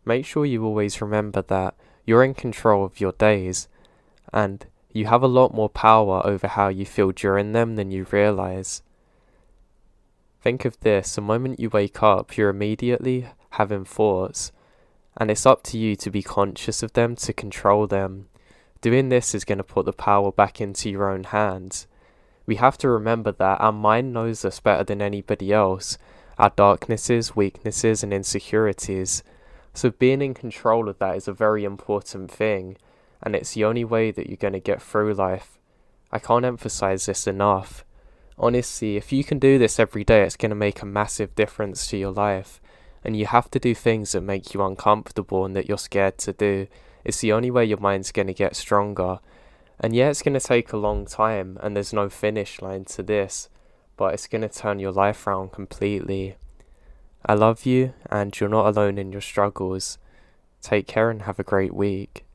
Make sure you always remember that you're in control of your days, and you have a lot more power over how you feel during them than you realise. Think of this, the moment you wake up, you're immediately having thoughts, and it's up to you to be conscious of them, to control them. Doing this is going to put the power back into your own hands. We have to remember that our mind knows us better than anybody else, our darknesses, weaknesses and insecurities. So being in control of that is a very important thing, and it's the only way that you're going to get through life. I can't emphasize this enough. Honestly, if you can do this every day, it's going to make a massive difference to your life. And you have to do things that make you uncomfortable and that you're scared to do. It's the only way your mind's going to get stronger. And yeah, it's going to take a long time and there's no finish line to this, but it's going to turn your life around completely. I love you, and you're not alone in your struggles. Take care and have a great week.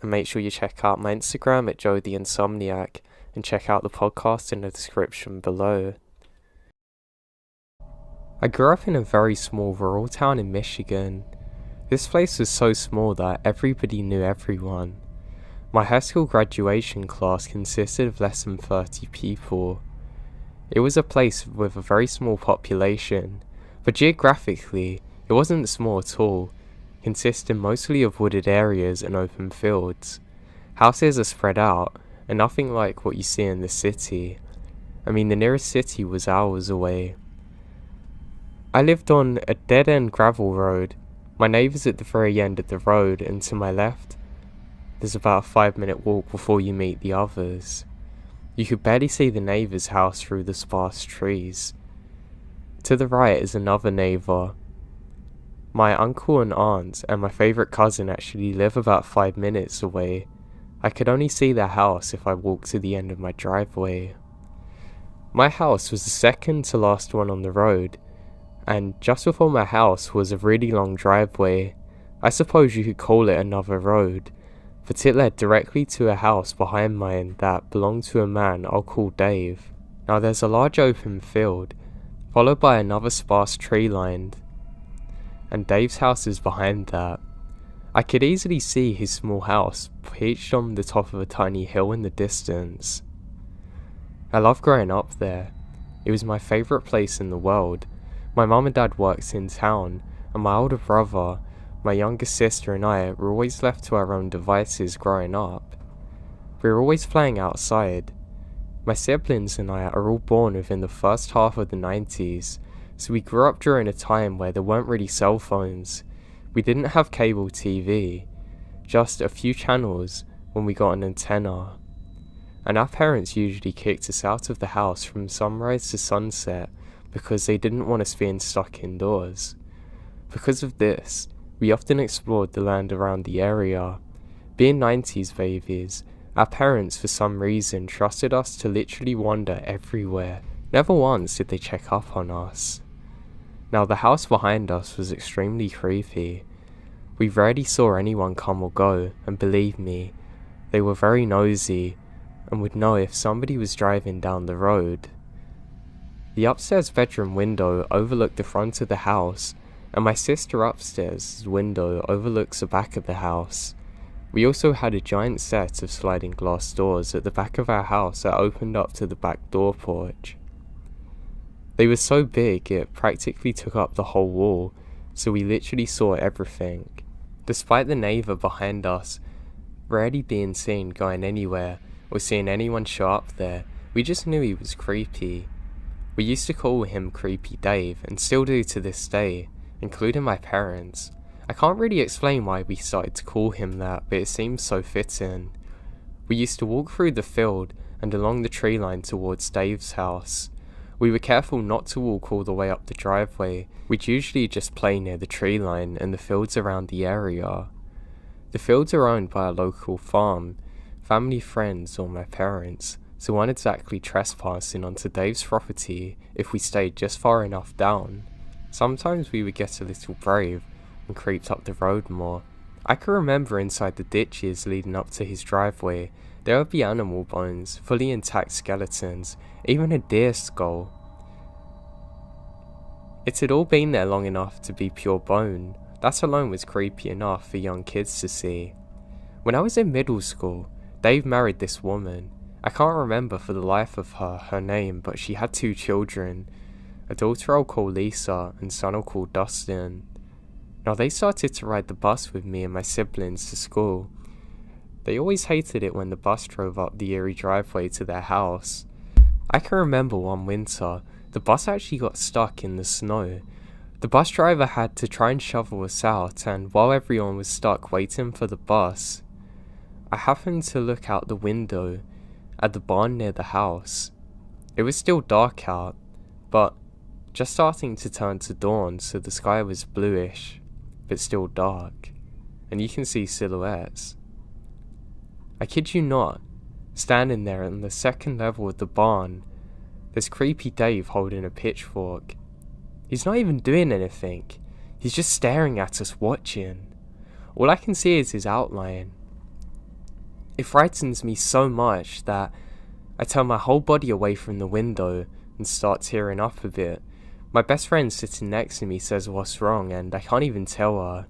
And make sure you check out my Instagram at Joe the Insomniac, and check out the podcast in the description below. I grew up in a very small rural town in Michigan. This place was so small that everybody knew everyone. My high school graduation class consisted of less than 30 people. It was a place with a very small population, but geographically, it wasn't small at all, consisting mostly of wooded areas and open fields. Houses are spread out, and nothing like what you see in the city. I mean, the nearest city was hours away. I lived on a dead-end gravel road. My neighbour's at the very end of the road, and to my left, there's about a 5-minute walk before you meet the others. You could barely see the neighbour's house through the sparse trees. To the right is another neighbour. My uncle and aunt and my favourite cousin actually live about 5 minutes away. I could only see their house if I walked to the end of my driveway. My house was the second to last one on the road, and just before my house was a really long driveway. I suppose you could call it another road, but it led directly to a house behind mine that belonged to a man I'll call Dave. Now there's a large open field, followed by another sparse tree line, and Dave's house is behind that. I could easily see his small house perched on the top of a tiny hill in the distance. I loved growing up there. It was my favourite place in the world. My mum and dad worked in town, and my older brother, my younger sister and I were always left to our own devices growing up. We were always playing outside. My siblings and I are all born within the first half of the 90s, so we grew up during a time where there weren't really cell phones. We didn't have cable TV, just a few channels when we got an antenna. And our parents usually kicked us out of the house from sunrise to sunset because they didn't want us being stuck indoors. Because of this, we often explored the land around the area. Being 90s babies, our parents for some reason trusted us to literally wander everywhere. Never once did they check up on us. Now the house behind us was extremely creepy. We rarely saw anyone come or go, and believe me, they were very nosy and would know if somebody was driving down the road. The upstairs bedroom window overlooked the front of the house, and my sister upstairs' window overlooks the back of the house. We also had a giant set of sliding glass doors at the back of our house that opened up to the back door porch. They were so big it practically took up the whole wall, so we literally saw everything. Despite the neighbour behind us rarely being seen going anywhere or seeing anyone show up there, we just knew he was creepy. We used to call him Creepy Dave, and still do to this day, including my parents. I can't really explain why we started to call him that, but it seems so fitting. We used to walk through the field and along the tree line towards Dave's house. We were careful not to walk all the way up the driveway. We'd usually just play near the tree line and the fields around the area. The fields are owned by a local farm, family friends or my parents, so we weren't exactly trespassing onto Dave's property if we stayed just far enough down. Sometimes we would get a little brave and creeped up the road more. I can remember inside the ditches leading up to his driveway, there would be animal bones, fully intact skeletons, even a deer skull. It had all been there long enough to be pure bone. That alone was creepy enough for young kids to see. When I was in middle school, Dave married this woman. I can't remember for the life of her name, but she had 2 children, a daughter I'll call Lisa and son I'll call Dustin. Now they started to ride the bus with me and my siblings to school. They always hated it when the bus drove up the eerie driveway to their house. I can remember one winter, the bus actually got stuck in the snow. The bus driver had to try and shovel us out, and while everyone was stuck waiting for the bus, I happened to look out the window at the barn near the house. It was still dark out, but just starting to turn to dawn, so the sky was bluish, but still dark, and you can see silhouettes. I kid you not, standing there on the second level of the barn, there's Creepy Dave holding a pitchfork. He's not even doing anything, he's just staring at us watching. All I can see is his outline. It frightens me so much that I turn my whole body away from the window and start tearing up a bit. My best friend sitting next to me says what's wrong, and I can't even tell her.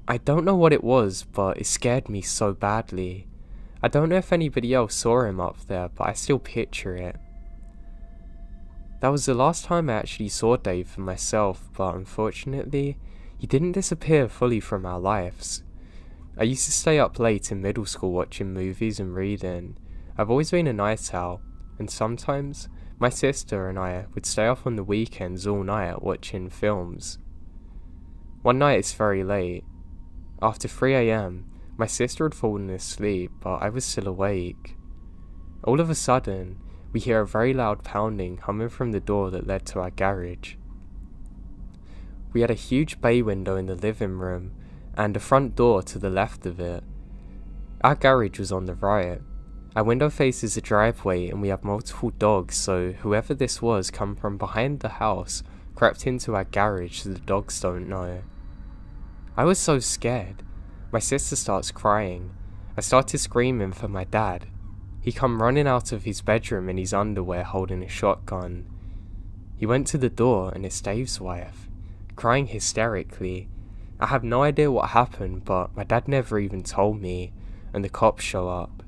I don't know what it was, but it scared me so badly. I don't know if anybody else saw him up there, but I still picture it. That was the last time I actually saw Dave for myself, but unfortunately, he didn't disappear fully from our lives. I used to stay up late in middle school watching movies and reading. I've always been a night owl, and sometimes my sister and I would stay up on the weekends all night watching films. One night it's very late. After 3 AM, my sister had fallen asleep, but I was still awake. All of a sudden, we hear a very loud pounding coming from the door that led to our garage. We had a huge bay window in the living room, and a front door to the left of it. Our garage was on the right. Our window faces a driveway and we have multiple dogs, so whoever this was come from behind the house crept into our garage so the dogs don't know. I was so scared. My sister starts crying. I started screaming for my dad. He come running out of his bedroom in his underwear holding a shotgun. He went to the door and it's Dave's wife, crying hysterically. I have no idea what happened, but my dad never even told me, and the cops show up.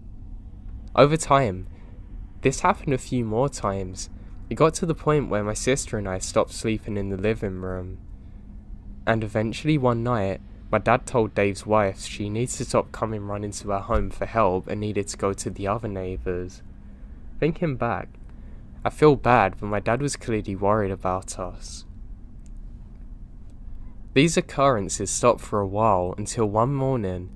Over time, this happened a few more times. It got to the point where my sister and I stopped sleeping in the living room. And eventually one night, my dad told Dave's wife she needs to stop coming running to our home for help and needed to go to the other neighbours. Thinking back, I feel bad, but my dad was clearly worried about us. These occurrences stopped for a while until one morning,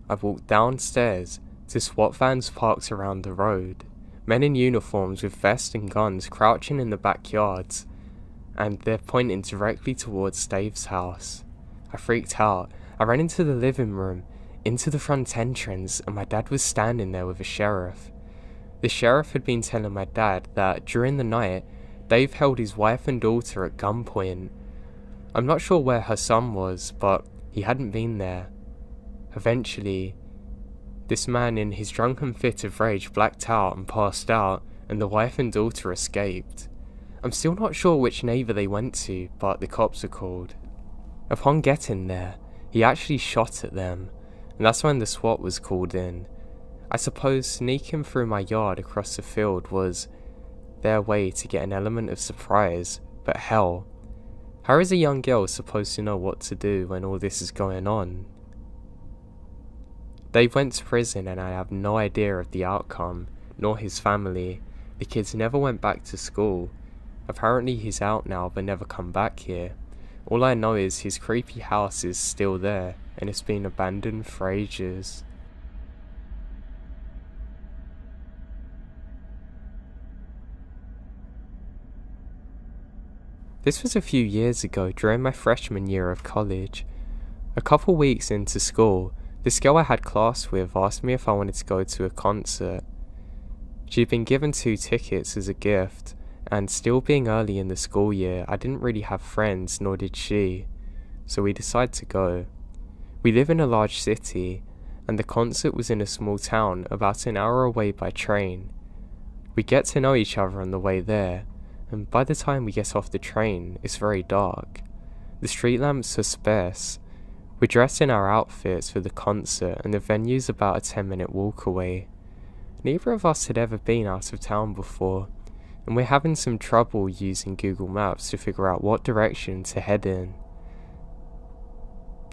I walked downstairs to SWAT vans parked around the road, men in uniforms with vests and guns crouching in the backyards, and they're pointing directly towards Dave's house. I freaked out. I ran into the living room, into the front entrance, and my dad was standing there with a sheriff. The sheriff had been telling my dad that during the night, Dave held his wife and daughter at gunpoint. I'm not sure where her son was, but he hadn't been there. Eventually, this man in his drunken fit of rage blacked out and passed out, and the wife and daughter escaped. I'm still not sure which neighbour they went to, but the cops are called. Upon getting there, he actually shot at them, and that's when the SWAT was called in. I suppose sneaking through my yard across the field was their way to get an element of surprise, but hell, how is a young girl supposed to know what to do when all this is going on? Dave went to prison and I have no idea of the outcome, nor his family. The kids never went back to school. Apparently he's out now but never come back here. All I know is his creepy house is still there and it's been abandoned for ages. This was a few years ago during my freshman year of college. A couple weeks into school, this girl I had class with asked me if I wanted to go to a concert. She'd been given 2 tickets as a gift, and still being early in the school year, I didn't really have friends, nor did she, so we decided to go. We live in a large city, and the concert was in a small town about an hour away by train. We get to know each other on the way there, and by the time we get off the train, it's very dark. The street lamps are sparse. We're dressed in our outfits for the concert, and the venue's about a 10-minute walk away. Neither of us had ever been out of town before, and we're having some trouble using Google Maps to figure out what direction to head in.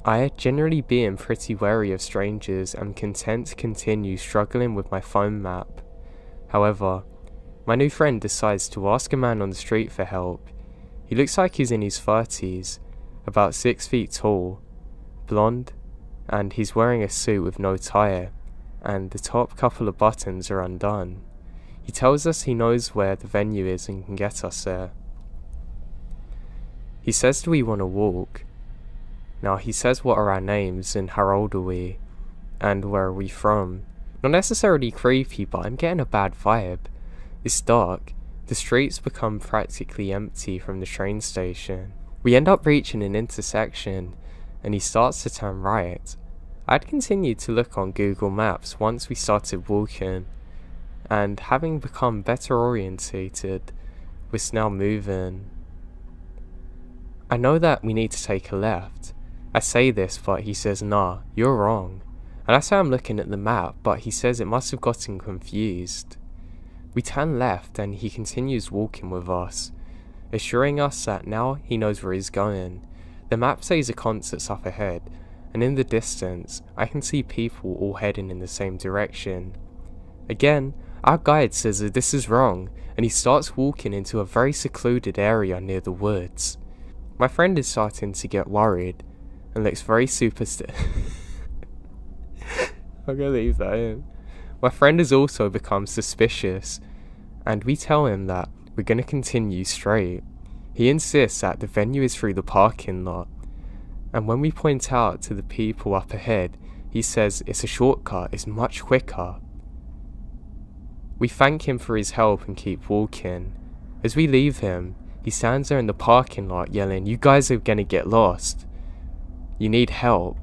I, generally being pretty wary of strangers, am content to continue struggling with my phone map. However, my new friend decides to ask a man on the street for help. He looks like he's in his 30s, about 6 feet tall, blonde, and he's wearing a suit with no tie, and the top couple of buttons are undone. He tells us he knows where the venue is and can get us there. He says, do we want to walk? Now he says what are our names and how old are we, and where are we from. Not necessarily creepy, but I'm getting a bad vibe. It's dark. The streets become practically empty from the train station. We end up reaching an intersection, and he starts to turn right. I'd continued to look on Google Maps once we started walking, and having become better orientated, we're now moving. I know that we need to take a left. I say this, but he says, nah, you're wrong. And I say I'm looking at the map, but he says it must have gotten confused. We turn left and he continues walking with us, assuring us that now he knows where he's going. The map says a concert's up ahead, and in the distance, I can see people all heading in the same direction. Again, our guide says that this is wrong, and he starts walking into a very secluded area near the woods. My friend is starting to get worried, and looks very superstitious. I'm gonna leave that in. My friend has also become suspicious, and we tell him that we're gonna continue straight. He insists that the venue is through the parking lot, and when we point out to the people up ahead, he says it's a shortcut, it's much quicker. We thank him for his help and keep walking. As we leave him, he stands there in the parking lot yelling, "You guys are gonna get lost. You need help."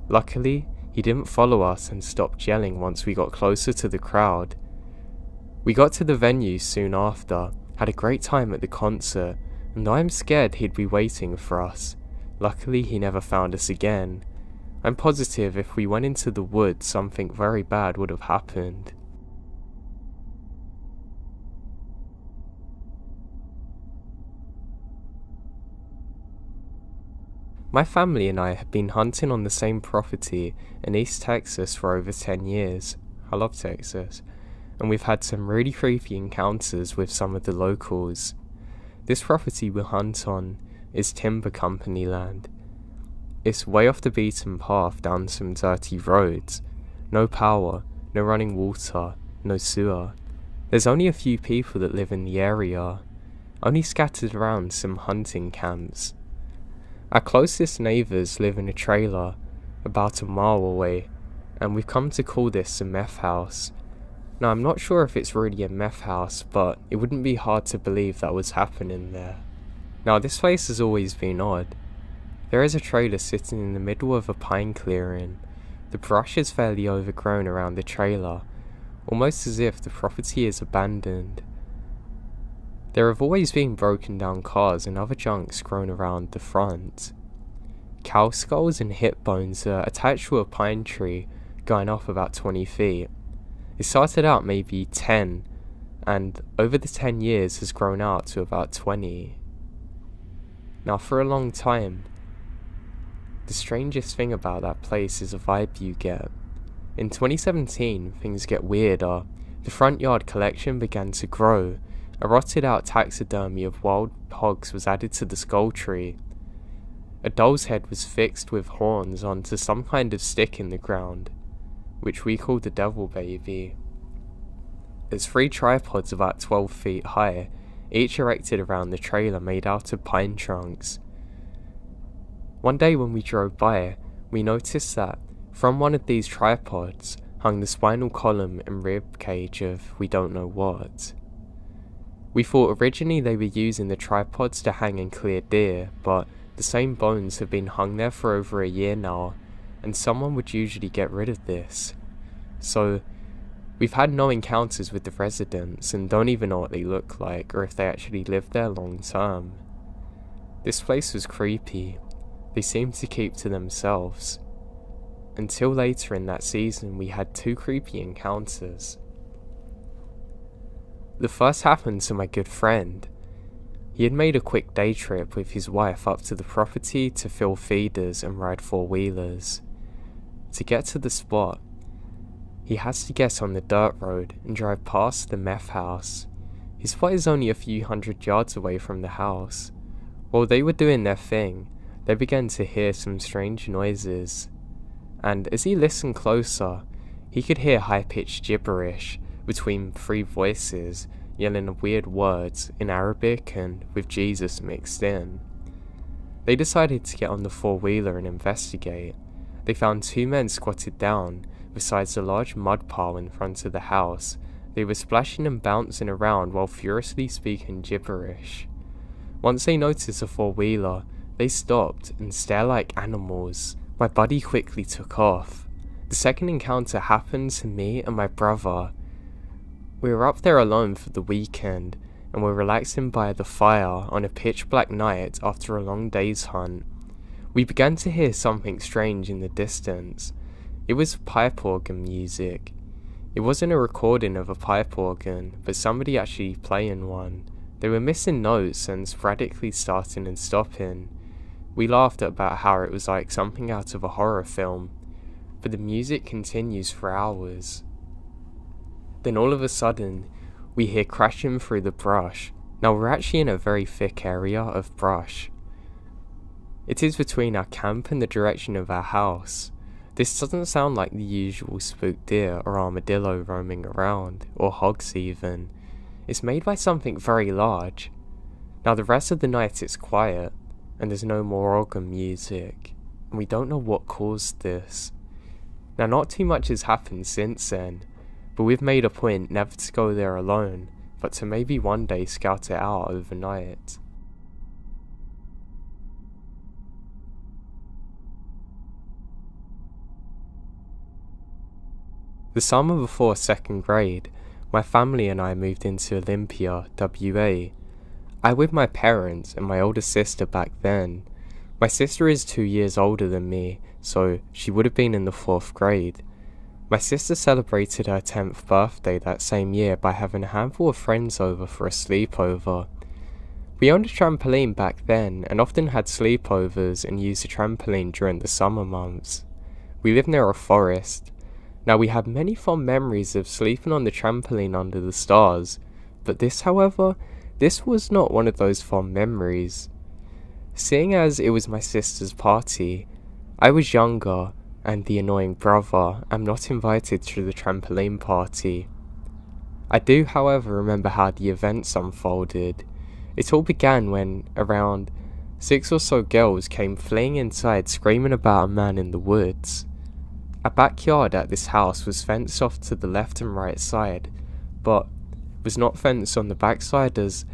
Luckily, he didn't follow us and stopped yelling once we got closer to the crowd. We got to the venue soon after, had a great time at the concert, and I'm scared he'd be waiting for us. Luckily, he never found us again. I'm positive if we went into the woods, something very bad would have happened. My family and I have been hunting on the same property in East Texas for over 10 years. I love Texas. And we've had some really creepy encounters with some of the locals. This property we hunt on is timber company land. It's way off the beaten path down some dirty roads. No power, no running water, no sewer. There's only a few people that live in the area, only scattered around some hunting camps. Our closest neighbours live in a trailer about a mile away, and we've come to call this a meth house. Now, I'm not sure if it's really a meth house, but it wouldn't be hard to believe that was happening there. Now, this place has always been odd. There is a trailer sitting in the middle of a pine clearing. The brush is fairly overgrown around the trailer, almost as if the property is abandoned. There have always been broken down cars and other junks grown around the front. Cow skulls and hip bones are attached to a pine tree going off about 20 feet. It started out maybe 10, and over the 10 years has grown out to about 20. Now, for a long time, the strangest thing about that place is the vibe you get. In 2017, things get weirder. The front yard collection began to grow. A rotted out taxidermy of wild hogs was added to the skull tree. A doll's head was fixed with horns onto some kind of stick in the ground, which we called the devil baby. There's 3 tripods about 12 feet high, each erected around the trailer made out of pine trunks. One day when we drove by, we noticed that from one of these tripods hung the spinal column and rib cage of we don't know what. We thought originally they were using the tripods to hang and clear deer, but the same bones have been hung there for over a year now, and someone would usually get rid of this. So, we've had no encounters with the residents and don't even know what they look like or if they actually lived there long term. This place was creepy. They seemed to keep to themselves. Until later in that season we had 2 creepy encounters. The first happened to my good friend. He had made a quick day trip with his wife up to the property to fill feeders and ride 4-wheelers. To get to the spot, he has to get on the dirt road and drive past the meth house. His spot is only a few hundred yards away from the house. While they were doing their thing, they began to hear some strange noises. And as he listened closer, he could hear high-pitched gibberish between 3 voices yelling weird words in Arabic and with Jesus mixed in. They decided to get on the 4-wheeler and investigate. They found 2 men squatted down besides a large mud pile in front of the house. They were splashing and bouncing around while furiously speaking gibberish. Once they noticed the 4-wheeler, they stopped and stared like animals. My buddy quickly took off. The second encounter happened to me and my brother. We were up there alone for the weekend, and were relaxing by the fire on a pitch black night after a long day's hunt. We began to hear something strange in the distance. It was pipe organ music. It wasn't a recording of a pipe organ, but somebody actually playing one. They were missing notes and sporadically starting and stopping. We laughed about how it was like something out of a horror film, but the music continues for hours. Then all of a sudden, we hear crashing through the brush. Now we're actually in a very thick area of brush. It is between our camp and the direction of our house. This doesn't sound like the usual spooked deer or armadillo roaming around, or hogs even. It's made by something very large. Now the rest of the night it's quiet, and there's no more organ music, and we don't know what caused this. Now not too much has happened since then, but we've made a point never to go there alone, but to maybe one day scout it out overnight. The summer before 2nd grade, my family and I moved into Olympia, WA. I with my parents and my older sister back then. My sister is 2 years older than me, so she would have been in the 4th grade. My sister celebrated her 10th birthday that same year by having a handful of friends over for a sleepover. We owned a trampoline back then and often had sleepovers and used the trampoline during the summer months. We lived near a forest. Now we have many fond memories of sleeping on the trampoline under the stars, but this, however, this was not one of those fond memories. Seeing as it was my sister's party, I was younger, and the annoying brother am not invited to the trampoline party. I do, however, remember how the events unfolded. It all began when around 6 or so girls came fleeing inside screaming about a man in the woods. Our backyard at this house was fenced off to the left and right side, but was not fenced on the backside as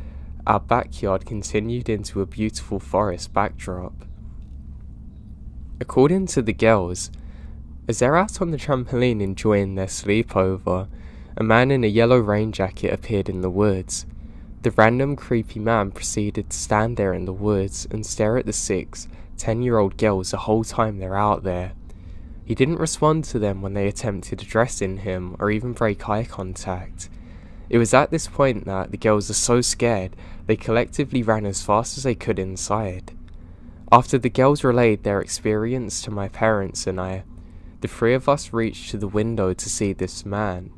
our backyard continued into a beautiful forest backdrop. According to the girls, as they're out on the trampoline enjoying their sleepover, a man in a yellow rain jacket appeared in the woods. The random creepy man proceeded to stand there in the woods and stare at the 10-year-old girls the whole time they're out there. He didn't respond to them when they attempted addressing him or even break eye contact. It was at this point that the girls are so scared they collectively ran as fast as they could inside. After the girls relayed their experience to my parents and I, the 3 of us reached to the window to see this man.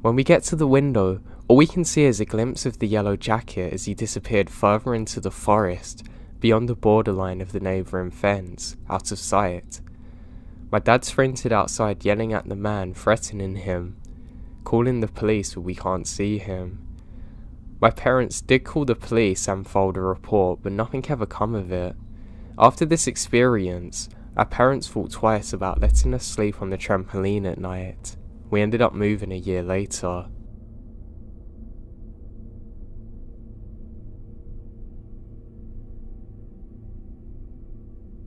When we get to the window, all we can see is a glimpse of the yellow jacket as he disappeared further into the forest, beyond the borderline of the neighbouring fence, out of sight. My dad sprinted outside yelling at the man, threatening him, calling the police but we can't see him. My parents did call the police and filed a report, but nothing ever come of it. After this experience, our parents thought twice about letting us sleep on the trampoline at night. We ended up moving a year later.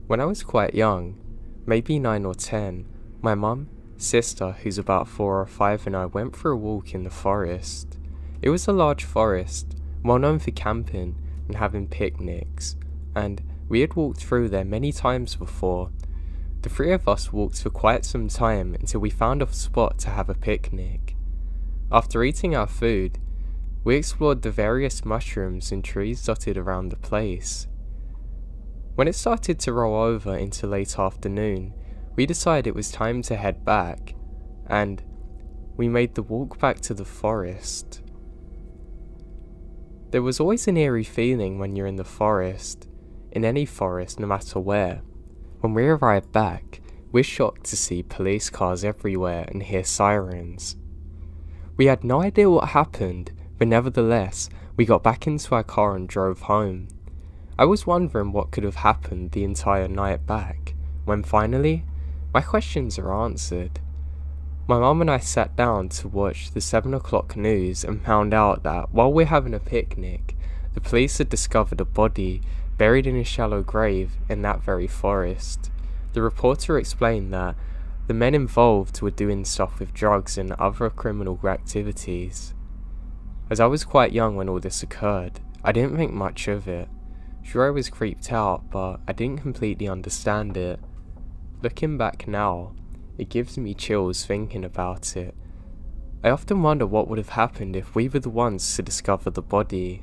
When I was quite young, maybe 9 or 10, my mum, sister, who's about 4 or 5, and I went for a walk in the forest. It was a large forest, well known for camping and having picnics, and we had walked through there many times before. The 3 of us walked for quite some time until we found a spot to have a picnic. After eating our food, we explored the various mushrooms and trees dotted around the place. When it started to roll over into late afternoon, we decided it was time to head back, and we made the walk back to the forest. There was always an eerie feeling when you're in the forest, in any forest no matter where. When we arrived back, we're shocked to see police cars everywhere and hear sirens. We had no idea what happened, but nevertheless, we got back into our car and drove home. I was wondering what could have happened the entire night back, when finally, my questions are answered. My mum and I sat down to watch the 7 o'clock news and found out that while we're having a picnic, the police had discovered a body buried in a shallow grave in that very forest. The reporter explained that the men involved were doing stuff with drugs and other criminal activities. As I was quite young when all this occurred, I didn't think much of it. Sure, I was creeped out, but I didn't completely understand it. Looking back now, it gives me chills thinking about it, I often wonder what would have happened if we were the ones to discover the body.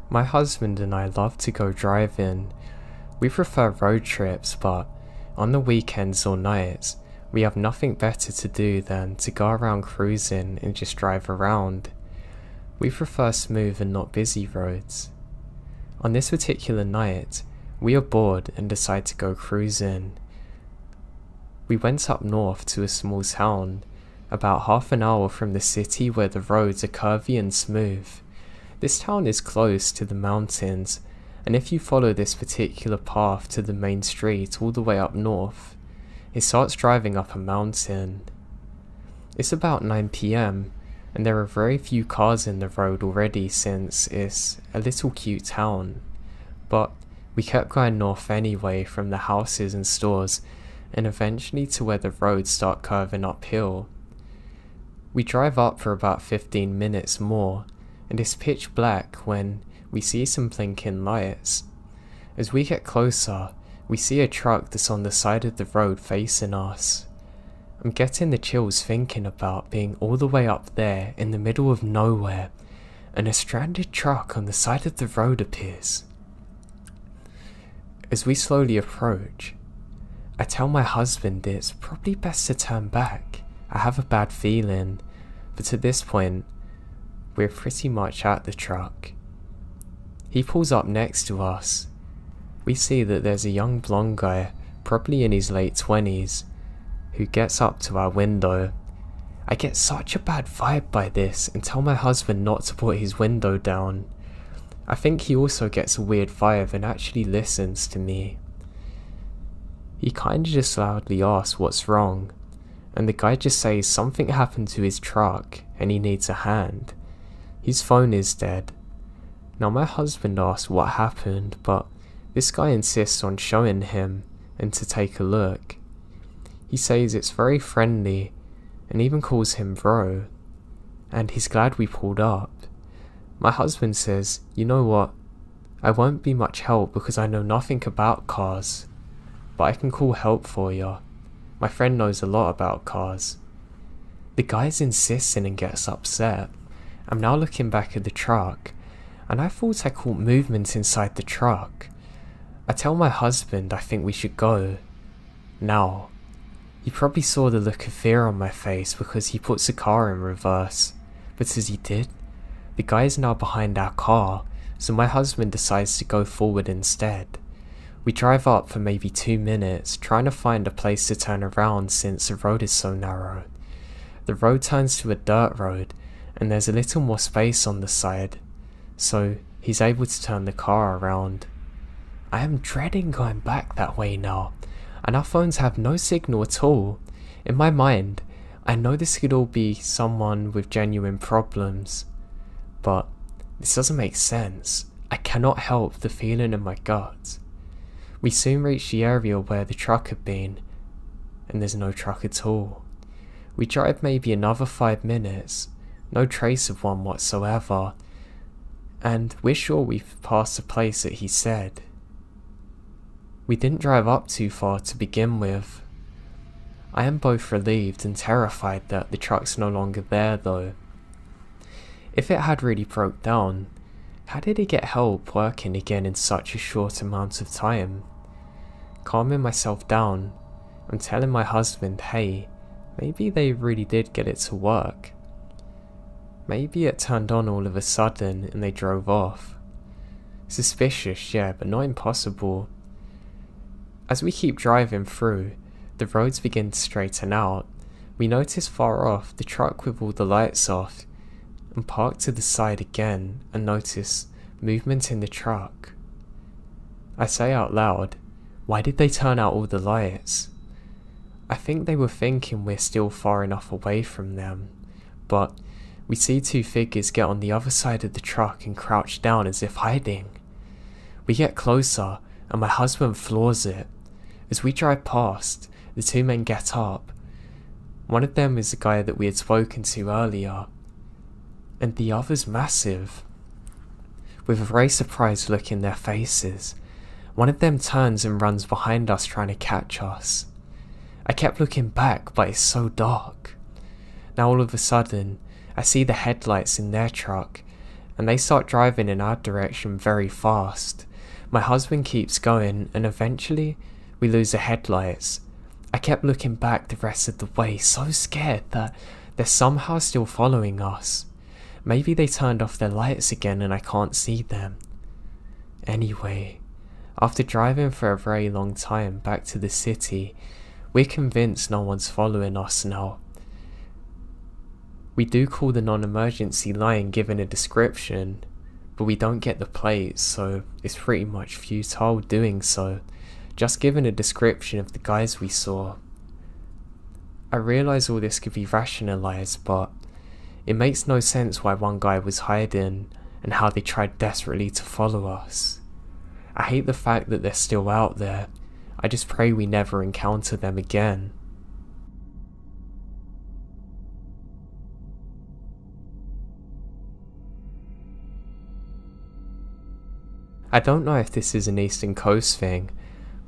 My husband and I love to go driving. We prefer road trips, but on the weekends or nights, we have nothing better to do than to go around cruising and just drive around. We prefer smooth and not busy roads. On this particular night, we are bored and decide to go cruising. We went up north to a small town, about half an hour from the city where the roads are curvy and smooth. This town is close to the mountains, and if you follow this particular path to the main street all the way up north, it starts driving up a mountain. It's about 9 PM, and there are very few cars in the road already since it's a little cute town. But we kept going north anyway from the houses and stores, and eventually to where the roads start curving uphill. We drive up for about 15 minutes more, and it's pitch black when we see some blinking lights. As we get closer, we see a truck that's on the side of the road facing us. I'm getting the chills thinking about being all the way up there in the middle of nowhere, and a stranded truck on the side of the road appears. As we slowly approach, I tell my husband it's probably best to turn back. I have a bad feeling, but at this point, we're pretty much at the truck. He pulls up next to us. We see that there's a young blonde guy, probably in his late 20s, who gets up to our window. I get such a bad vibe by this and tell my husband not to put his window down. I think he also gets a weird vibe and actually listens to me. He kinda just loudly asks what's wrong, and the guy just says something happened to his truck and he needs a hand. His phone is dead. Now my husband asks what happened, but this guy insists on showing him and to take a look. He says it's very friendly and even calls him bro, and he's glad we pulled up. My husband says, you know what, I won't be much help because I know nothing about cars, but I can call help for you. My friend knows a lot about cars. The guy's insisting and gets upset. I'm now looking back at the truck, and I thought I caught movement inside the truck. I tell my husband I think we should go. Now, he probably saw the look of fear on my face because he puts the car in reverse, but as he did, the guy is now behind our car, so my husband decides to go forward instead. We drive up for maybe 2 minutes, trying to find a place to turn around since the road is so narrow. The road turns to a dirt road, and there's a little more space on the side, so he's able to turn the car around. I am dreading going back that way now, and our phones have no signal at all. In my mind, I know this could all be someone with genuine problems, but this doesn't make sense. I cannot help the feeling in my gut. We soon reach the area where the truck had been, and there's no truck at all. We drive maybe another 5 minutes, no trace of one whatsoever, and we're sure we've passed the place that he said. We didn't drive up too far to begin with. I am both relieved and terrified that the truck's no longer there though. If it had really broke down, how did it get help working again in such a short amount of time? Calming myself down, I'm telling my husband, hey, maybe they really did get it to work. Maybe it turned on all of a sudden and they drove off. Suspicious, yeah, but not impossible. As we keep driving through, the roads begin to straighten out. We notice far off the truck with all the lights off, and park to the side again and notice movement in the truck. I say out loud, why did they turn out all the lights? I think they were thinking we're still far enough away from them, but we see 2 figures get on the other side of the truck and crouch down as if hiding. We get closer and my husband floors it. As we drive past, the 2 men get up. One of them is the guy that we had spoken to earlier, and the other's massive. With a very surprised look in their faces, One of them turns and runs behind us trying to catch us. I kept looking back, but it's so dark. Now all of a sudden, I see the headlights in their truck, and they start driving in our direction very fast. My husband keeps going, and eventually, we lose the headlights. I kept looking back the rest of the way, so scared that they're somehow still following us. Maybe they turned off their lights again and I can't see them. Anyway, after driving for a very long time back to the city, we're convinced no one's following us now. We do call the non-emergency line given a description, but we don't get the plates, so it's pretty much futile doing so, just given a description of the guys we saw. I realise all this could be rationalised, but it makes no sense why one guy was hiding and how they tried desperately to follow us. I hate the fact that they're still out there. I just pray we never encounter them again. I don't know if this is an Eastern Coast thing,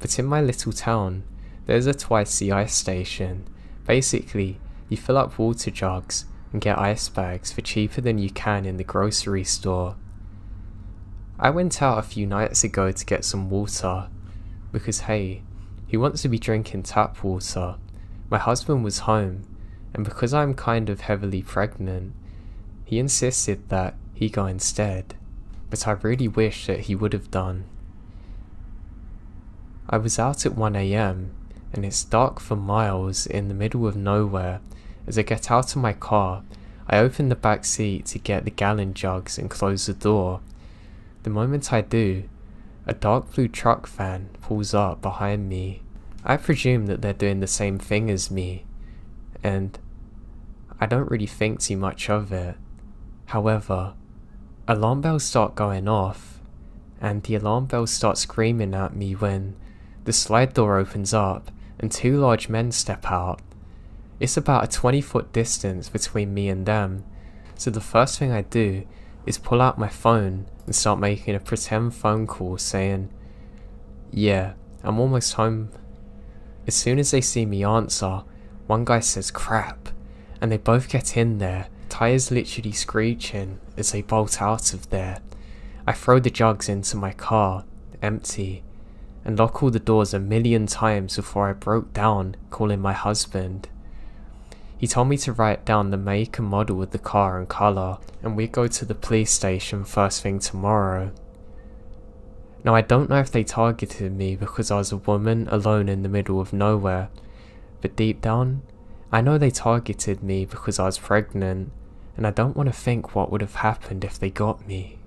but in my little town, there's a twice the ice station. Basically, you fill up water jugs and get ice bags for cheaper than you can in the grocery store. I went out a few nights ago to get some water, because hey, who wants to be drinking tap water? My husband was home, and because I'm kind of heavily pregnant, he insisted that he go instead, but I really wish that he would have done. I was out at 1 AM, and it's dark for miles in the middle of nowhere. As I get out of my car, I open the back seat to get the gallon jugs and close the door. The moment I do, a dark blue truck van pulls up behind me. I presume that they're doing the same thing as me, and I don't really think too much of it. However, alarm bells start going off, and the alarm bells start screaming at me when the slide door opens up and two large men step out. It's about a 20-foot distance between me and them, so the first thing I do is pull out my phone and start making a pretend phone call saying, "Yeah, I'm almost home." As soon as they see me answer, one guy says crap, and they both get in there, tires literally screeching as they bolt out of there. I throw the jugs into my car, empty, and lock all the doors a million times before I broke down calling my husband. He told me to write down the make and model of the car and colour, and we'd go to the police station first thing tomorrow. Now I don't know if they targeted me because I was a woman alone in the middle of nowhere, but deep down, I know they targeted me because I was pregnant, and I don't want to think what would have happened if they got me.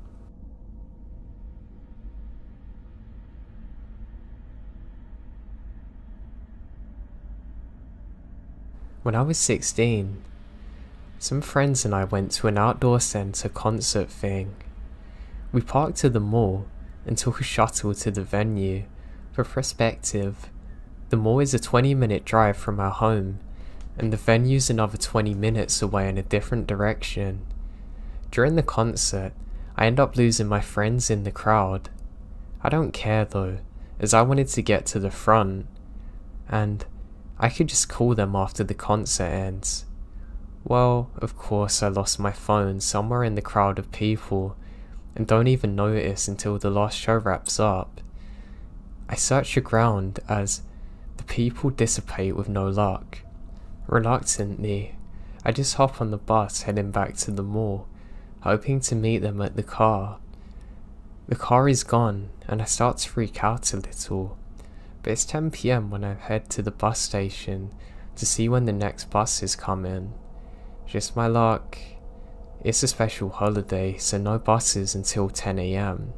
When I was 16, some friends and I went to an outdoor centre concert thing. We parked at the mall and took a shuttle to the venue. For perspective, the mall is a 20-minute drive from our home, and the venue's another 20 minutes away in a different direction. During the concert, I end up losing my friends in the crowd. I don't care though, as I wanted to get to the front, and I could just call them after the concert ends. Well, of course I lost my phone somewhere in the crowd of people, and don't even notice until the last show wraps up. I search the ground as the people dissipate with no luck. Reluctantly, I just hop on the bus heading back to the mall, hoping to meet them at the car. The car is gone, and I start to freak out a little. But it's 10 PM when I head to the bus station to see when the next bus is coming. Just my luck, it's a special holiday, so no buses until 10 AM.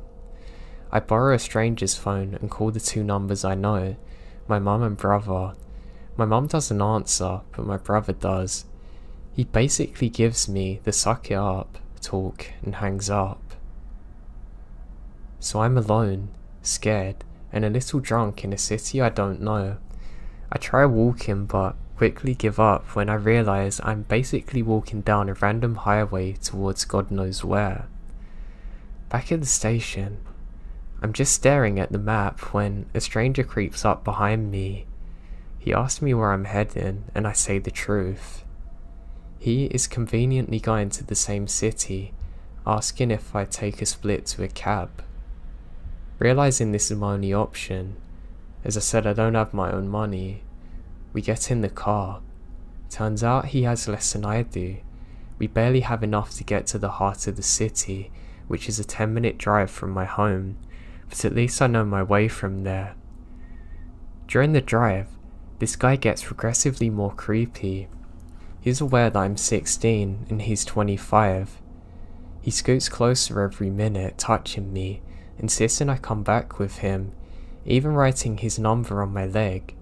I borrow a stranger's phone and call the two numbers I know, my mum and brother. My mum doesn't answer, but my brother does. He basically gives me the suck it up talk and hangs up. So I'm alone, scared, and a little drunk in a city I don't know. I try walking but quickly give up when I realise I'm basically walking down a random highway towards God knows where. Back at the station, I'm just staring at the map when a stranger creeps up behind me. He asks me where I'm heading, and I say the truth. He is conveniently going to the same city, asking if I take a split to a cab. Realizing this is my only option, as I said I don't have my own money, we get in the car. Turns out he has less than I do. We barely have enough to get to the heart of the city, which is a 10-minute drive from my home, but at least I know my way from there. During the drive, this guy gets progressively more creepy. He's aware that I'm 16 and he's 25. He scoots closer every minute, touching me, insisting I come back with him, even writing his number on my leg.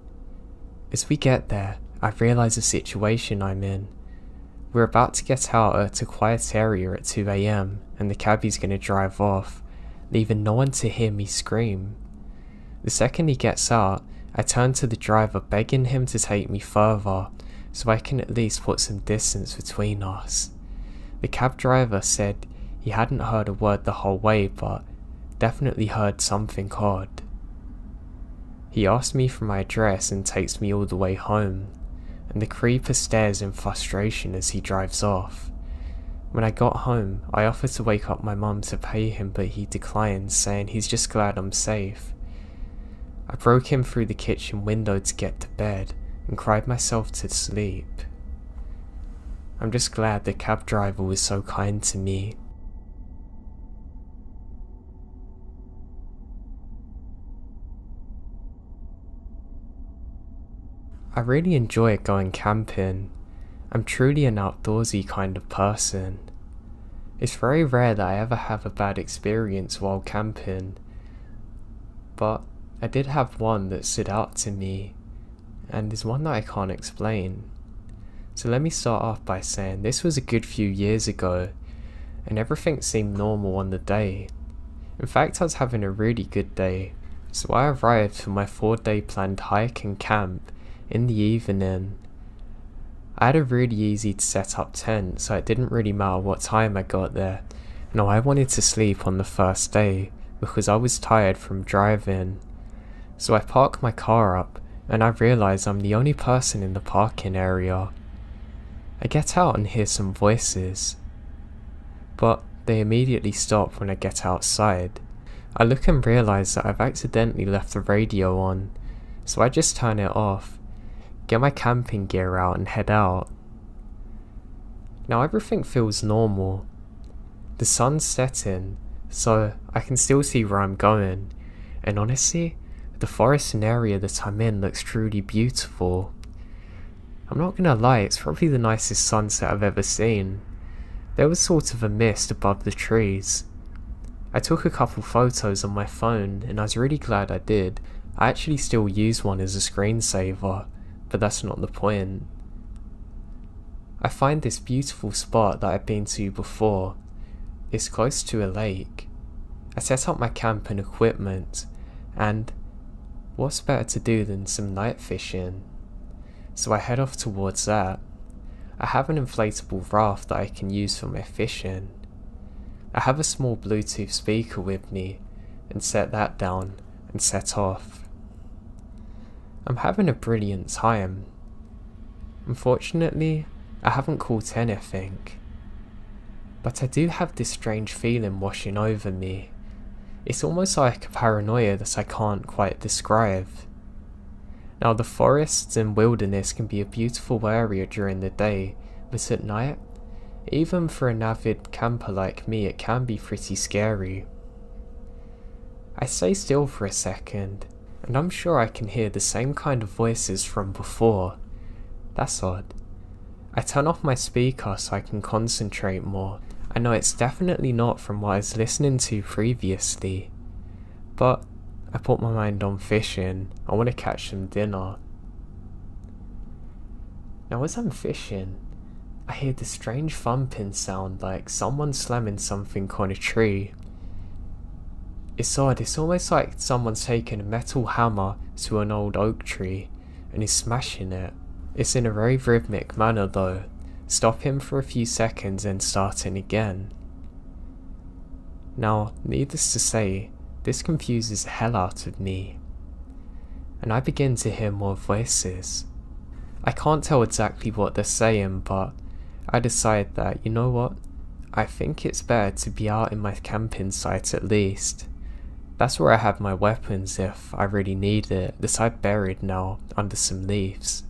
As we get there, I realise the situation I'm in. We're about to get out at a quiet area at 2 AM and the cabbie's going to drive off, leaving no one to hear me scream. The second he gets out, I turn to the driver begging him to take me further, so I can at least put some distance between us. The cab driver said he hadn't heard a word the whole way, but definitely heard something odd. He asked me for my address and takes me all the way home, and the creeper stares in frustration as he drives off. When I got home, I offered to wake up my mum to pay him, but he declined, saying he's just glad I'm safe. I broke him through the kitchen window to get to bed and cried myself to sleep. I'm just glad the cab driver was so kind to me. I really enjoy going camping. I'm truly an outdoorsy kind of person. It's very rare that I ever have a bad experience while camping, but I did have one that stood out to me, and is one that I can't explain. So let me start off by saying this was a good few years ago, and everything seemed normal on the day. In fact, I was having a really good day, so I arrived for my 4-day planned hike and camp in the evening. I had a really easy to set up tent, so it didn't really matter what time I got there. No, I wanted to sleep on the first day because I was tired from driving. So I park my car up and I realise I'm the only person in the parking area. I get out and hear some voices, but they immediately stop when I get outside. I look and realise that I've accidentally left the radio on, so I just turn it off, get my camping gear out and head out. Now everything feels normal. The sun's setting, so I can still see where I'm going, and honestly, the forest and area that I'm in looks truly beautiful. I'm not gonna lie, it's probably the nicest sunset I've ever seen. There was sort of a mist above the trees. I took a couple photos on my phone and I was really glad I did. I actually still use one as a screensaver, but that's not the point. I find this beautiful spot that I've been to before. It's close to a lake. I set up my camp and equipment, and what's better to do than some night fishing? So I head off towards that. I have an inflatable raft that I can use for my fishing. I have a small Bluetooth speaker with me and set that down and set off. I'm having a brilliant time. Unfortunately, I haven't caught anything, but I do have this strange feeling washing over me. It's almost like a paranoia that I can't quite describe. Now, the forests and wilderness can be a beautiful area during the day, but at night, even for an avid camper like me, it can be pretty scary. I stay still for a second, and I'm sure I can hear the same kind of voices from before. That's odd. I turn off my speaker so I can concentrate more. I know it's definitely not from what I was listening to previously, but I put my mind on fishing. I want to catch some dinner. Now as I'm fishing, I hear this strange thumping sound like someone slamming something on a tree. It's odd, it's almost like someone's taken a metal hammer to an old oak tree and is smashing it. It's in a very rhythmic manner though, stopping for a few seconds and starting again. Now, needless to say, This confuses the hell out of me, and I begin to hear more voices. I can't tell exactly what they're saying, but I decide that, you know what, I think it's better to be out in my camping site at least. That's where I have my weapons if I really need it, that I've buried now under some leaves.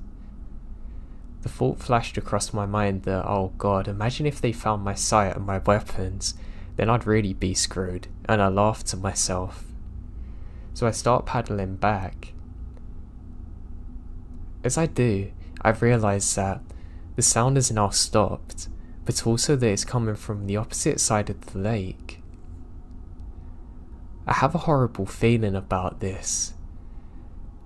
The thought flashed across my mind that, oh god, imagine if they found my site and my weapons, then I'd really be screwed, and I laughed to myself. So I start paddling back. As I do, I've realised that the sound has now stopped, but also that it's coming from the opposite side of the lake. I have a horrible feeling about this.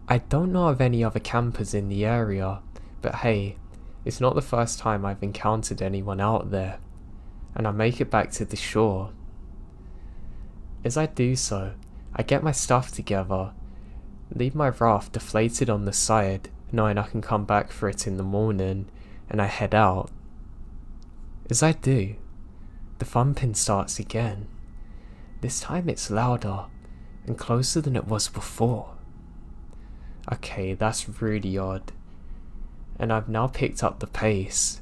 I don't know of any other campers in the area, but hey, it's not the first time I've encountered anyone out there, and I make it back to the shore. As I do so, I get my stuff together, leave my raft deflated on the side, knowing I can come back for it in the morning, and I head out. As I do, the thumping starts again. This time it's louder and closer than it was before. Okay, that's really odd, and I've now picked up the pace.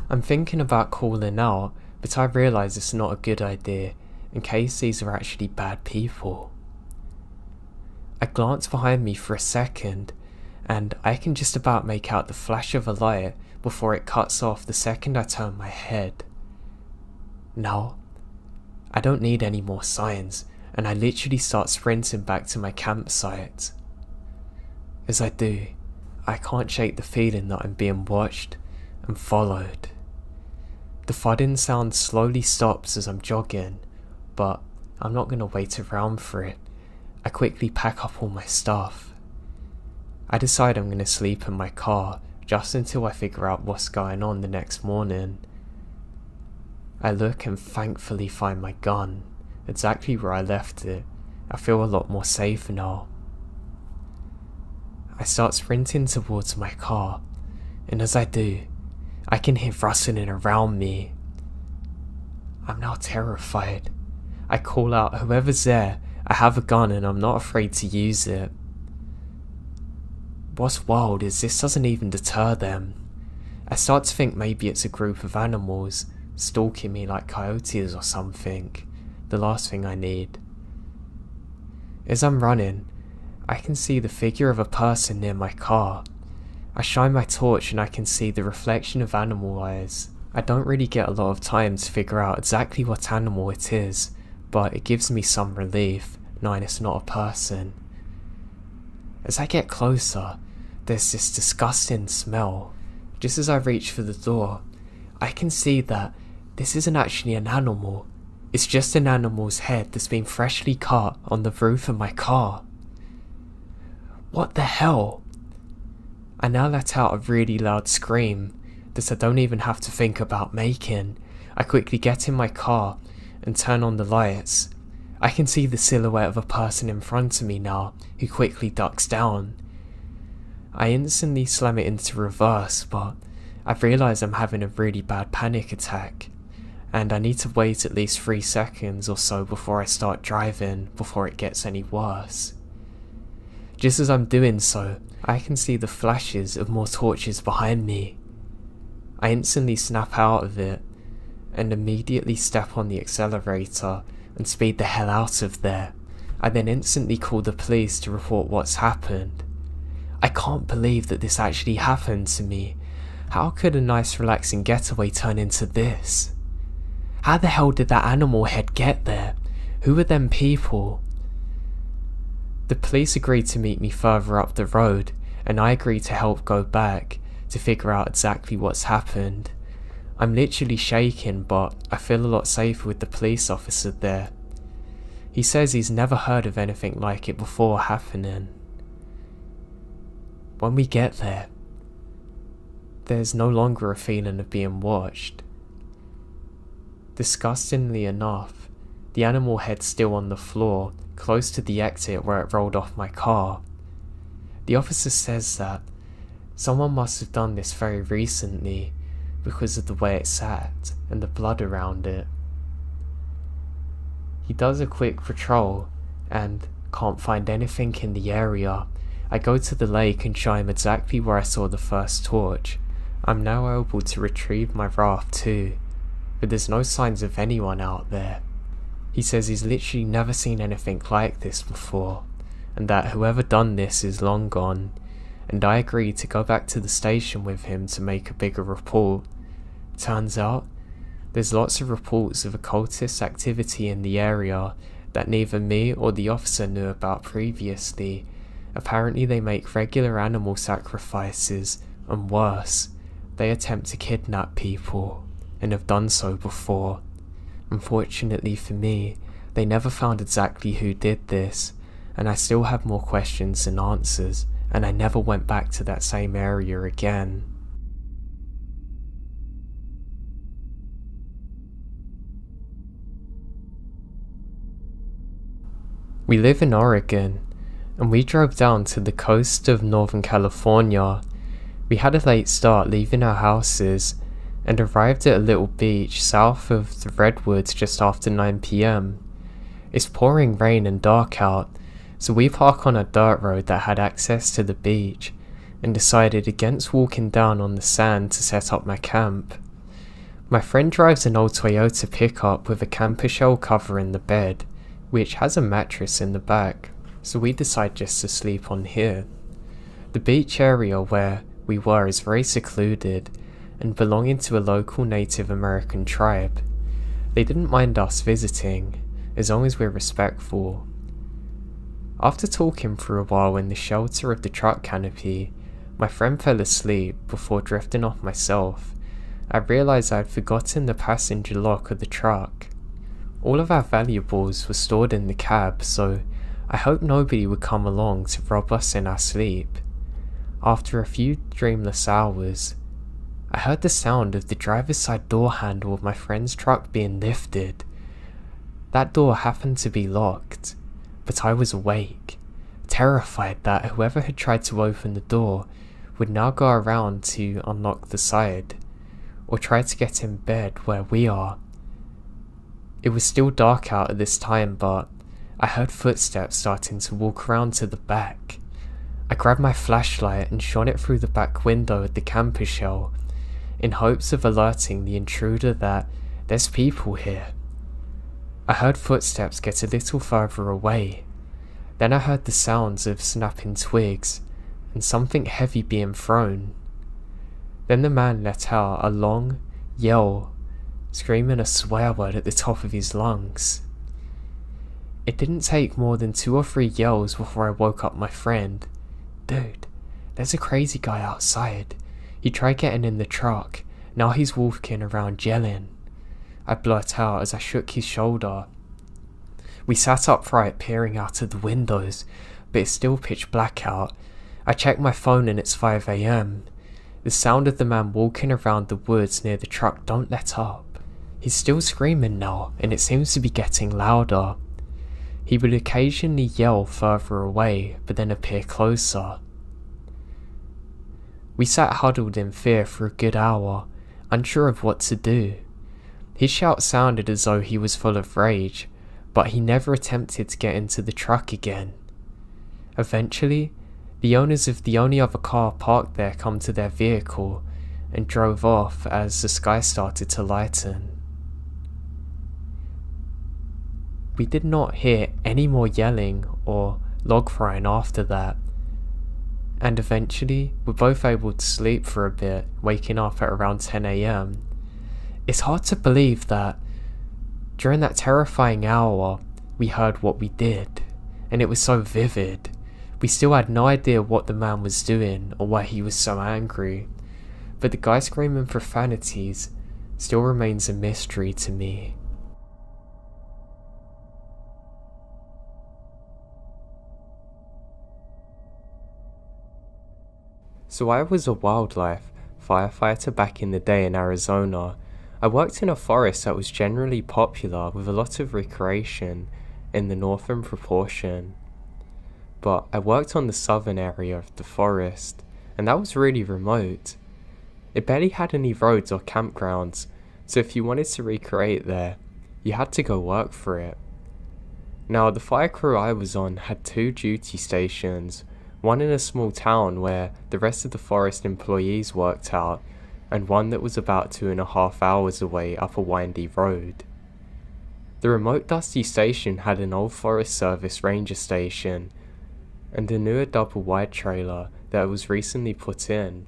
I'm thinking about calling out, but I realise it's not a good idea in case these are actually bad people. I glance behind me for a second, and I can just about make out the flash of a light before it cuts off the second I turn my head. Now, I don't need any more signs, and I literally start sprinting back to my campsite. As I do, I can't shake the feeling that I'm being watched and followed. The thudding sound slowly stops as I'm jogging, but I'm not going to wait around for it. I quickly pack up all my stuff. I decide I'm going to sleep in my car just until I figure out what's going on the next morning. I look and thankfully find my gun, exactly where I left it. I feel a lot more safe now. I start sprinting towards my car, and as I do, I can hear rustling around me. I'm now terrified. I call out, whoever's there, I have a gun and I'm not afraid to use it. What's wild is this doesn't even deter them. I start to think maybe it's a group of animals stalking me like coyotes or something, the last thing I need. As I'm running, I can see the figure of a person near my car. I shine my torch and I can see the reflection of animal eyes. I don't really get a lot of time to figure out exactly what animal it is, but it gives me some relief knowing it's not a person. As I get closer, there's this disgusting smell. Just as I reach for the door, I can see that this isn't actually an animal. It's just an animal's head that's been freshly cut on the roof of my car. What the hell? I now let out a really loud scream that I don't even have to think about making. I quickly get in my car and turn on the lights. I can see the silhouette of a person in front of me now, who quickly ducks down. I instantly slam it into reverse, but I realise I'm having a really bad panic attack, and I need to wait at least 3 seconds or so before I start driving, before it gets any worse. Just as I'm doing so, I can see the flashes of more torches behind me. I instantly snap out of it, and immediately step on the accelerator and speed the hell out of there. I then instantly call the police to report what's happened. I can't believe that this actually happened to me. How could a nice relaxing getaway turn into this? How the hell did that animal head get there? Who were them people? The police agreed to meet me further up the road, and I agreed to help go back to figure out exactly what's happened. I'm literally shaking, but I feel a lot safer with the police officer there. He says he's never heard of anything like it before happening. When we get there, there's no longer a feeling of being watched. Disgustingly enough, the animal head's still on the floor, close to the exit where it rolled off my car. The officer says that someone must have done this very recently because of the way it sat and the blood around it. He does a quick patrol and can't find anything in the area. I go to the lake and show him exactly where I saw the first torch. I'm now able to retrieve my raft too, but there's no signs of anyone out there. He says he's literally never seen anything like this before, and that whoever done this is long gone, and I agreed to go back to the station with him to make a bigger report. Turns out, there's lots of reports of occultist activity in the area that neither me or the officer knew about previously. Apparently they make regular animal sacrifices, and worse, they attempt to kidnap people, and have done so before. Unfortunately for me, they never found exactly who did this, and I still have more questions than answers, and I never went back to that same area again. We live in Oregon, and we drove down to the coast of Northern California. We had a late start leaving our houses, and arrived at a little beach south of the Redwoods just after 9 PM. It's pouring rain and dark out, so we park on a dirt road that had access to the beach, and decided against walking down on the sand to set up my camp. My friend drives an old Toyota pickup with a camper shell cover in the bed, which has a mattress in the back, so we decide just to sleep on here. The beach area where we were is very secluded, and belonging to a local Native American tribe. They didn't mind us visiting, as long as we're respectful. After talking for a while in the shelter of the truck canopy, my friend fell asleep before drifting off myself. I realised I had forgotten the passenger lock of the truck. All of our valuables were stored in the cab, so I hoped nobody would come along to rob us in our sleep. After a few dreamless hours, I heard the sound of the driver's side door handle of my friend's truck being lifted. That door happened to be locked, but I was awake, terrified that whoever had tried to open the door would now go around to unlock the side, or try to get in bed where we are. It was still dark out at this time, but I heard footsteps starting to walk around to the back. I grabbed my flashlight and shone it through the back window of the camper shell, in hopes of alerting the intruder that there's people here. I heard footsteps get a little further away. Then I heard the sounds of snapping twigs and something heavy being thrown. Then the man let out a long yell, screaming a swear word at the top of his lungs. It didn't take more than 2 or 3 yells before I woke up my friend. "Dude, there's a crazy guy outside. He tried getting in the truck, now he's walking around yelling," I blurt out as I shook his shoulder. We sat upright peering out of the windows, but it's still pitch black out. I check my phone and it's 5 AM. The sound of the man walking around the woods near the truck don't let up. He's still screaming now, and it seems to be getting louder. He would occasionally yell further away, but then appear closer. We sat huddled in fear for a good hour, unsure of what to do. His shout sounded as though he was full of rage, but he never attempted to get into the truck again. Eventually, the owners of the only other car parked there come to their vehicle and drove off as the sky started to lighten. We did not hear any more yelling or log frying after that, and eventually we're both able to sleep for a bit, waking up at around 10 AM. It's hard to believe that during that terrifying hour we heard what we did, and it was so vivid. We still had no idea what the man was doing or why he was so angry, but the guy screaming profanities still remains a mystery to me. So I was a wildlife firefighter back in the day in Arizona. I worked in a forest that was generally popular with a lot of recreation in the northern proportion. But I worked on the southern area of the forest, and that was really remote. It barely had any roads or campgrounds, so if you wanted to recreate there, you had to go work for it. Now, the fire crew I was on had 2 duty stations, one in a small town where the rest of the forest employees worked out, and one that was about 2.5 hours away up a windy road. The remote dusty station had an old Forest Service ranger station, and a newer double-wide trailer that was recently put in.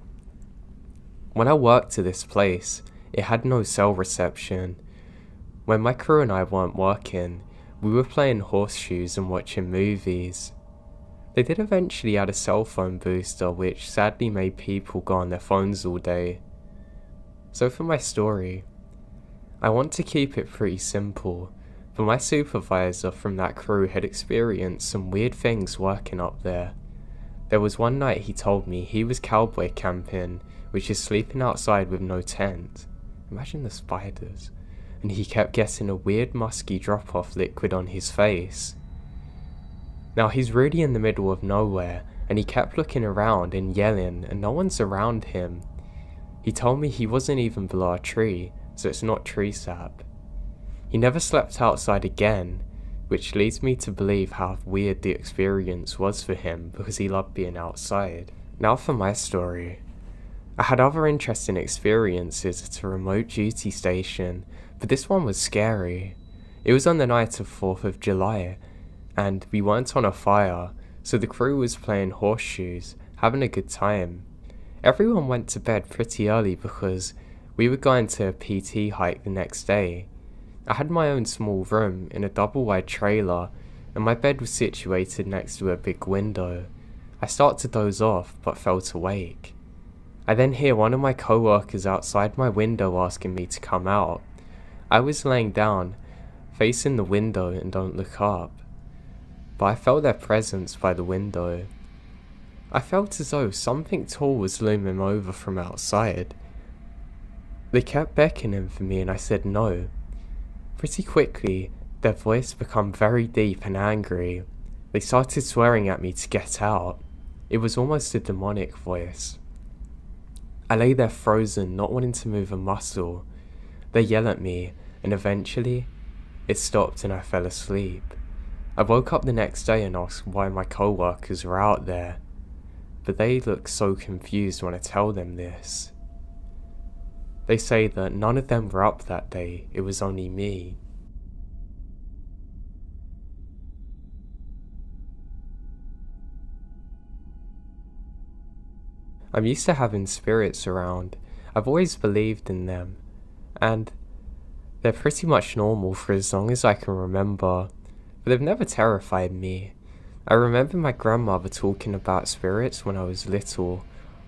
When I worked at this place, it had no cell reception. When my crew and I weren't working, we were playing horseshoes and watching movies. They did eventually add a cell phone booster, which sadly made people go on their phones all day. So for my story, I want to keep it pretty simple, but my supervisor from that crew had experienced some weird things working up there. There was one night he told me he was cowboy camping, which is sleeping outside with no tent. Imagine the spiders. And he kept getting a weird musky drop-off liquid on his face. Now he's really in the middle of nowhere, and he kept looking around and yelling, and no one's around him. He told me he wasn't even below a tree, so it's not tree sap. He never slept outside again, which leads me to believe how weird the experience was for him because he loved being outside. Now for my story. I had other interesting experiences at a remote duty station, but this one was scary. It was on the night of 4th of July, and we weren't on a fire, so the crew was playing horseshoes, having a good time. Everyone went to bed pretty early because we were going to a PT hike the next day. I had my own small room in a double-wide trailer, and my bed was situated next to a big window. I started to doze off, but felt awake. I then hear one of my co-workers outside my window asking me to come out. I was laying down, facing the window and don't look up, but I felt their presence by the window. I felt as though something tall was looming over from outside. They kept beckoning for me and I said no. Pretty quickly, their voice became very deep and angry. They started swearing at me to get out. It was almost a demonic voice. I lay there frozen, not wanting to move a muscle. They yelled at me, and eventually, it stopped and I fell asleep. I woke up the next day and asked why my co-workers were out there, but they look so confused when I tell them this. They say that none of them were up that day, it was only me. I'm used to having spirits around. I've always believed in them, and they're pretty much normal for as long as I can remember, but they've never terrified me. I remember my grandmother talking about spirits when I was little.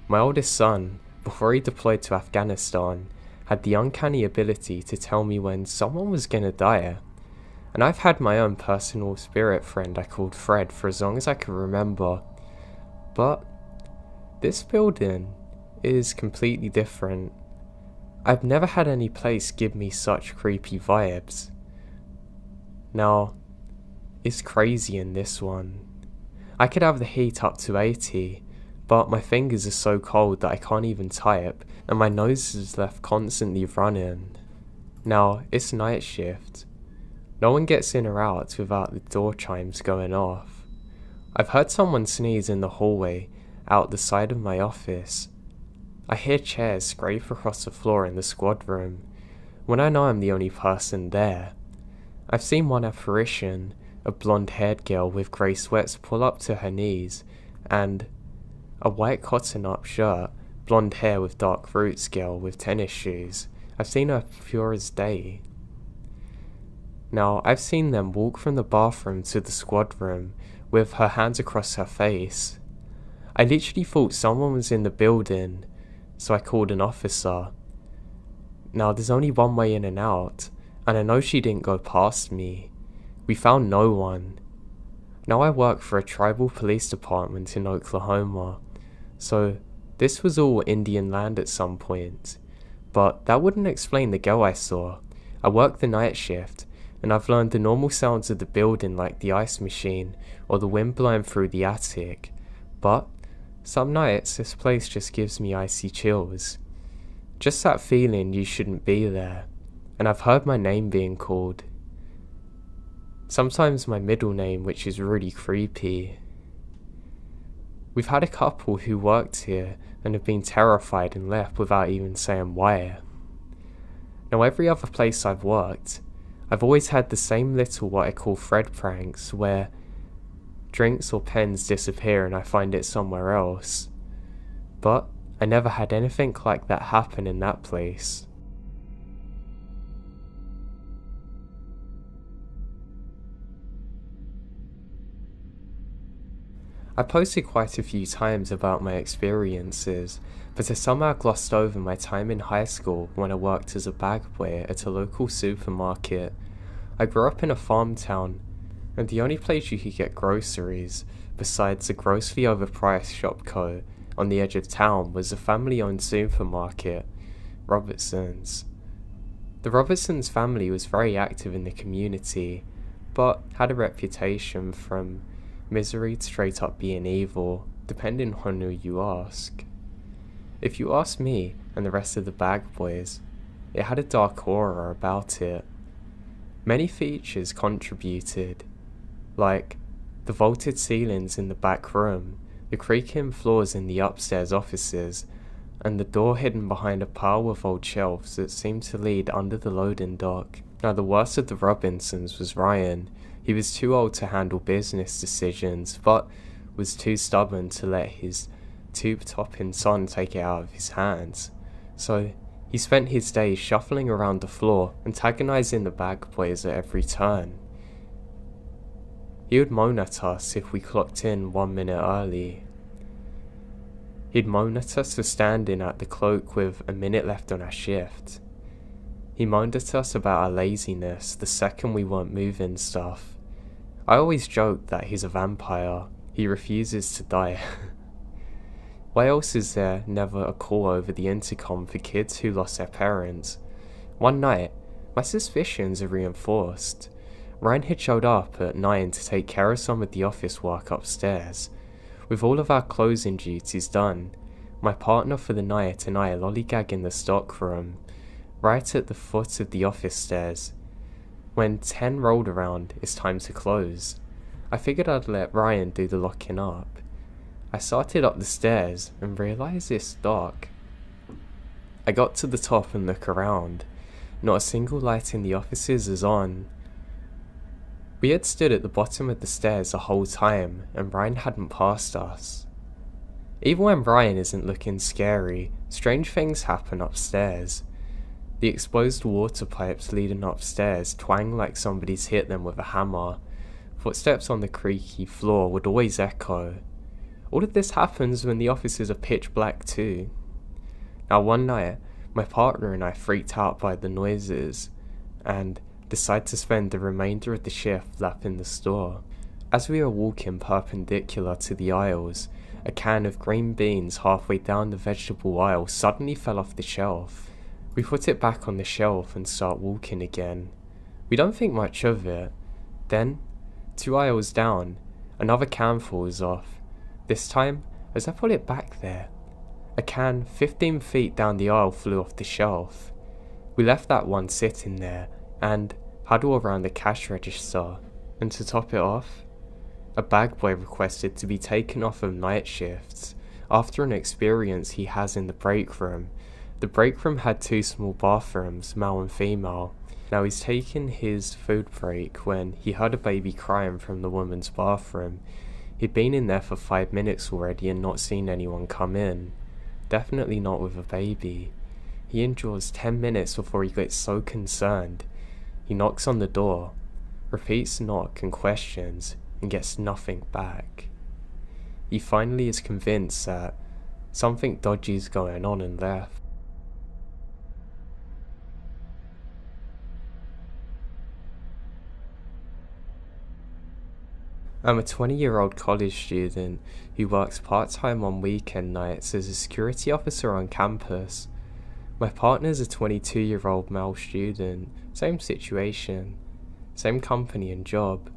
My oldest son, before he deployed to Afghanistan, had the uncanny ability to tell me when someone was gonna die. And I've had my own personal spirit friend I called Fred for as long as I can remember. But this building is completely different. I've never had any place give me such creepy vibes. Now, it's crazy in this one. I could have the heat up to 80, but my fingers are so cold that I can't even type, and my nose is left constantly running. Now, it's night shift. No one gets in or out without the door chimes going off. I've heard someone sneeze in the hallway out the side of my office. I hear chairs scrape across the floor in the squad room, when I know I'm the only person there. I've seen one apparition, a blonde-haired girl with grey sweats pull up to her knees, and a white cotton-up shirt, blonde hair with dark roots girl with tennis shoes. I've seen her pure as day. Now, I've seen them walk from the bathroom to the squad room with her hands across her face. I literally thought someone was in the building, so I called an officer. Now, there's only one way in and out, and I know she didn't go past me. We found no one. Now I work for a tribal police department in Oklahoma, so this was all Indian land at some point. But that wouldn't explain the girl I saw. I work the night shift, and I've learned the normal sounds of the building like the ice machine or the wind blowing through the attic. But some nights this place just gives me icy chills. Just that feeling you shouldn't be there, and I've heard my name being called. Sometimes my middle name, which is really creepy. We've had a couple who worked here and have been terrified and left without even saying why. Now every other place I've worked, I've always had the same little what I call thread pranks where drinks or pens disappear and I find it somewhere else. But I never had anything like that happen in that place. I posted quite a few times about my experiences, but I somehow glossed over my time in high school when I worked as a bag boy at a local supermarket. I grew up in a farm town, and the only place you could get groceries, besides a grossly overpriced Shopco on the edge of town, was a family-owned supermarket, Robertson's. The Robertson's family was very active in the community, but had a reputation from misery to straight up being evil, depending on who you ask. If you ask me and the rest of the bag boys, it had a dark aura about it. Many features contributed, like the vaulted ceilings in the back room, the creaking floors in the upstairs offices, and the door hidden behind a pile of old shelves that seemed to lead under the loading dock. Now the worst of the Robinsons was Ryan. He was too old to handle business decisions, but was too stubborn to let his tube-topping son take it out of his hands. So he spent his days shuffling around the floor, antagonizing the bag boys at every turn. He would moan at us if we clocked in 1 minute early. He'd moan at us for standing at the cloak with a minute left on our shift. He moaned at us about our laziness the second we weren't moving stuff. I always joked that he's a vampire. He refuses to die. Why else is there never a call over the intercom for kids who lost their parents? One night, my suspicions are reinforced. Ryan had showed up at 9 to take care of some of the office work upstairs. With all of our closing duties done, my partner for the night and I are lollygag in the stock room, right at the foot of the office stairs. When 10 rolled around, it's time to close. I figured I'd let Ryan do the locking up. I started up the stairs and realised it's dark. I got to the top and look around. Not a single light in the offices is on. We had stood at the bottom of the stairs the whole time and Ryan hadn't passed us. Even when Ryan isn't looking scary, strange things happen upstairs. The exposed water pipes leading upstairs twang like somebody's hit them with a hammer. Footsteps on the creaky floor would always echo. All of this happens when the offices are pitch black too. Now one night, my partner and I freaked out by the noises, and decided to spend the remainder of the shift lapping the store. As we were walking perpendicular to the aisles, a can of green beans halfway down the vegetable aisle suddenly fell off the shelf. We put it back on the shelf and start walking again. We don't think much of it. Then, 2 aisles down, another can falls off. This time, as I put it back there, a can 15 feet down the aisle flew off the shelf. We left that one sitting there and huddled around the cash register. And to top it off, a bag boy requested to be taken off of night shifts after an experience he has in the break room. The break room had 2 small bathrooms, male and female. Now he's taking his food break when he heard a baby crying from the woman's bathroom. He'd been in there for 5 minutes already and not seen anyone come in. Definitely not with a baby. He endures 10 minutes before he gets so concerned. He knocks on the door, repeats the knock and questions, and gets nothing back. He finally is convinced that something dodgy is going on and left. I'm a 20-year-old college student who works part-time on weekend nights as a security officer on campus. My partner's a 22-year-old male student, same situation, same company and job.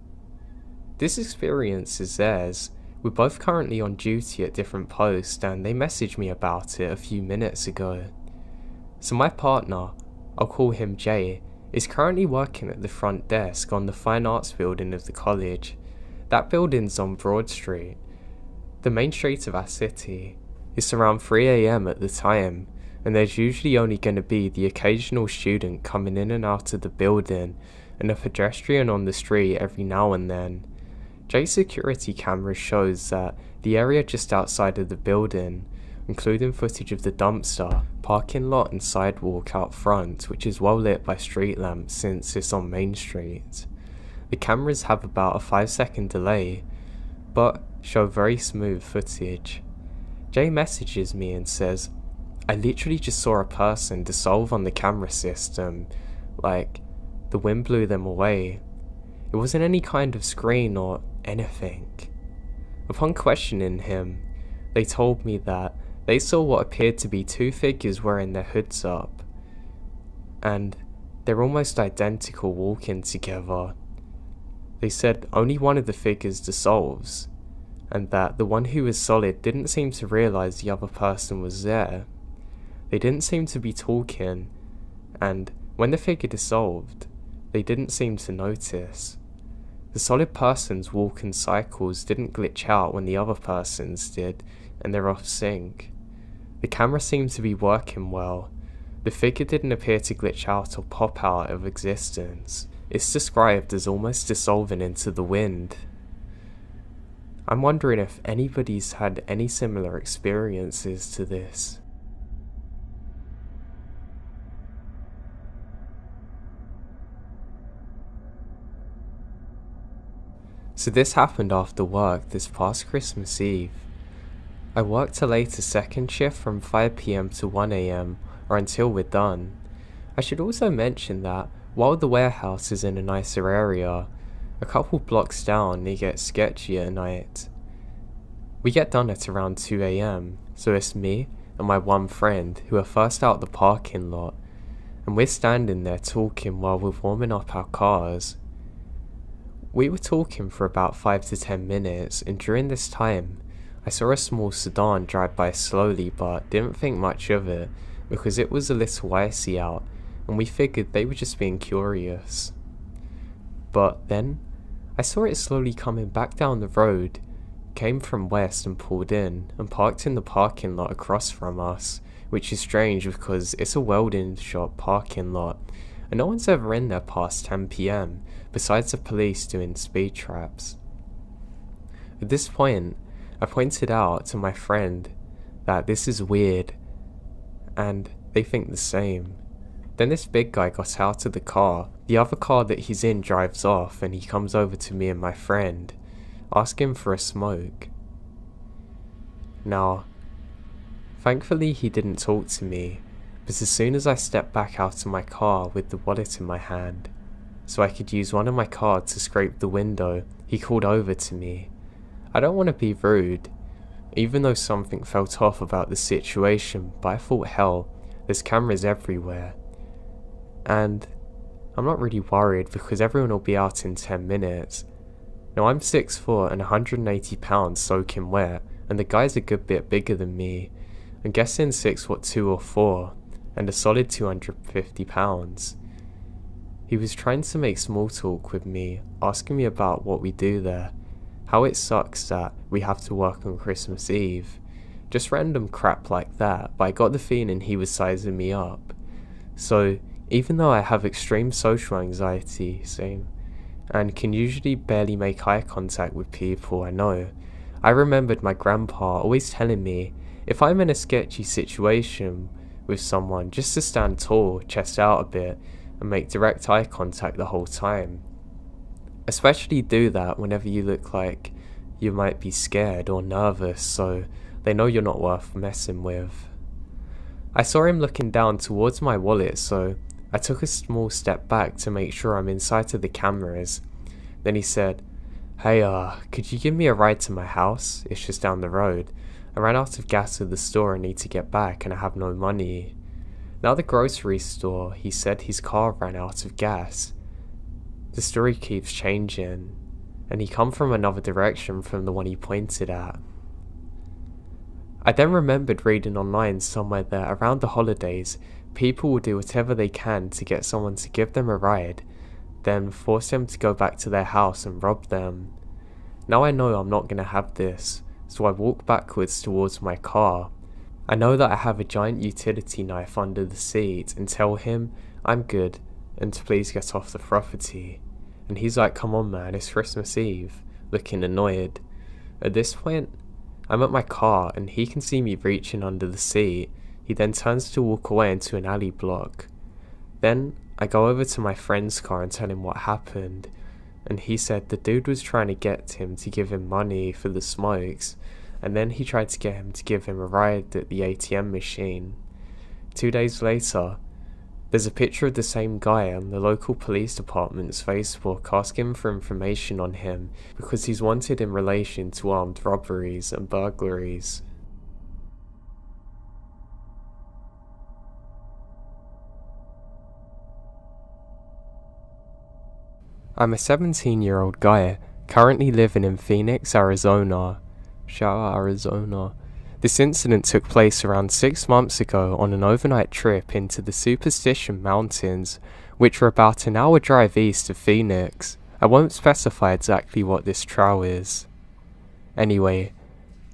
This experience is theirs. We're both currently on duty at different posts and they messaged me about it a few minutes ago. So my partner, I'll call him Jay, is currently working at the front desk on the Fine Arts building of the college. That building's on Broad Street, the main street of our city. It's around 3 AM at the time, and there's usually only going to be the occasional student coming in and out of the building and a pedestrian on the street every now and then. Jay's security camera shows that the area just outside of the building, including footage of the dumpster, parking lot and sidewalk out front, which is well lit by street lamps since it's on Main Street. The cameras have about a 5-second delay, but show very smooth footage. Jay messages me and says, "I literally just saw a person dissolve on the camera system, like the wind blew them away. It wasn't any kind of screen or anything." Upon questioning him, they told me that they saw what appeared to be two figures wearing their hoods up, and they're almost identical walking together. They said only one of the figures dissolves, and that the one who was solid didn't seem to realise the other person was there. They didn't seem to be talking, and when the figure dissolved, they didn't seem to notice. The solid person's walk and cycles didn't glitch out when the other person's did, and they're off sync. The camera seemed to be working well. The figure didn't appear to glitch out or pop out of existence. It's described as almost dissolving into the wind. I'm wondering if anybody's had any similar experiences to this. So this happened after work this past Christmas Eve. I worked a later second shift from 5 PM to 1 AM, or until we're done. I should also mention that while the warehouse is in a nicer area, a couple blocks down it gets sketchy at night. We get done at around 2 AM, so it's me and my one friend who are first out the parking lot, and we're standing there talking while we're warming up our cars. We were talking for about 5 to 10 minutes, and during this time, I saw a small sedan drive by slowly but didn't think much of it because it was a little icy out, and we figured they were just being curious. But then, I saw it slowly coming back down the road, came from west and pulled in, and parked in the parking lot across from us, which is strange because it's a welding shop parking lot, and no one's ever in there past 10 PM, besides the police doing speed traps. At this point, I pointed out to my friend that this is weird, and they think the same. Then this big guy got out of the car. The other car that he's in drives off, and he comes over to me and my friend, asking for a smoke. Now, thankfully he didn't talk to me, but as soon as I stepped back out of my car with the wallet in my hand, so I could use one of my cards to scrape the window, he called over to me. I don't want to be rude, even though something felt off about the situation, but I thought, hell, there's cameras everywhere. And I'm not really worried because everyone will be out in 10 minutes. Now I'm 6 foot and 180 pounds soaking wet, and the guy's a good bit bigger than me. I'm guessing 6 foot 2 or 4, and a solid 250 pounds. He was trying to make small talk with me, asking me about what we do there, how it sucks that we have to work on Christmas Eve, just random crap like that, but I got the feeling he was sizing me up. So, even though I have extreme social anxiety, same, and can usually barely make eye contact with people I know, I remembered my grandpa always telling me, if I'm in a sketchy situation with someone, just to stand tall, chest out a bit, and make direct eye contact the whole time. Especially do that whenever you look like you might be scared or nervous, so they know you're not worth messing with. I saw him looking down towards my wallet, so I took a small step back to make sure I'm in sight of the cameras. Then he said, "Hey, could you give me a ride to my house? It's just down the road. I ran out of gas at the store and need to get back, and I have no money." Now the grocery store, he said his car ran out of gas. The story keeps changing, and he come from another direction from the one he pointed at. I then remembered reading online somewhere that around the holidays, people will do whatever they can to get someone to give them a ride, then force them to go back to their house and rob them. Now I know I'm not going to have this, so I walk backwards towards my car. I know that I have a giant utility knife under the seat and tell him I'm good and to please get off the property. And he's like, come on man, it's Christmas Eve, looking annoyed. At this point, I'm at my car and he can see me reaching under the seat. He then turns to walk away into an alley block. Then I go over to my friend's car and tell him what happened, and he said the dude was trying to get him to give him money for the smokes, and then he tried to get him to give him a ride at the ATM machine. 2 days later, there's a picture of the same guy on the local police department's Facebook asking for information on him because he's wanted in relation to armed robberies and burglaries. I'm a 17-year-old guy currently living in Phoenix, Arizona. Shout out Arizona. This incident took place around 6 months ago on an overnight trip into the Superstition Mountains, which are about an hour drive east of Phoenix. I won't specify exactly what this trail is. Anyway,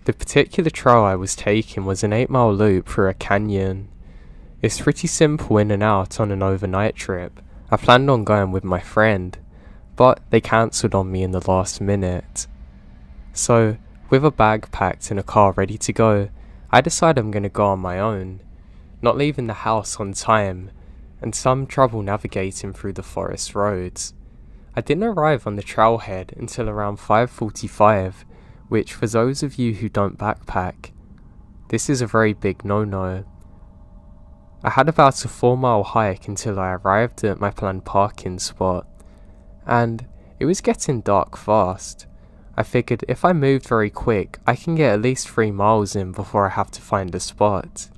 the particular trail I was taking was an 8-mile loop through a canyon. It's pretty simple in and out on an overnight trip. I planned on going with my friend, but they cancelled on me in the last minute. So, with a bag packed and a car ready to go, I decide I'm going to go on my own, not leaving the house on time, and some trouble navigating through the forest roads. I didn't arrive on the trailhead until around 5:45, which for those of you who don't backpack, this is a very big no-no. I had about a 4-mile hike until I arrived at my planned parking spot, and it was getting dark fast. I figured if I moved very quick, I can get at least 3 miles in before I have to find a spot.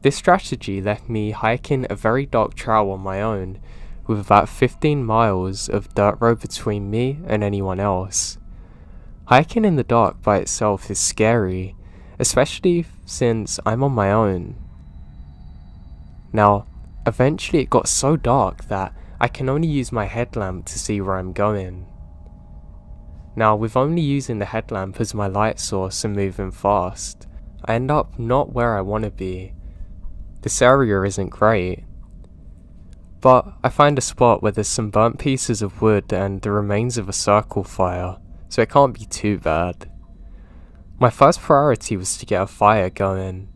This strategy left me hiking a very dark trail on my own, with about 15 miles of dirt road between me and anyone else. Hiking in the dark by itself is scary, especially since I'm on my own. Now, eventually it got so dark that I can only use my headlamp to see where I'm going. Now, with only using the headlamp as my light source and moving fast, I end up not where I want to be. This area isn't great, but I find a spot where there's some burnt pieces of wood and the remains of a circle fire, so it can't be too bad. My first priority was to get a fire going.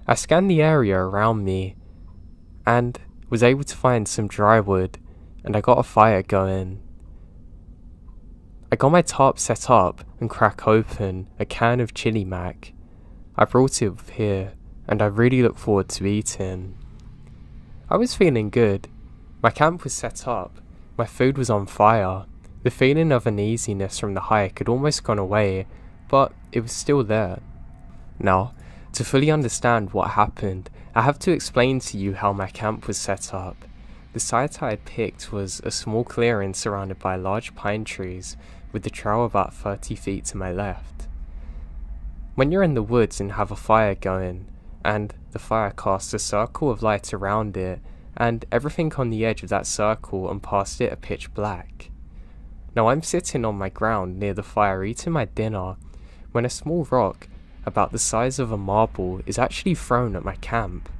I scanned the area around me and was able to find some dry wood, and I got a fire going. I got my tarp set up and crack open a can of chili mac. I brought it here and I really look forward to eating. I was feeling good. My camp was set up, my food was on fire. The feeling of uneasiness from the hike had almost gone away, but it was still there. Now, to fully understand what happened, I have to explain to you how my camp was set up. The site I had picked was a small clearing surrounded by large pine trees, with the trail about 30 feet to my left. When you're in the woods and have a fire going, and the fire casts a circle of light around it, and everything on the edge of that circle and past it are pitch black. Now I'm sitting on my ground near the fire eating my dinner, when a small rock, about the size of a marble, is actually thrown at my camp.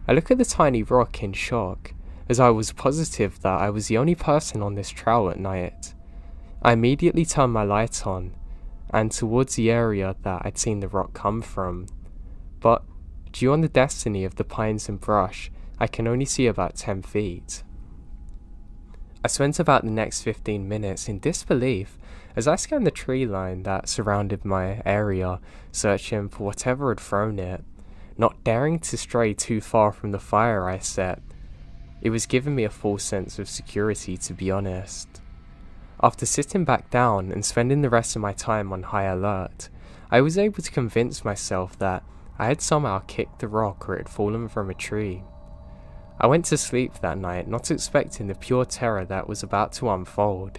I look at the tiny rock in shock, as I was positive that I was the only person on this trail at night. I immediately turned my light on, and towards the area that I'd seen the rock come from, but due on the destiny of the pines and brush, I can only see about 10 feet. I spent about the next 15 minutes in disbelief as I scanned the tree line that surrounded my area, searching for whatever had thrown it, not daring to stray too far from the fire I set. It was giving me a false sense of security, to be honest. After sitting back down and spending the rest of my time on high alert, I was able to convince myself that I had somehow kicked the rock or it had fallen from a tree. I went to sleep that night, not expecting the pure terror that was about to unfold.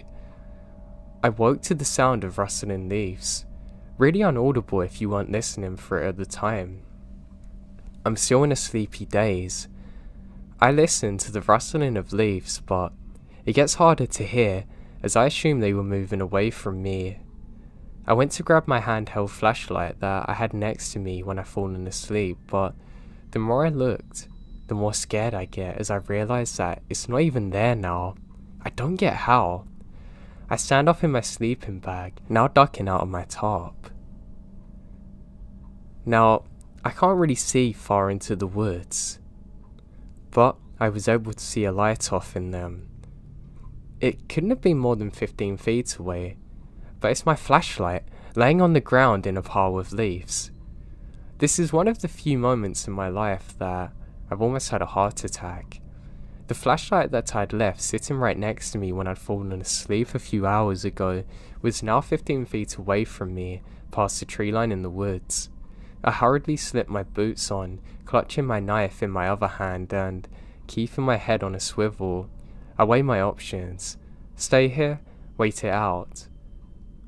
I woke to the sound of rustling leaves. Really inaudible if you weren't listening for it at the time. I'm still in a sleepy daze. I listen to the rustling of leaves, but it gets harder to hear as I assume they were moving away from me. I went to grab my handheld flashlight that I had next to me when I'd fallen asleep, but the more I looked, the more scared I get as I realize that it's not even there now. I don't get how. I stand up in my sleeping bag, now ducking out of my tarp. Now, I can't really see far into the woods, but I was able to see a light off in them. It couldn't have been more than 15 feet away, but it's my flashlight laying on the ground in a pile of leaves. This is one of the few moments in my life that I've almost had a heart attack. The flashlight that I'd left sitting right next to me when I'd fallen asleep a few hours ago was now 15 feet away from me, past the tree line in the woods. I hurriedly slipped my boots on, clutching my knife in my other hand and keeping my head on a swivel. I weigh my options: stay here, wait it out,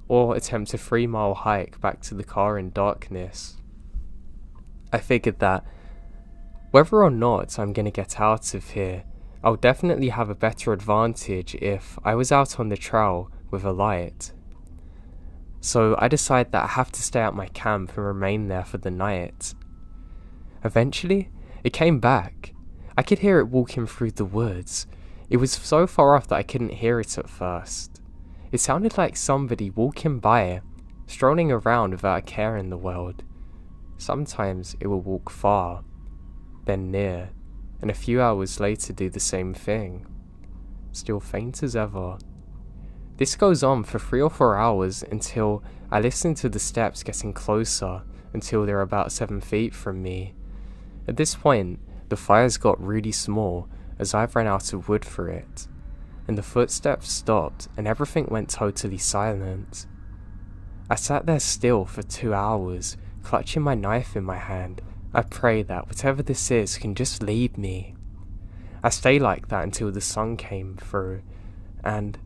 or attempt a 3-mile hike back to the car in darkness. I figured that whether or not I'm gonna get out of here, I'll definitely have a better advantage if I was out on the trail with a light. So I decide that I have to stay at my camp and remain there for the night. Eventually, it came back. I could hear it walking through the woods. It was so far off that I couldn't hear it at first. It sounded like somebody walking by, strolling around without a care in the world. Sometimes it will walk far, then near, and a few hours later do the same thing. Still faint as ever. This goes on for 3 or 4 hours until I listen to the steps getting closer until they're about 7 feet from me. At this point, the fire's got really small as I've run out of wood for it, and the footsteps stopped and everything went totally silent. I sat there still for 2 hours, clutching my knife in my hand. I pray that whatever this is can just leave me. I stay like that until the sun came through, and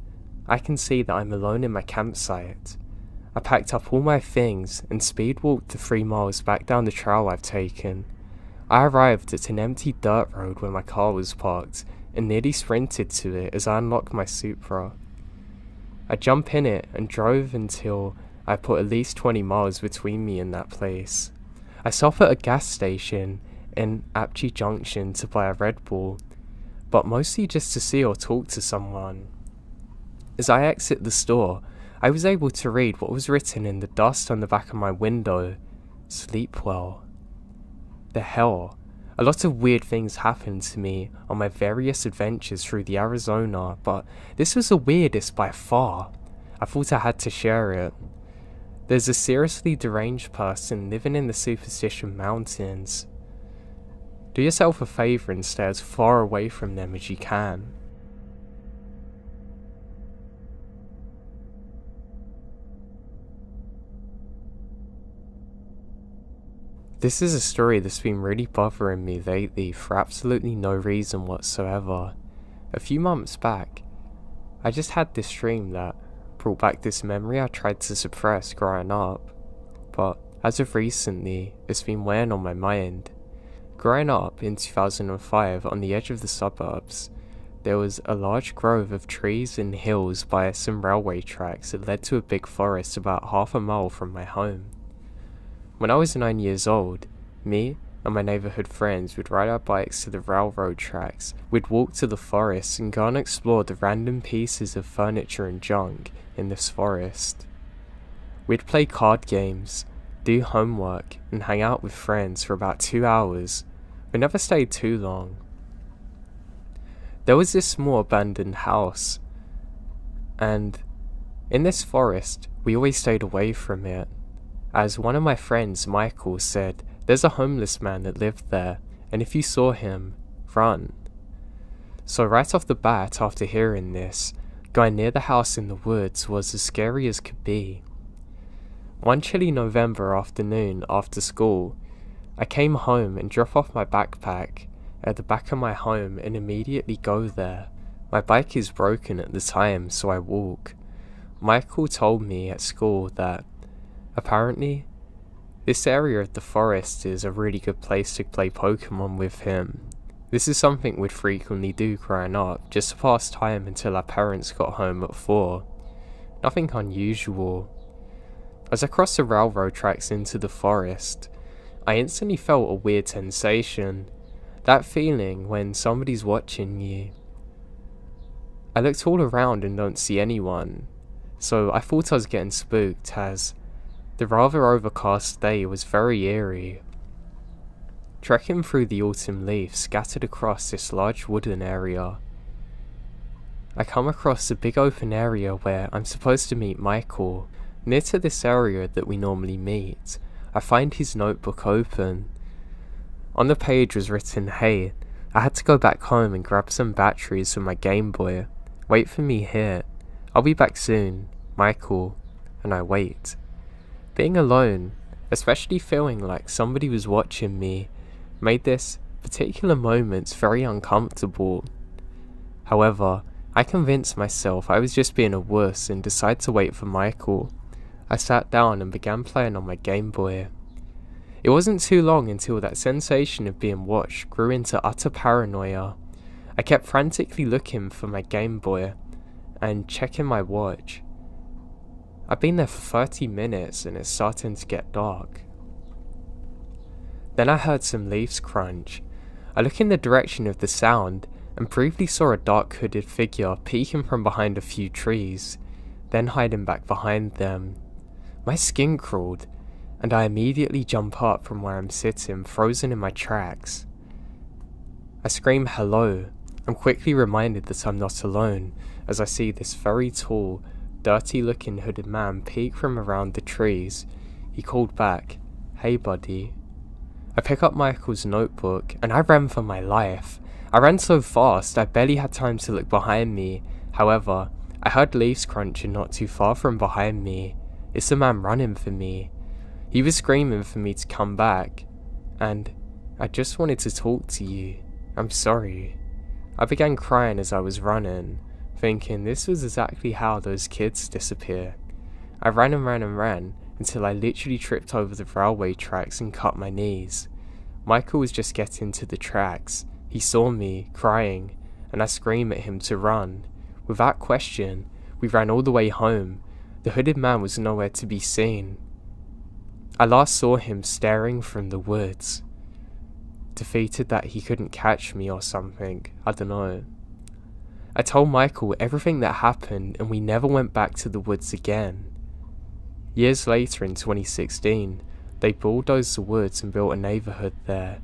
I can see that I'm alone in my campsite. I packed up all my things and speed walked the 3 miles back down the trail I've taken. I arrived at an empty dirt road where my car was parked and nearly sprinted to it as I unlocked my Supra. I jumped in it and drove until I put at least 20 miles between me and that place. I stopped at a gas station in Apchi Junction to buy a Red Bull, but mostly just to see or talk to someone. As I exit the store, I was able to read what was written in the dust on the back of my window: "Sleep well." The hell, a lot of weird things happened to me on my various adventures through the Arizona, but this was the weirdest by far. I thought I had to share it. There's a seriously deranged person living in the Superstition Mountains. Do yourself a favor and stay as far away from them as you can. This is a story that's been really bothering me lately for absolutely no reason whatsoever. A few months back, I just had this dream that brought back this memory I tried to suppress growing up, but as of recently, it's been weighing on my mind. Growing up in 2005 on the edge of the suburbs, there was a large grove of trees and hills by some railway tracks that led to a big forest about half a mile from my home. When I was 9 years old, me and my neighbourhood friends would ride our bikes to the railroad tracks, we'd walk to the forest and go and explore the random pieces of furniture and junk in this forest. We'd play card games, do homework, and hang out with friends for about 2 hours, but never stayed too long. There was this small abandoned house, and in this forest, we always stayed away from it. As one of my friends, Michael, said, there's a homeless man that lived there, and if you saw him, run. So right off the bat, after hearing this, going near the house in the woods was as scary as could be. One chilly November afternoon after school, I came home and dropped off my backpack at the back of my home and immediately go there. My bike is broken at the time, so I walk. Michael told me at school that Apparently, this area of the forest is a really good place to play Pokemon with him. This is something we'd frequently do growing up, just to pass time until our parents got home at 4. Nothing unusual. As I crossed the railroad tracks into the forest, I instantly felt a weird sensation. That feeling when somebody's watching you. I looked all around and don't see anyone, so I thought I was getting spooked as the rather overcast day was very eerie. Trekking through the autumn leaves scattered across this large wooden area, I come across a big open area where I'm supposed to meet Michael. Near to this area that we normally meet, I find his notebook open. On the page was written, "Hey, I had to go back home and grab some batteries for my Game Boy. Wait for me here. I'll be back soon. Michael." And I wait. Being alone, especially feeling like somebody was watching me, made this particular moment very uncomfortable. However, I convinced myself I was just being a wuss and decided to wait for Michael. I sat down and began playing on my Game Boy. It wasn't too long until that sensation of being watched grew into utter paranoia. I kept frantically looking for my Game Boy and checking my watch. I've been there for 30 minutes and it's starting to get dark. Then I heard some leaves crunch. I looked in the direction of the sound and briefly saw a dark hooded figure peeking from behind a few trees, then hiding back behind them. My skin crawled, and I immediately jump up from where I'm sitting, frozen in my tracks. I scream hello. I'm quickly reminded that I'm not alone, as I see this very tall, dirty looking hooded man peek from around the trees. He called back, "Hey buddy." I pick up Michael's notebook, and I ran for my life. I ran so fast I barely had time to look behind me. However, I heard leaves crunching not too far from behind me. It's the man running for me. He was screaming for me to come back, and "I just wanted to talk to you. I'm sorry." I began crying as I was running, thinking this was exactly how those kids disappear. I ran and ran and ran until I literally tripped over the railway tracks and cut my knees. Michael was just getting to the tracks. He saw me, crying, and I screamed at him to run. Without question, we ran all the way home. The hooded man was nowhere to be seen. I last saw him staring from the woods. Defeated that he couldn't catch me or something, I don't know. I told Michael everything that happened and we never went back to the woods again. Years later in 2016, they bulldozed the woods and built a neighbourhood there.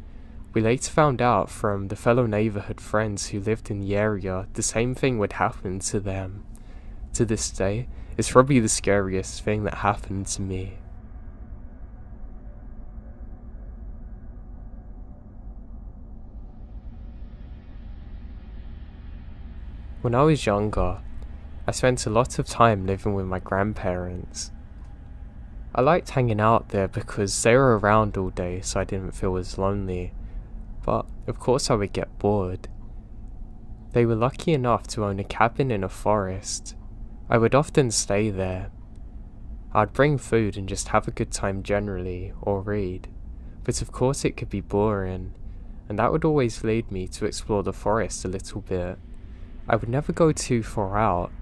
We later found out from the fellow neighbourhood friends who lived in the area the same thing would happen to them. To this day, it's probably the scariest thing that happened to me. When I was younger, I spent a lot of time living with my grandparents. I liked hanging out there because they were around all day so I didn't feel as lonely, but of course I would get bored. They were lucky enough to own a cabin in a forest. I would often stay there. I'd bring food and just have a good time generally, or read, but of course it could be boring, and that would always lead me to explore the forest a little bit. I would never go too far out,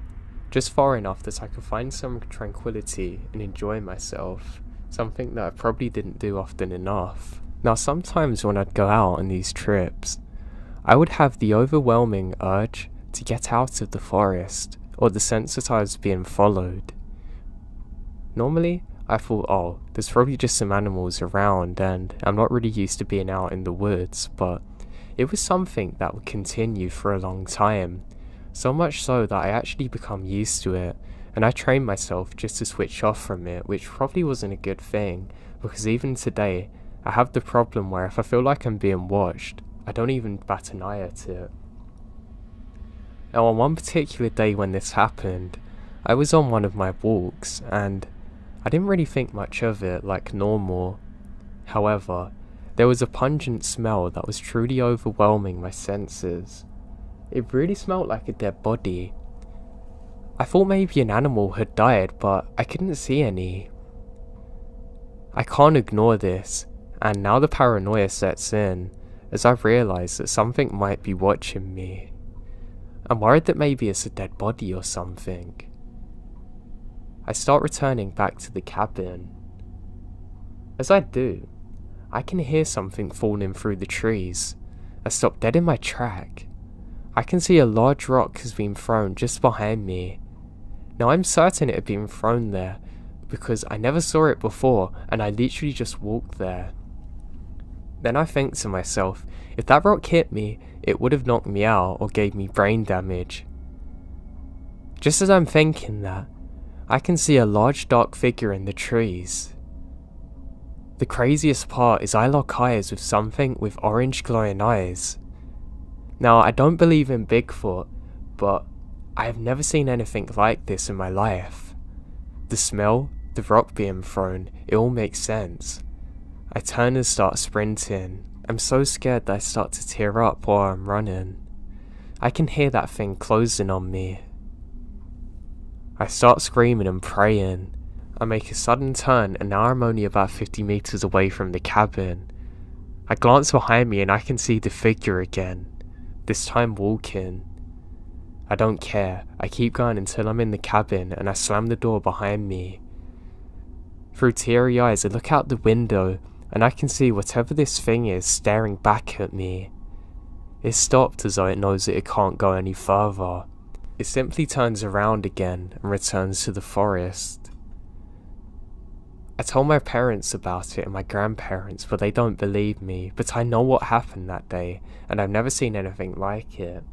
just far enough that I could find some tranquility and enjoy myself, something that I probably didn't do often enough. Now sometimes when I'd go out on these trips, I would have the overwhelming urge to get out of the forest, or the sense that I was being followed. Normally, I thought, oh, there's probably just some animals around and I'm not really used to being out in the woods, but it was something that would continue for a long time. So much so that I actually become used to it, and I trained myself just to switch off from it, which probably wasn't a good thing, because even today, I have the problem where if I feel like I'm being watched, I don't even bat an eye at it. Now on one particular day when this happened, I was on one of my walks, and I didn't really think much of it like normal. However, there was a pungent smell that was truly overwhelming my senses. It really smelled like a dead body. I thought maybe an animal had died, but I couldn't see any. I can't ignore this, and now the paranoia sets in as I realise that something might be watching me. I'm worried that maybe it's a dead body or something. I start returning back to the cabin. As I do, I can hear something falling through the trees. I stop dead in my track. I can see a large rock has been thrown just behind me. Now I'm certain it had been thrown there because I never saw it before and I literally just walked there. Then I think to myself, if that rock hit me, it would have knocked me out or gave me brain damage. Just as I'm thinking that, I can see a large dark figure in the trees. The craziest part is I lock eyes with something with orange glowing eyes. Now I don't believe in Bigfoot, but I have never seen anything like this in my life. The smell, the rock being thrown, it all makes sense. I turn and start sprinting. I'm so scared that I start to tear up while I'm running. I can hear that thing closing on me. I start screaming and praying. I make a sudden turn and now I'm only about 50 meters away from the cabin. I glance behind me and I can see the figure again, this time walking. I don't care, I keep going until I'm in the cabin and I slam the door behind me. Through teary eyes I look out the window and I can see whatever this thing is staring back at me. It stopped as though it knows that it can't go any further. It simply turns around again and returns to the forest. I told my parents about it and my grandparents, but they don't believe me, but I know what happened that day and I've never seen anything like it.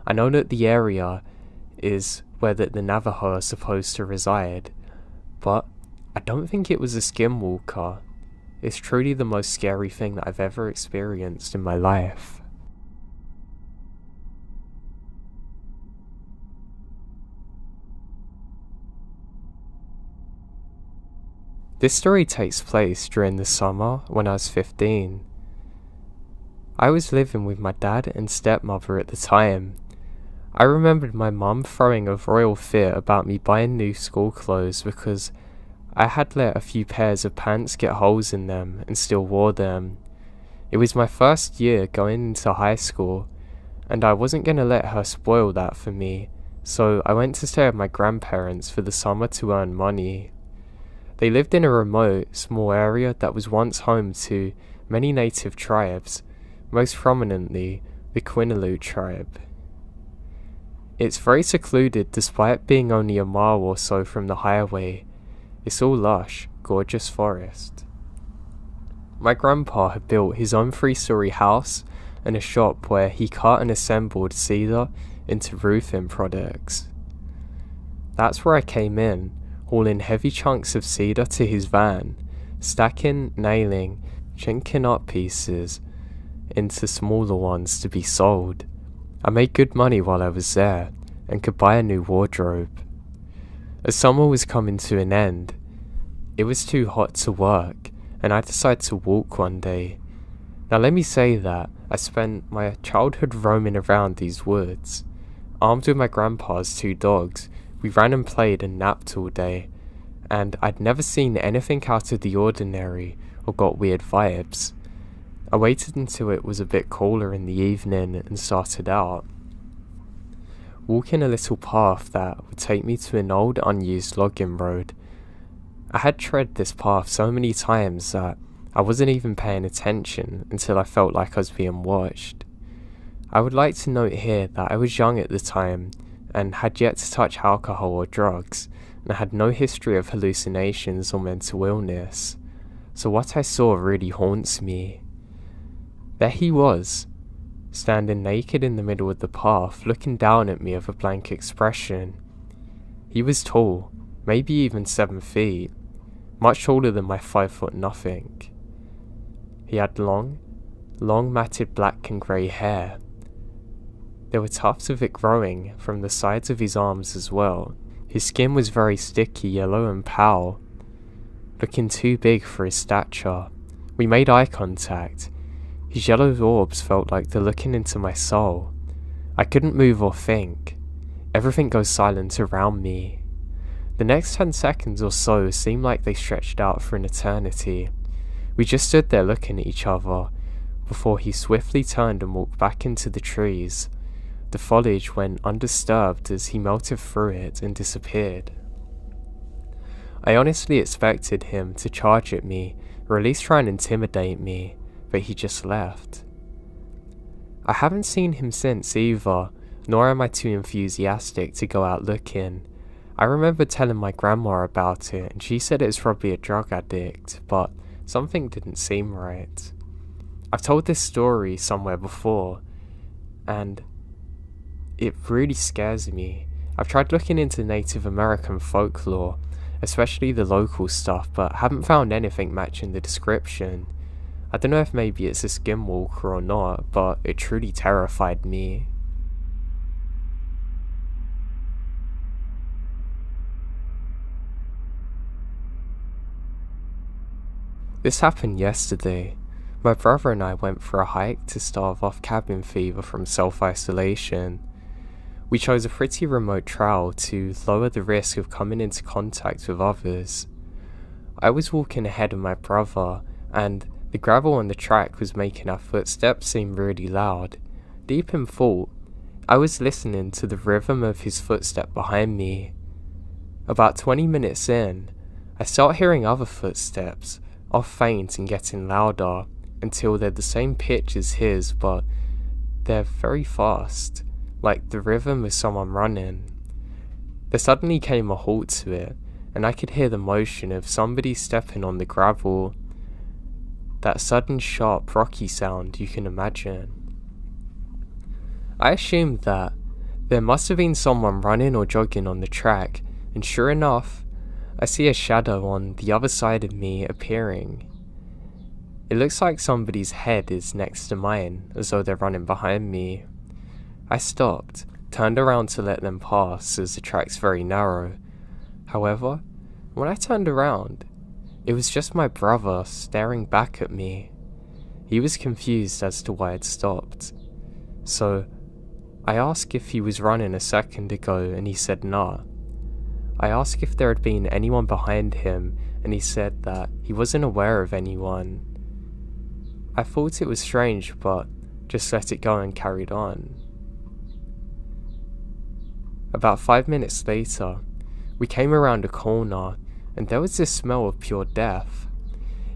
I know that the area is where the Navajo are supposed to reside, but I don't think it was a skinwalker. It's truly the most scary thing that I've ever experienced in my life. This story takes place during the summer when I was 15. I was living with my dad and stepmother at the time. I remembered my mum throwing a royal fit about me buying new school clothes because I had let a few pairs of pants get holes in them and still wore them. It was my first year going into high school and I wasn't going to let her spoil that for me, so I went to stay with my grandparents for the summer to earn money. They lived in a remote, small area that was once home to many native tribes, most prominently the Quinalu tribe. It's very secluded despite being only a mile or so from the highway. It's all lush, gorgeous forest. My grandpa had built his own 3-story house and a shop where he cut and assembled cedar into roofing products. That's where I came in, hauling heavy chunks of cedar to his van, stacking, nailing, chinking up pieces into smaller ones to be sold. I made good money while I was there, and could buy a new wardrobe. As summer was coming to an end, it was too hot to work, and I decided to walk one day. Now let me say that I spent my childhood roaming around these woods. Armed with my grandpa's 2 dogs, we ran and played and napped all day, and I'd never seen anything out of the ordinary or got weird vibes. I waited until it was a bit cooler in the evening and started out, walking a little path that would take me to an old unused logging road. I had tread this path so many times that I wasn't even paying attention until I felt like I was being watched. I would like to note here that I was young at the time and had yet to touch alcohol or drugs, and I had no history of hallucinations or mental illness, so what I saw really haunts me. There he was, standing naked in the middle of the path, looking down at me with a blank expression. He was tall, maybe even 7 feet, much taller than my 5 nothing. He had long matted black and grey hair. There were tufts of it growing from the sides of his arms as well. His skin was very sticky yellow and pale, looking too big for his stature. We made eye contact. His yellow orbs felt like they're looking into my soul. I couldn't move or think. Everything goes silent around me. The next 10 seconds or so seemed like they stretched out for an eternity. We just stood there looking at each other, before he swiftly turned and walked back into the trees. The foliage went undisturbed as he melted through it and disappeared. I honestly expected him to charge at me, or at least try and intimidate me, but he just left. I haven't seen him since either, nor am I too enthusiastic to go out looking. I remember telling my grandma about it, and she said it was probably a drug addict, but something didn't seem right. I've told this story somewhere before, and it really scares me. I've tried looking into Native American folklore, especially the local stuff, but haven't found anything matching the description. I don't know if maybe it's a skinwalker or not, but it truly terrified me. This happened yesterday. My brother and I went for a hike to stave off cabin fever from self-isolation. We chose a pretty remote trail to lower the risk of coming into contact with others. I was walking ahead of my brother, and the gravel on the track was making our footsteps seem really loud. Deep in thought, I was listening to the rhythm of his footstep behind me. About 20 minutes in, I start hearing other footsteps, off faint and getting louder, until they're the same pitch as his, but they're very fast, like the rhythm of someone running. There suddenly came a halt to it, and I could hear the motion of somebody stepping on the gravel. That sudden sharp rocky sound you can imagine. I assumed that there must have been someone running or jogging on the track, and sure enough, I see a shadow on the other side of me appearing. It looks like somebody's head is next to mine, as though they're running behind me. I stopped, turned around to let them pass as the track's very narrow. However, when I turned around, it was just my brother staring back at me. He was confused as to why I'd stopped. So, I asked if he was running a second ago and he said nah. I asked if there had been anyone behind him and he said that he wasn't aware of anyone. I thought it was strange, but just let it go and carried on. About 5 minutes later, we came around a corner and there was this smell of pure death.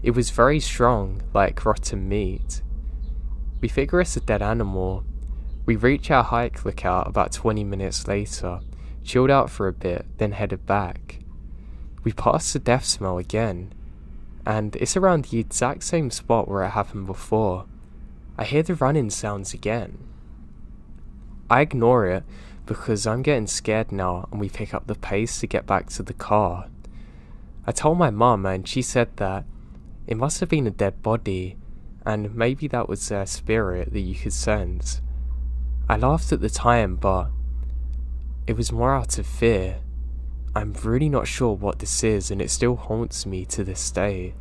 It was very strong, like rotten meat. We figure it's a dead animal. We reach our hike lookout about 20 minutes later, chilled out for a bit, then headed back. We passed the death smell again, and it's around the exact same spot where it happened before. I hear the running sounds again. I ignore it because I'm getting scared now and we pick up the pace to get back to the car. I told my mum and she said that it must have been a dead body and maybe that was their spirit that you could sense. I laughed at the time, but it was more out of fear. I'm really not sure what this is and it still haunts me to this day.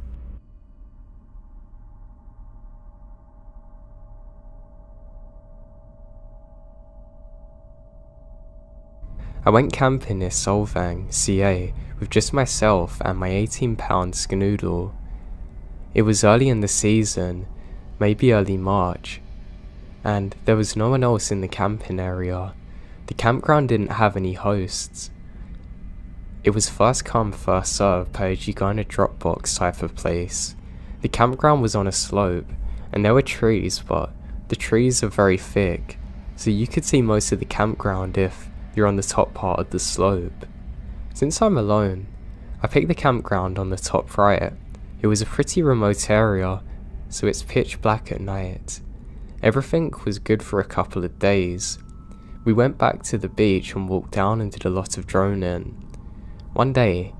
I went camping near Solvang, CA, with just myself and my 18-pound skanoodle. It was early in the season, maybe early March, and there was no one else in the camping area. The campground didn't have any hosts. It was first come first served per you go in a Dropbox type of place. The campground was on a slope, and there were trees, but the trees are very thick, so you could see most of the campground if you're on the top part of the slope. Since I'm alone, I picked the campground on the top right. It was a pretty remote area, so it's pitch black at night. Everything was good for a couple of days. We went back to the beach and walked down and did a lot of droning. One day,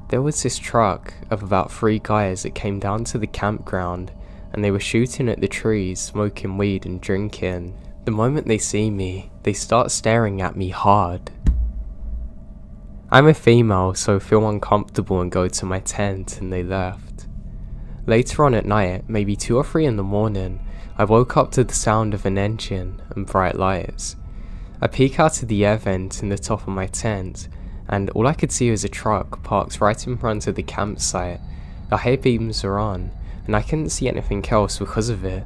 there was this truck of about 3 guys that came down to the campground and they were shooting at the trees, smoking weed and drinking. The moment they see me, they start staring at me hard. I'm a female, so feel uncomfortable and go to my tent, and they left. Later on at night, maybe 2 or 3 in the morning, I woke up to the sound of an engine and bright lights. I peek out of the air vent in the top of my tent, and all I could see was a truck parked right in front of the campsite. The high beams are on, and I couldn't see anything else because of it.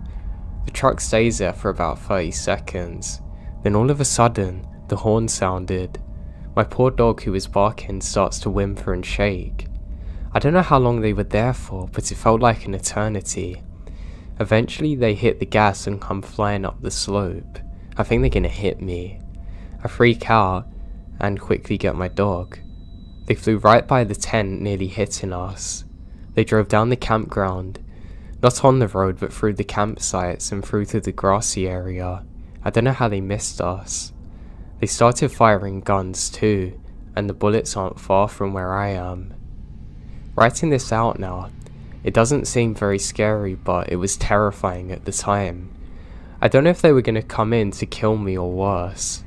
The truck stays there for about 30 seconds, then all of a sudden, the horn sounded. My poor dog who was barking starts to whimper and shake. I don't know how long they were there for, but it felt like an eternity. Eventually they hit the gas and come flying up the slope. I think they're gonna hit me. I freak out and quickly get my dog. They flew right by the tent, nearly hitting us. They drove down the campground, not on the road but through the campsites and through to the grassy area. I don't know how they missed us. They started firing guns too, and the bullets aren't far from where I am. Writing this out now, it doesn't seem very scary, but it was terrifying at the time. I don't know if they were going to come in to kill me or worse.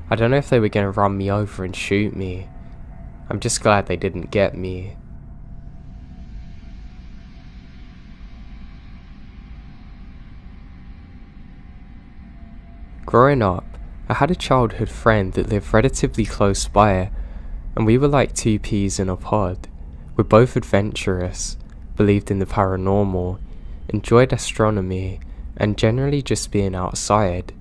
I don't know if they were going to run me over and shoot me. I'm just glad they didn't get me. Growing up, I had a childhood friend that lived relatively close by, and we were like two peas in a pod. We're both adventurous, believed in the paranormal, enjoyed astronomy, and generally just being outside.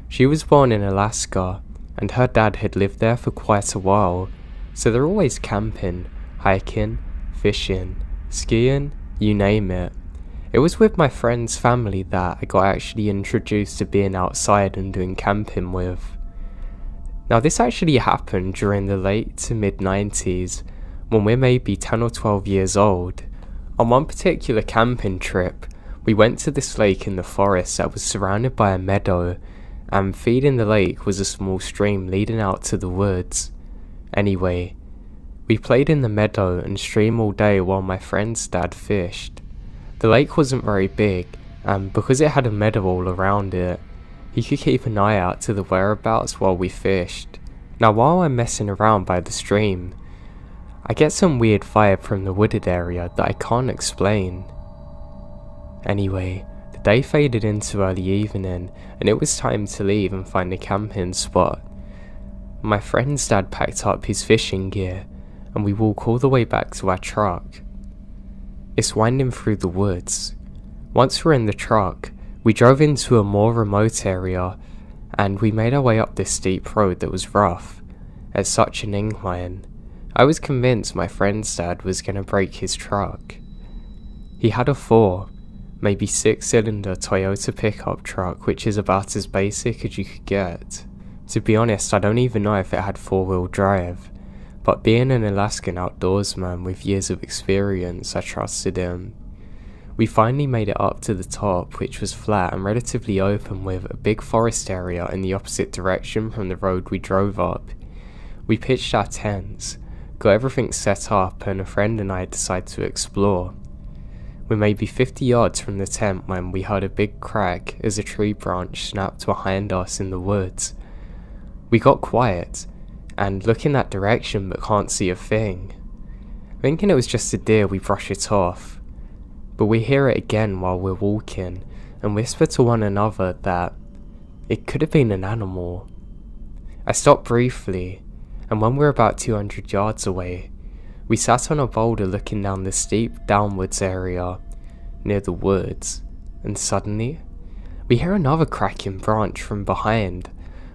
She was born in Alaska, and her dad had lived there for quite a while, so they're always camping, hiking, fishing, skiing, you name it. It was with my friend's family that I got actually introduced to being outside and doing camping with. Now this actually happened during the late to mid-90s, when we're maybe 10 or 12 years old. On one particular camping trip, we went to this lake in the forest that was surrounded by a meadow, and feeding the lake was a small stream leading out to the woods. Anyway, we played in the meadow and stream all day while my friend's dad fished. The lake wasn't very big, and because it had a meadow all around it, he could keep an eye out to the whereabouts while we fished. Now while I'm messing around by the stream, I get some weird vibe from the wooded area that I can't explain. Anyway, the day faded into early evening, and it was time to leave and find a camping spot. My friend's dad packed up his fishing gear, and we walk all the way back to our truck. It's winding through the woods. Once we're in the truck, we drove into a more remote area, and we made our way up this steep road that was rough, at such an incline. I was convinced my friend's dad was going to break his truck. He had a 4, maybe 6-cylinder Toyota pickup truck, which is about as basic as you could get. To be honest, I don't even know if it had 4-wheel drive, but being an Alaskan outdoorsman with years of experience, I trusted him. We finally made it up to the top, which was flat and relatively open with a big forest area in the opposite direction from the road we drove up. We pitched our tents, got everything set up, and a friend and I decided to explore. We may be 50 yards from the tent when we heard a big crack as a tree branch snapped behind us in the woods. We got quiet, and look in that direction but can't see a thing. Thinking it was just a deer, we brush it off. But we hear it again while we're walking, and whisper to one another that it could have been an animal. I stopped briefly, and when we were about 200 yards away, we sat on a boulder looking down the steep downwards area near the woods, and suddenly, we hear another cracking branch from behind.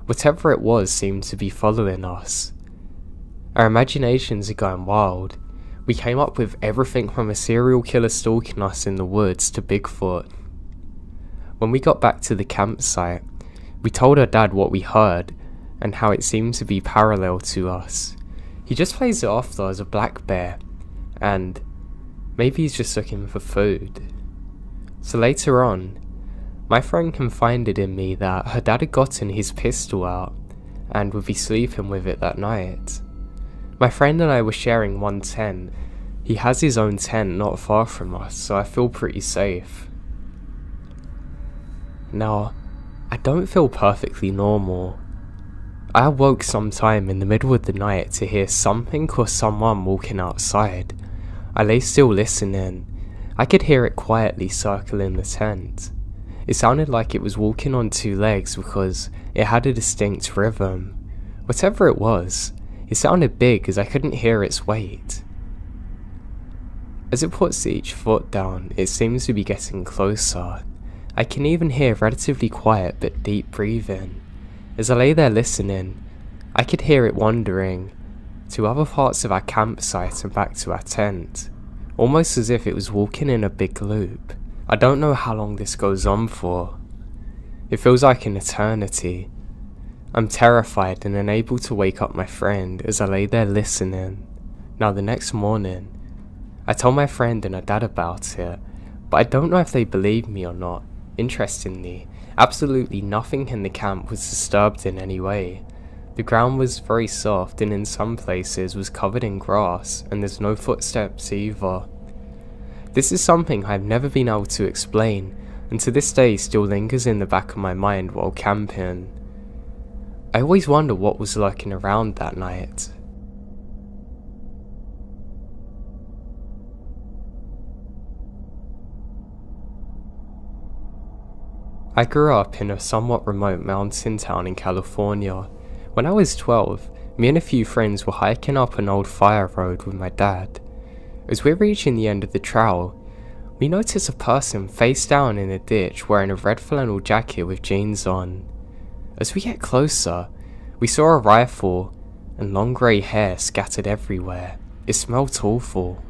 Whatever it was seemed to be following us. Our imaginations are going wild. We came up with everything from a serial killer stalking us in the woods to Bigfoot. When we got back to the campsite, we told our dad what we heard, and how it seemed to be parallel to us. He just plays it off though as a black bear, and maybe he's just looking for food. So later on, my friend confided in me that her dad had gotten his pistol out, and would be sleeping with it that night. My friend and I were sharing one tent. He has his own tent not far from us, so I feel pretty safe. Now, I don't feel perfectly normal. I awoke sometime in the middle of the night to hear something or someone walking outside. I lay still listening. I could hear it quietly circling the tent. It sounded like it was walking on 2 legs because it had a distinct rhythm. Whatever it was, It sounded big as I couldn't hear its weight. As it puts each foot down, it seems to be getting closer. I can even hear relatively quiet but deep breathing. As I lay there listening, I could hear it wandering to other parts of our campsite and back to our tent, almost as if it was walking in a big loop. I don't know how long this goes on for. It feels like an eternity. I'm terrified and unable to wake up my friend as I lay there listening. Now the next morning, I told my friend and her dad about it, but I don't know if they believe me or not. Interestingly, absolutely nothing in the camp was disturbed in any way. The ground was very soft and in some places was covered in grass, and there's no footsteps either. This is something I've never been able to explain, and to this day still lingers in the back of my mind while camping. I always wonder what was lurking around that night. I grew up in a somewhat remote mountain town in California. When I was 12, me and a few friends were hiking up an old fire road with my dad. As we're reaching the end of the trail, we notice a person face down in a ditch wearing a red flannel jacket with jeans on. As we get closer, we saw a rifle and long grey hair scattered everywhere. It smelled awful.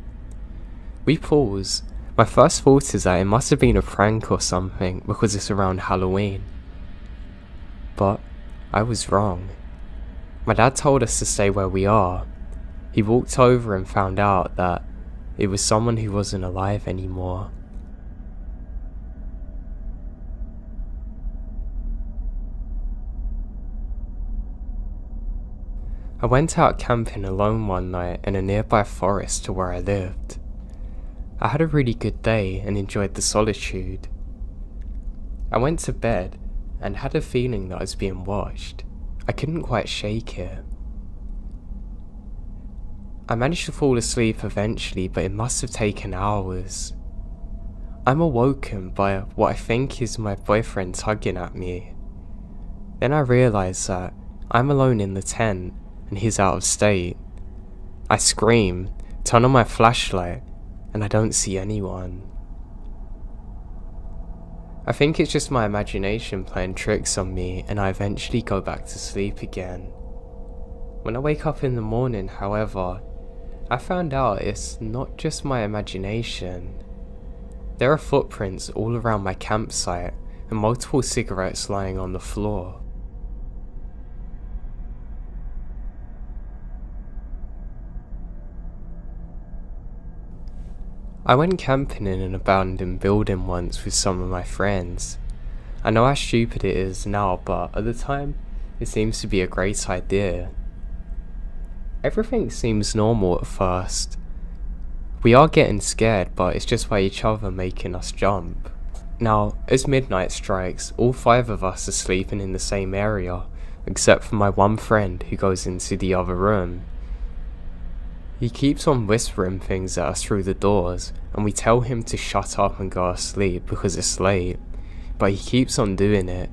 We pause. My first thought is that it must have been a prank or something because it's around Halloween. But I was wrong. My dad told us to stay where we are. He walked over and found out that it was someone who wasn't alive anymore. I went out camping alone one night in a nearby forest to where I lived. I had a really good day and enjoyed the solitude. I went to bed and had a feeling that I was being watched. I couldn't quite shake it. I managed to fall asleep eventually, but it must have taken hours. I'm awoken by what I think is my boyfriend tugging at me. Then I realise that I'm alone in the tent and he's out of state. I scream, turn on my flashlight, and I don't see anyone. I think it's just my imagination playing tricks on me, and I eventually go back to sleep again. When I wake up in the morning, however, I found out it's not just my imagination. There are footprints all around my campsite and multiple cigarettes lying on the floor. I went camping in an abandoned building once with some of my friends. I know how stupid it is now, but at the time, it seems to be a great idea. Everything seems normal at first. We are getting scared, but it's just by each other making us jump. Now, as midnight strikes, all 5 of us are sleeping in the same area, except for my one friend who goes into the other room. He keeps on whispering things at us through the doors, and we tell him to shut up and go to sleep because it's late, but he keeps on doing it,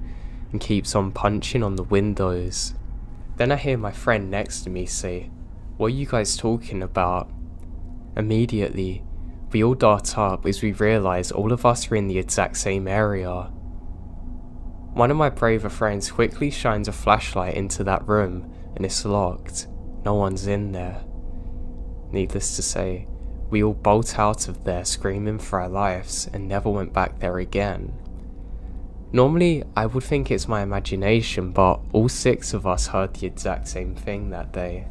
and keeps on punching on the windows. Then I hear my friend next to me say, "What are you guys talking about?" Immediately, we all dart up as we realise all of us are in the exact same area. One of my braver friends quickly shines a flashlight into that room, and it's locked. No one's in there. Needless to say, we all bolt out of there screaming for our lives and never went back there again. Normally, I would think it's my imagination, but all 6 of us heard the exact same thing that day.